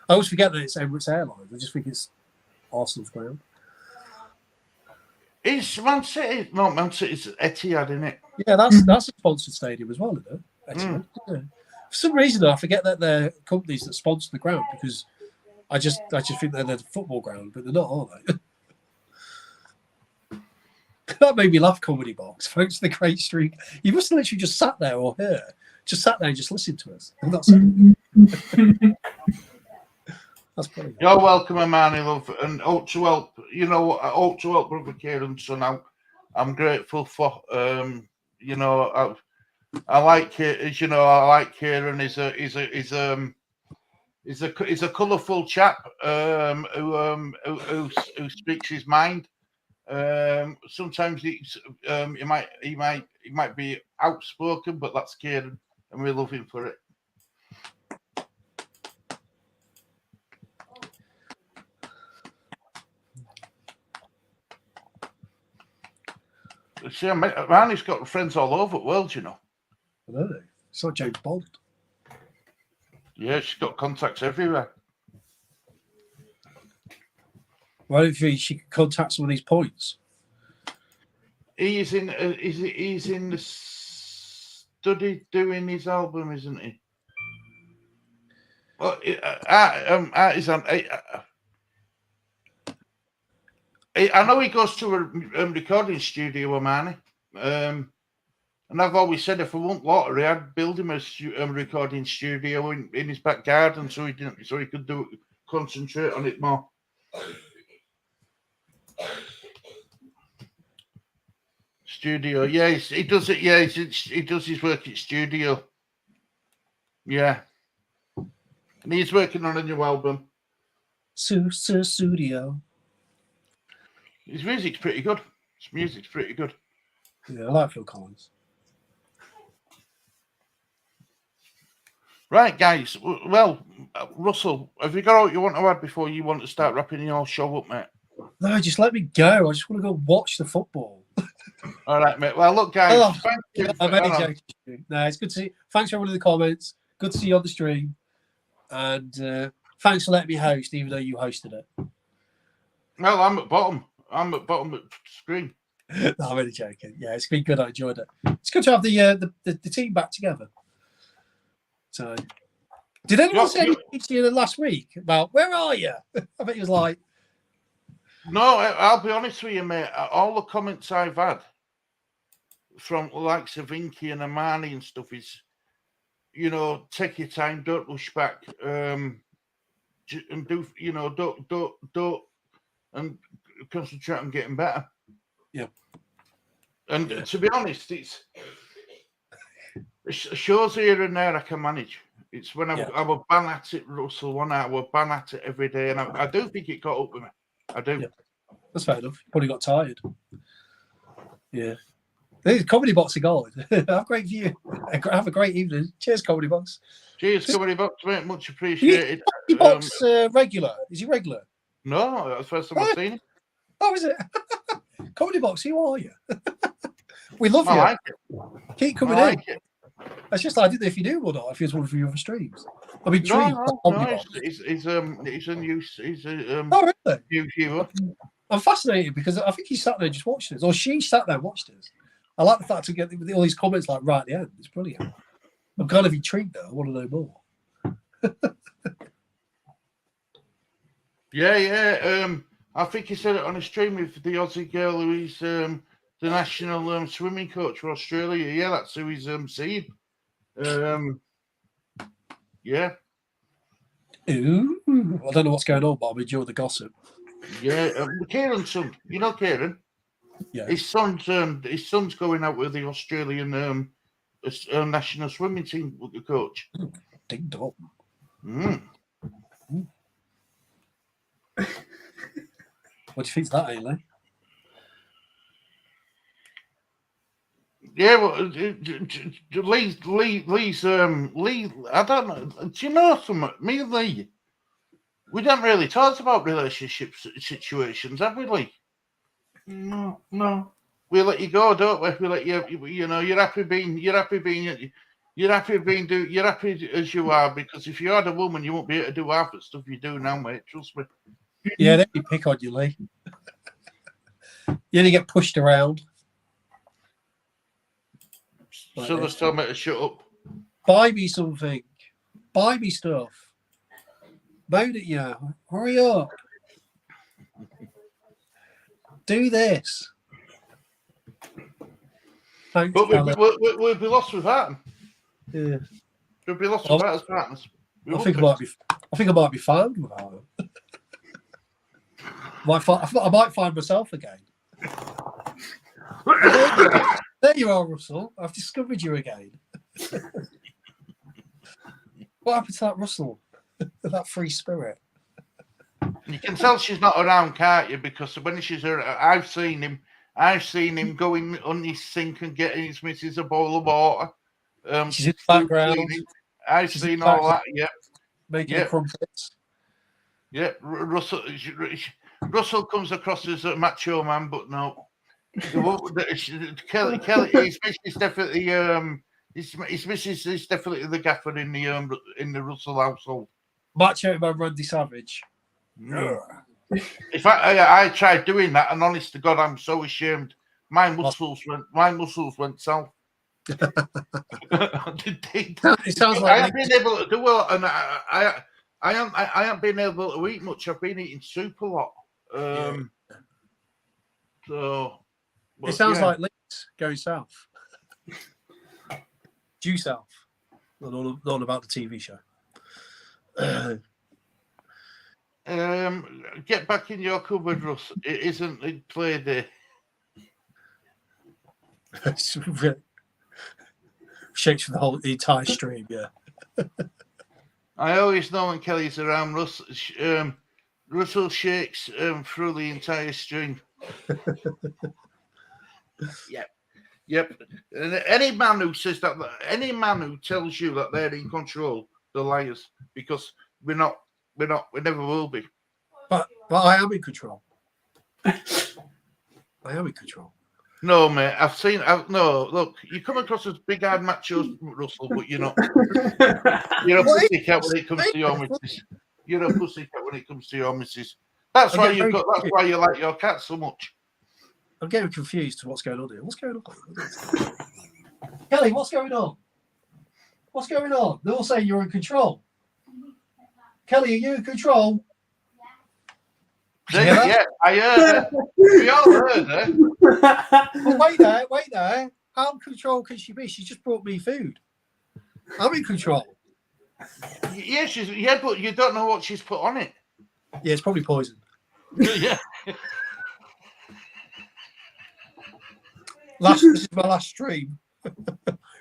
I always forget that it's Emirates Airlines. I just think it's Arsenal's ground. Is Man City? No, Man City's Etihad, isn't it? Yeah, that's a sponsored stadium as well, isn't it? Yeah. For some reason, though, I forget that they're companies that sponsor the ground because I just think they're the football ground, but they're not, are they? That made me laugh, Comedy Box. Thanks for the great streak. You must have literally just sat there or here, just sat there and just listened to us. That's brilliant. You're welcome, Amani, love, and hope to help. You know, I hope to help Brother Kieran. So now, I'm grateful for. You know, I like it. As you know, I like Kieran. He's a colourful chap who speaks his mind. Sometimes he might be outspoken, but that's Kieran, and we love him for it. See, Marnie's got friends all over the world, you know. Really? It's like James Bond. Yeah, she's got contacts everywhere. Why don't you think she could contact some of these points? He's in the study doing his album, isn't he? Well, I know he goes to a recording studio, Amani. And I've always said if I want lottery, I'd build him a recording studio in his back garden so he could concentrate on it more. Studio, yeah, he does it. Yeah, he does his work at studio. Yeah, and he's working on a new album. Studio. His music's pretty good. Yeah, I like Phil Collins. Right, guys. Well, Russell, have you got all you want to add before you want to start wrapping your show up, mate? No, just let me go. I just want to go watch the football. All right, mate. Well, look, guys. Thank you. I'm only joking. No, it's good to see. Thanks for everyone in the comments. Good to see you on the stream. And thanks for letting me host, even though you hosted it. Well, I'm at bottom of the screen. No, I'm only joking. Yeah, it's been good. I enjoyed it. It's good to have the team back together. So, did anyone say anything to you last week about where are you? I bet he was like, no, I'll be honest with you, mate. All the comments I've had from the likes of Inky and Amani and stuff is, take your time, don't rush back, and do, don't, and concentrate on getting better. Yeah. And to be honest, it's shows here and there I can manage. It's when I was bang at it, Russell, one night I was bang at it every day, and I do think it got up with me. I do. Yeah. That's fair enough. Probably got tired. Yeah. The Comedy Box are gone. Have a great view. Have a great evening. Cheers, Comedy Box. Cheers, Comedy Box, mate. Much appreciated. Comedy Box regular. Is he regular? No, that's the first time I've seen him. Oh, is it? Comedy Box, who are you? We love you. I like it. Keep coming in. It's just I didn't know if you knew or not. If he was one of your other streams. I mean, he's a new viewer. I'm fascinated because I think he sat there and just watched us, or she sat there and watched us. I like the fact to get all these comments like right at the end. It's brilliant. I'm kind of intrigued though. I want to know more. Yeah. I think he said it on a stream with the Aussie girl who is the national swimming coach for Australia. Yeah, that's who he's seeing. Yeah. Ooh, I don't know what's going on, but I'm enjoying the gossip. Yeah, Kieran's son. You know Kieran? Yeah. His son's going out with the Australian national swimming team coach. Ding dong. What do you think's that, Ailey? Yeah, well, Lee's Lee. I don't know. Do you know something? Me and Lee, we don't really talk about relationship situations, have we, Lee? No. We let you go, don't we? We let you. You're happy as you are, because if you had a woman, you won't be able to do half the stuff you do now, mate. Trust me. Yeah, they pick on you, Lee. You only get pushed around. So they tell me to shut up. Buy me something. Buy me stuff. Moan at you. Hurry up. Do this. Thanks, but we'll be lost with that. Yeah. We'll be lost with that as partners. I think I might be found without it. I might find myself again. There you are, Russell. I've discovered you again. What happened to that Russell? That free spirit. You can tell she's not around, can't you? Because when she's around, I've seen him going on his sink and getting his missus a bowl of water. She's in the background. I've seen all that. Yeah, making crumpets. Yeah, Russell comes across as a macho man, but no. Kelly, his missus is definitely his missus is definitely the gaffer in the Russell household. Macho man Randy Savage. Yeah. If I tried doing that, and honest to God, I'm so ashamed. My muscles went south. It sounds like I haven't been able to do well, and I haven't been able to eat much. I've been eating soup a lot. So it sounds like Leeds going south. Do yourself. Not about the TV show. Get back in your cupboard, Russ. It isn't a play day. Shakes for the entire stream, yeah. I always know when Kelly's around. Russell shakes through the entire stream. Yep. And any man who says that, any man who tells you that they're in control, they're liars, because we never will be. But I am in control. I am in control. No, mate. No, look, you come across as big-eyed macho, Russell, but you're not. You're a pussycat when it comes to your missus. You're a pussycat when it comes to your missus. That's why you like your cat so much. I'm getting confused to what's going on here. What's going on? Kelly, what's going on? What's going on? They're all saying you're in control. Kelly, are you in control? Yeah, I heard her. We all heard her. Well, wait there. How in control can she be? She's just brought me food. I'm in control. Yeah, but you don't know what she's put on it. Yeah, it's probably poison. Yeah. This is my last stream.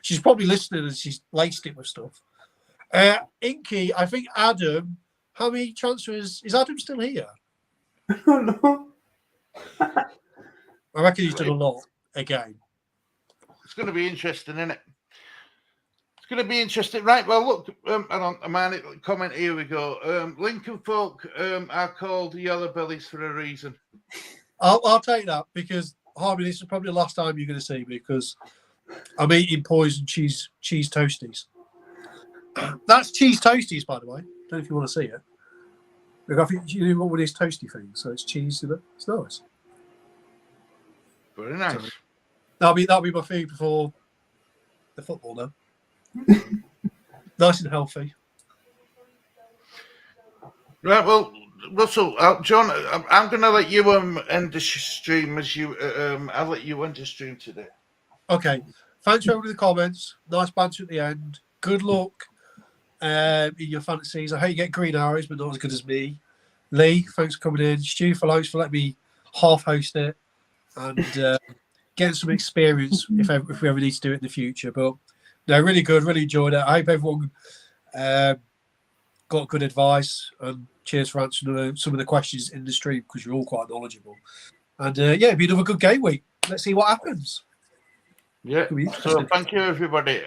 She's probably listening and she's laced it with stuff. Inky, I think Adam. How many transfers is Adam still here? I don't know. I reckon he's done a lot again. It's going to be interesting, isn't it? It's going to be interesting. Right, well, look, a man comment, here we go. Lincoln folk are called yellow bellies for a reason. I'll take that because, Harvey, this is probably the last time you're going to see me because I'm eating poison cheese toasties. That's cheese toasties, by the way. Don't know if you want to see it. Look, I think you know what these toasty things, so it's cheese in it. It's nice. Very nice. So, that'll be my food before the football now. Nice and healthy. Right, well, Russell, John, I'm going to let you end the stream as you. I'll let you end the stream today. Okay. Thanks for everybody in the comments. Nice banter at the end. Good luck in your fantasies. I hope you get green arrows, but not as good as me. Lee, thanks for coming in. Stu, for letting me half host it and getting some experience if we ever need to do it in the future. But no, really good, really enjoyed it. I hope everyone got good advice and cheers for answering some of the questions in the stream because you're all quite knowledgeable. And it'll be another good game week. Let's see what happens. Yeah. So thank you, everybody.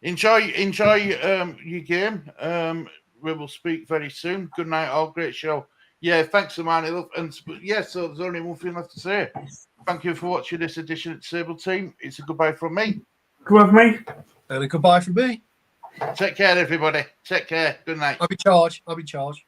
Enjoy your game. We will speak very soon. Good night, all. Great show. Yeah, thanks, Amani. And yeah, so there's only one thing left to say. Thank you for watching this edition of Sable Team. It's a goodbye from me. Goodbye from me. And a goodbye from me. Take care, everybody. Take care. Good night. I'm in charge.